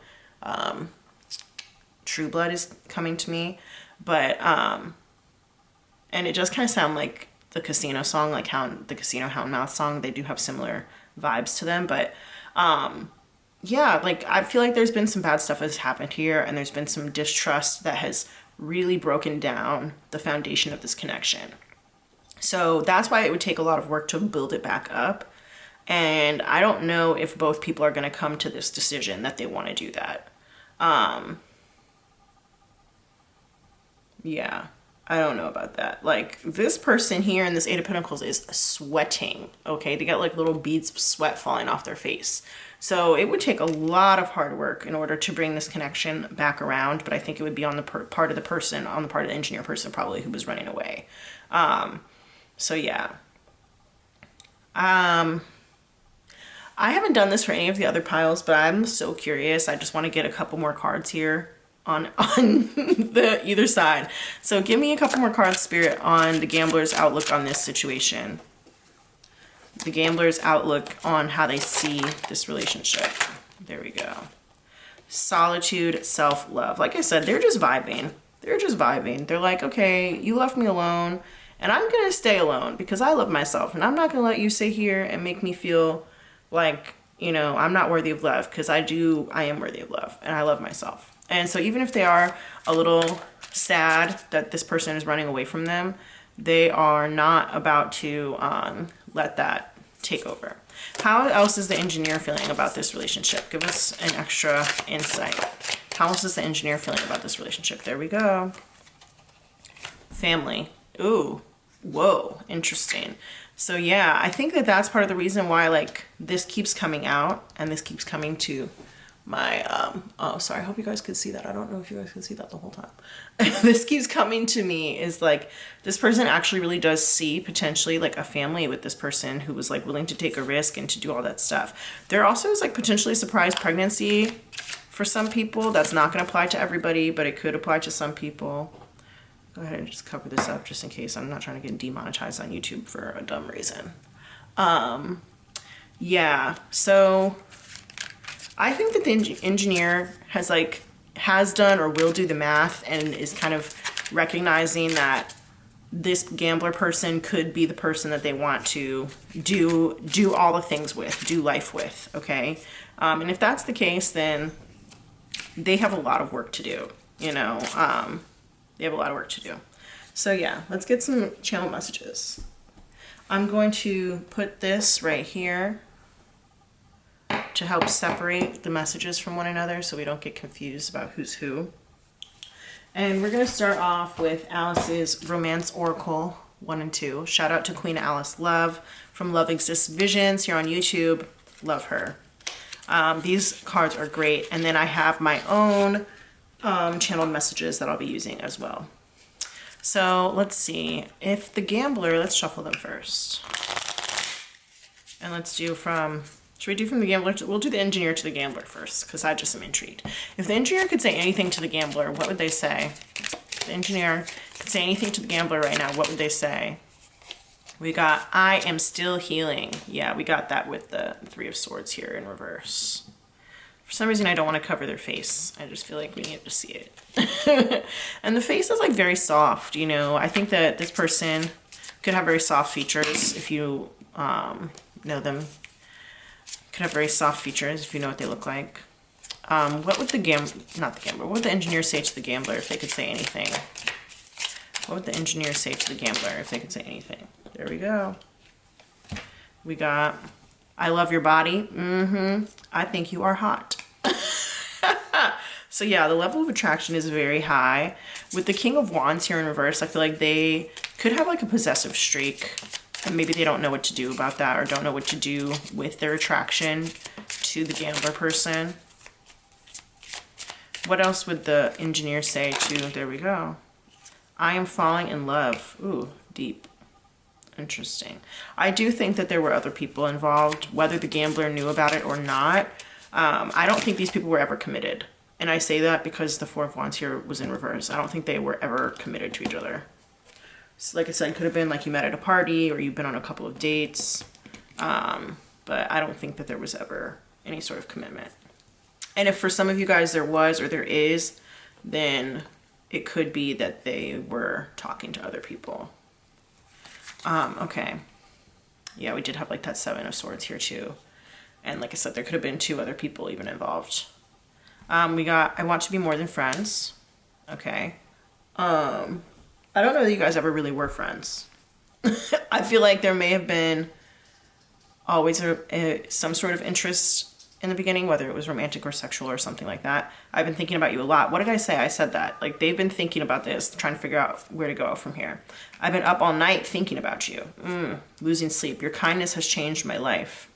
True Blood is Coming to Me. But, and it just kind of sound like the Casino song, like the Casino Houndmouth song. They do have similar vibes to them. But yeah, like I feel like there's been some bad stuff that's happened here, and there's been some distrust that has really broken down the foundation of this connection. So that's why it would take a lot of work to build it back up. And I don't know if both people are going to come to this decision that they want to do that. Yeah, I don't know about that. Like, this person here in this 8 of Pentacles is sweating, okay? They got like little beads of sweat falling off their face. So it would take a lot of hard work in order to bring this connection back around. But I think it would be on the part of the person, on the part of the engineer person probably, who was running away. So yeah. I haven't done this for any of the other piles, but I'm so curious. I just want to get a couple more cards here on the either side. So give me a couple more cards, Spirit, on the gambler's outlook on this situation. The gambler's outlook on how they see this relationship. There we go. Solitude, self-love. Like I said, they're just vibing. They're just vibing. They're like, okay, you left me alone, and I'm going to stay alone because I love myself, and I'm not going to let you sit here and make me feel like, you know, I'm not worthy of love, because I am worthy of love, and I love myself. And so even if they are a little sad that this person is running away from them, they are not about to let that take over. How else is the engineer feeling about this relationship? Give us an extra insight. How else is the engineer feeling about this relationship? There we go. Family. Ooh, whoa, interesting. So yeah, I think that that's part of the reason why like this keeps coming out, and this keeps coming to my oh sorry, I hope you guys could see that. I don't know if you guys could see that the whole time. This keeps coming to me is like this person actually really does see potentially like a family with this person who was like willing to take a risk and to do all that stuff. There also is like potentially a surprise pregnancy for some people. That's not going to apply to everybody, but it could apply to some people. Go ahead and just cover this up just in case. I'm not trying to get demonetized on YouTube for a dumb reason. Yeah, so I think that the engineer has done or will do the math and is kind of recognizing that this gambler person could be the person that they want to do all the things with, do life with, okay? And if that's the case, then they have a lot of work to do. you know, they have a lot of work to do. So yeah, let's get some channel messages. I'm going to put this right here to help separate the messages from one another so we don't get confused about who's who. And we're going to start off with Alice's Romance Oracle 1 and 2. Shout out to Queen Alice Love from Love Exists Visions here on YouTube. Love her. These cards are great. And then I have my own channeled messages that I'll be using as well. So let's see. If the Gambler, let's shuffle them first. And let's do from, should we do from the Gambler? We'll do the Engineer to the Gambler first, because I just am intrigued. If the Engineer could say anything to the Gambler, what would they say? If the Engineer could say anything to the Gambler right now, what would they say? We got, I am still healing. Yeah, we got that with the Three of Swords here in reverse. For some reason, I don't want to cover their face. I just feel like we need to see it. And the face is like very soft, you know. I think that this person could have very soft features if you know them. Could have very soft features if you know what they look like. What would what would the Engineer say to the Gambler if they could say anything? What would the Engineer say to the Gambler if they could say anything? There we go. We got, I love your body. I think you are hot. So yeah, the level of attraction is very high. With the King of Wands here in reverse, I feel like they could have like a possessive streak. And maybe they don't know what to do about that, or don't know what to do with their attraction to the Gambler person. What else would the Engineer say to, there we go. I am falling in love. Ooh, deep. Interesting. I do think that there were other people involved, whether the Gambler knew about it or not. I don't think these people were ever committed. And I say that because the Four of Wands here was in reverse. I don't think they were ever committed to each other. So like I said, it could have been like you met at a party or you've been on a couple of dates. But I don't think that there was ever any sort of commitment. And if for some of you guys there was or there is, then it could be that they were talking to other people. Okay. Yeah, we did have like that Seven of Swords here too. And like I said, there could have been two other people even involved. We got, I want to be more than friends. Okay. I don't know that you guys ever really were friends. I feel like there may have been always some sort of interest in the beginning, whether it was romantic or sexual or something like that. I've been thinking about you a lot. What did I say? I said that. Like, they've been thinking about this, trying to figure out where to go from here. I've been up all night thinking about you. Losing sleep. Your kindness has changed my life.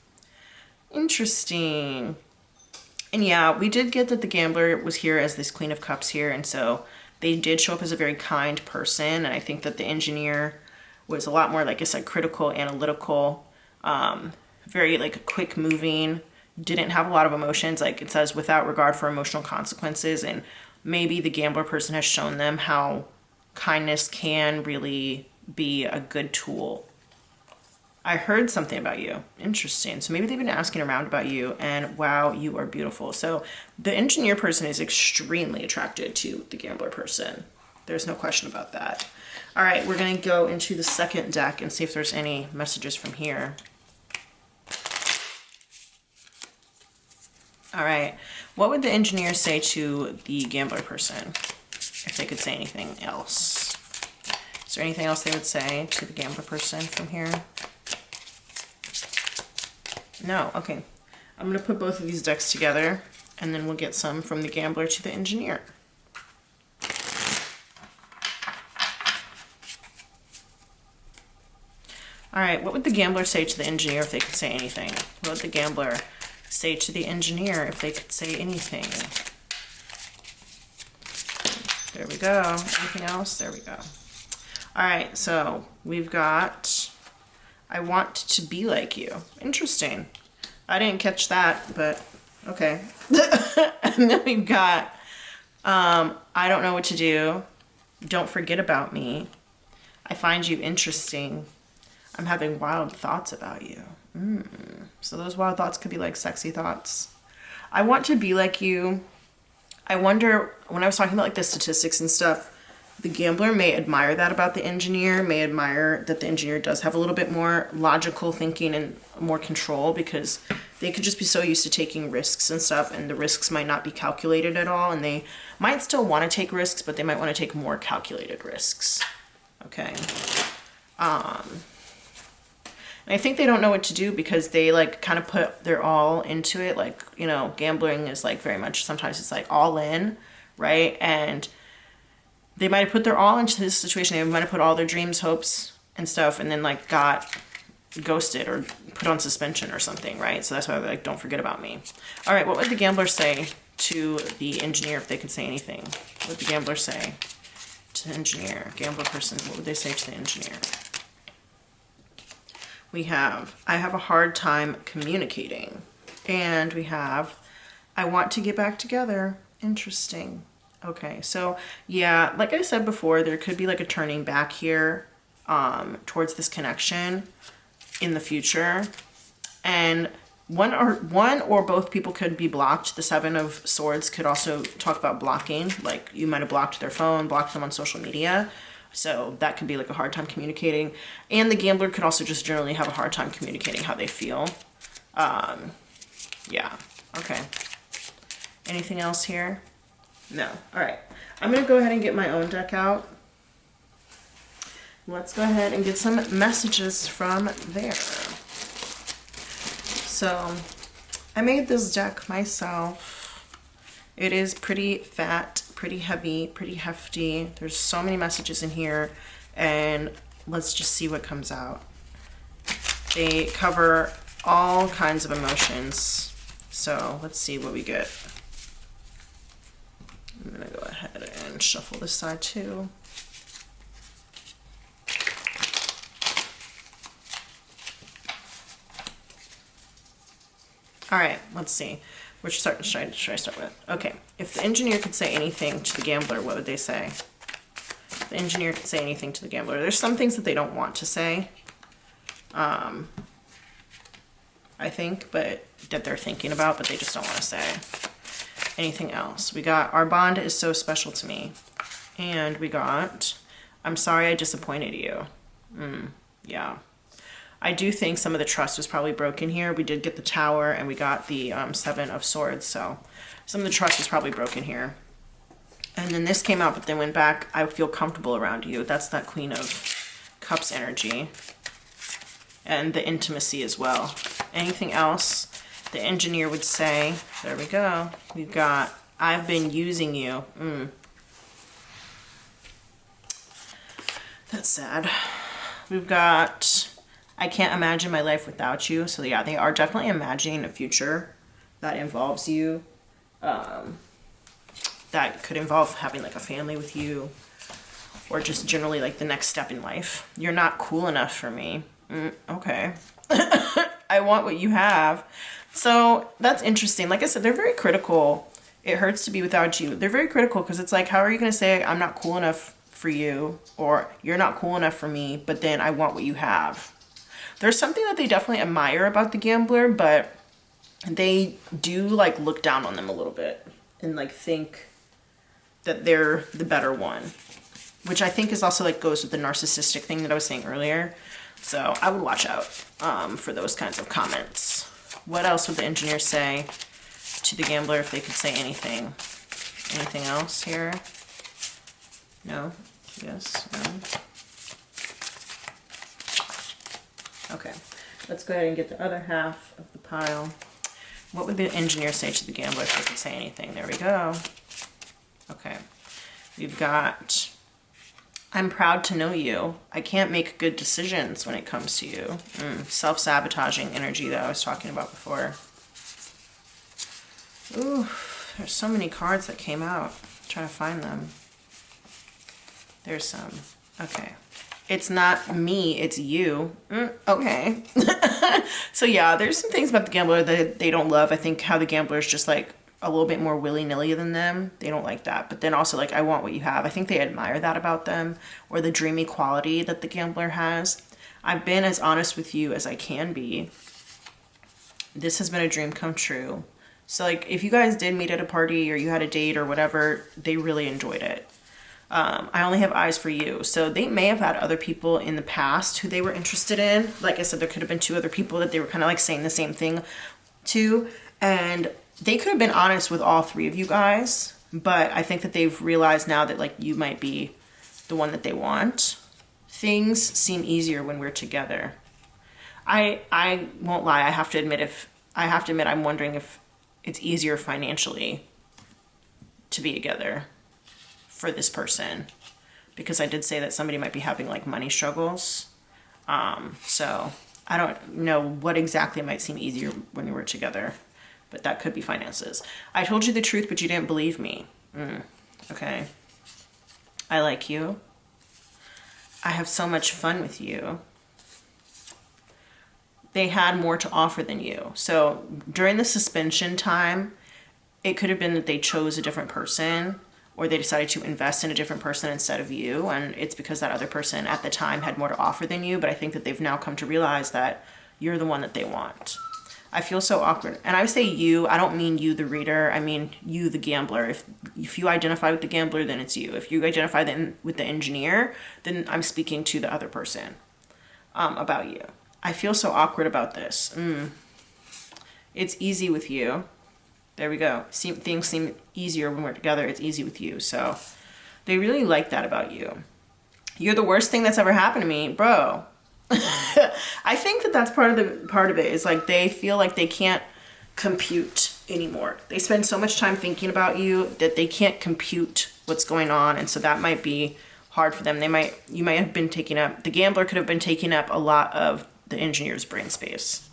Interesting. And yeah, we did get that the Gambler was here as this Queen of Cups here, and so they did show up as a very kind person, and I think that the Engineer was a lot more, like I said, critical, analytical, very like quick moving, didn't have a lot of emotions, like it says, without regard for emotional consequences. And maybe the Gambler person has shown them how kindness can really be a good tool. I heard something about you. Interesting. So maybe they've been asking around about you, and wow, you are beautiful. So the Engineer person is extremely attracted to the Gambler person. There's no question about that. All right, we're going to go into the second deck and see if there's any messages from here. All right, what would the Engineer say to the Gambler person if they could say anything else? Is there anything else they would say to the Gambler person from here? No, okay. I'm going to put both of these decks together, and then we'll get some from the Gambler to the Engineer. All right, what would the Gambler say to the Engineer if they could say anything? What would the Gambler say to the Engineer if they could say anything? There we go. Anything else? There we go. All right, so we've got, I want to be like you. Interesting. I didn't catch that, but okay. And then we've got, I don't know what to do. Don't forget about me. I find you interesting. I'm having wild thoughts about you. So those wild thoughts could be like sexy thoughts. I want to be like you. I wonder, when I was talking about like the statistics and stuff, The gambler may admire that about the engineer, may admire that the engineer does have a little bit more logical thinking and more control, because they could just be so used to taking risks and stuff, and the risks might not be calculated at all, and they might still want to take risks, but they might want to take more calculated risks. Okay. And I think they don't know what to do because they like kind of put their all into it. Like, you know, gambling is like very much, sometimes it's like all in, right? And they might have put their all into this situation. They might have put all their dreams, hopes, and stuff, and then like got ghosted or put on suspension or something, right? So that's why they're like, don't forget about me. All right, what would the gambler say to the engineer if they could say anything? What would the gambler say to the engineer? Gambler person, what would they say to the engineer? We have, I have a hard time communicating. And we have, I want to get back together. Interesting. Okay, so yeah, like I said before, there could be like a turning back here towards this connection in the future. And one or both people could be blocked. The Seven of Swords could also talk about blocking. Like you might have blocked their phone, blocked them on social media. So that could be like a hard time communicating. And the gambler could also just generally have a hard time communicating how they feel. Yeah, okay. Anything else here? No. All right. I'm going to go ahead and get my own deck out. Let's go ahead and get some messages from there. So I made this deck myself. It is pretty fat, pretty heavy, pretty hefty. There's so many messages in here, and let's just see what comes out. They cover all kinds of emotions. So let's see what we get. I'm gonna go ahead and shuffle this side too. All right, let's see. Which should I start with? Okay, if the engineer could say anything to the gambler, what would they say? If the engineer could say anything to the gambler. There's some things that they don't want to say, I think, but that they're thinking about, but they just don't want to say. Anything else? We got, our bond is so special to me. And we got, I'm sorry I disappointed you. Yeah. I do think some of the trust was probably broken here. We did get the Tower and we got the Seven of Swords. So some of the trust was probably broken here. And then this came out, but then went back. I feel comfortable around you. That's that Queen of Cups energy. And the intimacy as well. Anything else the engineer would say? There we go. We've got, I've been using you. That's sad. We've got, I can't imagine my life without you. So yeah, they are definitely imagining a future that involves you. That could involve having like a family with you, or just generally like the next step in life. You're not cool enough for me. Okay. I want what you have. So that's interesting. Like I said, they're very critical. It hurts to be without you. They're very critical because it's like, how are you going to say I'm not cool enough for you, or you're not cool enough for me, but then I want what you have? There's something that they definitely admire about the gambler, but they do like look down on them a little bit and like think that they're the better one, which I think is also like goes with the narcissistic thing that I was saying earlier. So I would watch out for those kinds of comments. What else would the engineer say to the gambler if they could say anything? Anything else here? No? Yes? No? Okay. Let's go ahead and get the other half of the pile. What would the engineer say to the gambler if they could say anything? There we go. Okay. We've got, I'm proud to know you. I can't make good decisions when it comes to you. Self-sabotaging energy that I was talking about before. Ooh, there's so many cards that came out. I'm trying to find them. There's some. Okay. It's not me, it's you. Okay. So yeah, there's some things about the gambler that they don't love. I think how the gambler is just like a little bit more willy-nilly than them. They don't like that. But then also like, I want what you have. I think they admire that about them, or the dreamy quality that the gambler has. I've been as honest with you as I can be. This has been a dream come true. So like if you guys did meet at a party or you had a date or whatever, they really enjoyed it. I only have eyes for you. So they may have had other people in the past who they were interested in. Like I said, there could have been 2 other people that they were kind of like saying the same thing to. And they could have been honest with all 3 of you guys. But I think that they've realized now that like you might be the one that they want. Things seem easier when we're together. I won't lie. I have to admit I'm wondering if it's easier financially to be together for this person, because I did say that somebody might be having like money struggles. So I don't know what exactly might seem easier when we were together, but that could be finances. I told you the truth, but you didn't believe me. Okay. I like you. I have so much fun with you. They had more to offer than you. So during the suspension time, it could have been that they chose a different person, or they decided to invest in a different person instead of you. And it's because that other person at the time had more to offer than you. But I think that they've now come to realize that you're the one that they want. I feel so awkward. And I say you, I don't mean you, the reader. I mean you, the gambler. If you identify with the gambler, then it's you. If you identify with the engineer, then I'm speaking to the other person about you. I feel so awkward about this. It's easy with you. There we go. Things seem easier when we're together. It's easy with you. So they really like that about you. You're the worst thing that's ever happened to me, bro. I think that that's part of it is like they feel like they can't compute anymore. They spend so much time thinking about you that they can't compute what's going on, and so that might be hard for them. You might have been taking up, the gambler could have been taking up a lot of the engineer's brain space.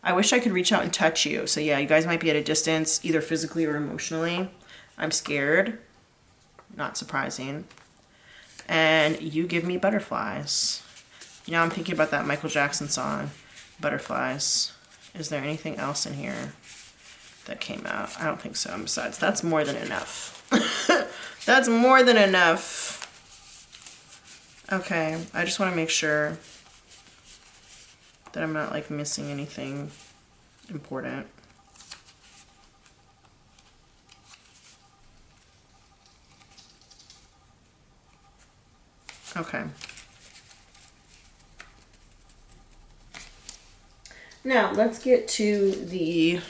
I wish I could reach out and touch you. So yeah, you guys might be at a distance, either physically or emotionally. I'm scared. Not surprising. And you give me butterflies. You know, I'm thinking about that Michael Jackson song, Butterflies. Is there anything else in here that came out? I don't think so. And besides, that's more than enough. That's more than enough. Okay, I just want to make sure that I'm not like missing anything important. Okay. Now, let's get to the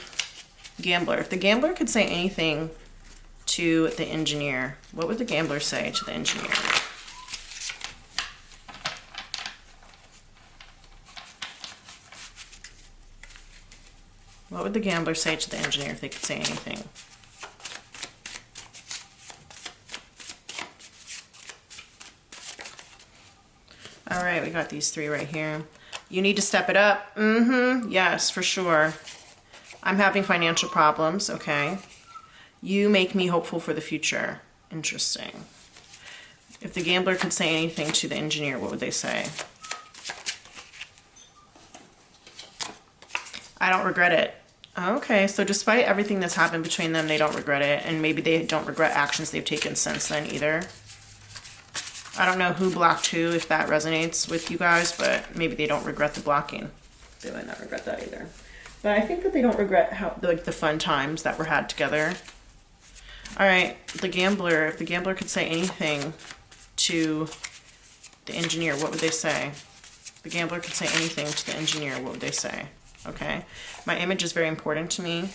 gambler. If the gambler could say anything to the engineer, what would the gambler say to the engineer? What would the gambler say to the engineer if they could say anything? All right, we got these 3 right here. You need to step it up. Yes, for sure. I'm having financial problems. Okay. You make me hopeful for the future. Interesting. If the gambler could say anything to the engineer, what would they say? I don't regret it. Okay, so despite everything that's happened between them, they don't regret it. And maybe they don't regret actions they've taken since then either. I don't know who blocked who, if that resonates with you guys, but maybe they don't regret the blocking. They might not regret that either. But I think that they don't regret how the fun times that were had together. All right, the gambler, if the gambler could say anything to the engineer, what would they say? If the gambler could say anything to the engineer, what would they say? Okay, my image is very important to me.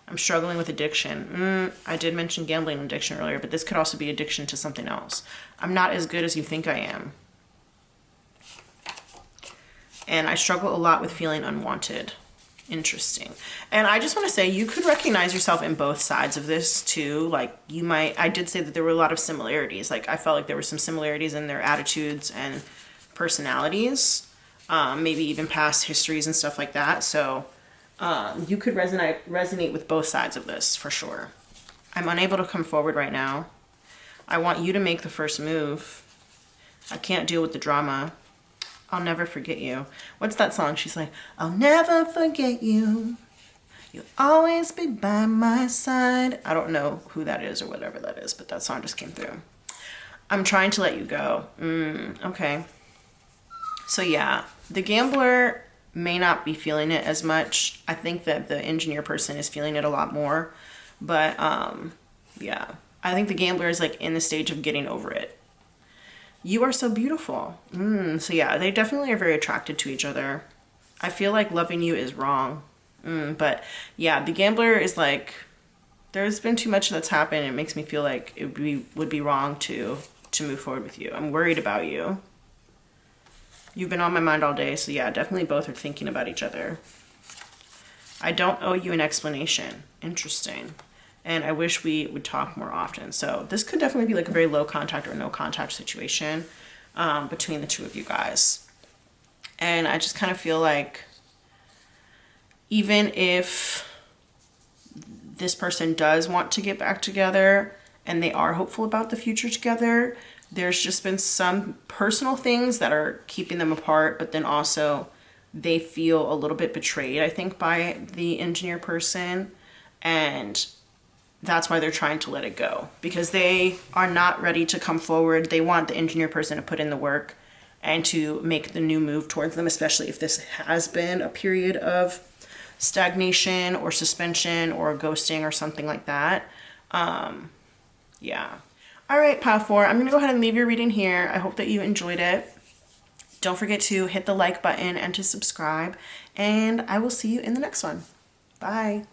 I'm struggling with addiction. I did mention gambling addiction earlier, but this could also be addiction to something else. I'm not as good as you think I am. And I struggle a lot with feeling unwanted. Interesting. And I just want to say, you could recognize yourself in both sides of this too. Like you might, I did say that there were a lot of similarities. Like I felt like there were some similarities in their attitudes and personalities, maybe even past histories and stuff like that. So you could resonate with both sides of this for sure. I'm unable to come forward right now. I want you to make the first move. I can't deal with the drama. I'll never forget you. What's that song? She's like, I'll never forget you. You'll always be by my side. I don't know who that is or whatever that is, but that song just came through. I'm trying to let you go. Okay. So yeah, the gambler may not be feeling it as much. I think that the engineer person is feeling it a lot more. But yeah, I think the gambler is like in the stage of getting over it. You are so beautiful. So yeah, they definitely are very attracted to each other. I feel like loving you is wrong. But yeah, the gambler is like, there's been too much that's happened. It makes me feel like it would be wrong to move forward with you. I'm worried about you. You've been on my mind all day, so yeah, definitely both are thinking about each other. I don't owe you an explanation. Interesting. And I wish we would talk more often. So this could definitely be like a very low contact or no contact situation between the two of you guys. And I just kind of feel like even if this person does want to get back together and they are hopeful about the future together, there's just been some personal things that are keeping them apart, but then also they feel a little bit betrayed, I think, by the engineer person. And that's why they're trying to let it go, because they are not ready to come forward. They want the engineer person to put in the work and to make the new move towards them, especially if this has been a period of stagnation or suspension or ghosting or something like that. Yeah. All right, Pile 4, I'm going to go ahead and leave your reading here. I hope that you enjoyed it. Don't forget to hit the like button and to subscribe, and I will see you in the next one. Bye.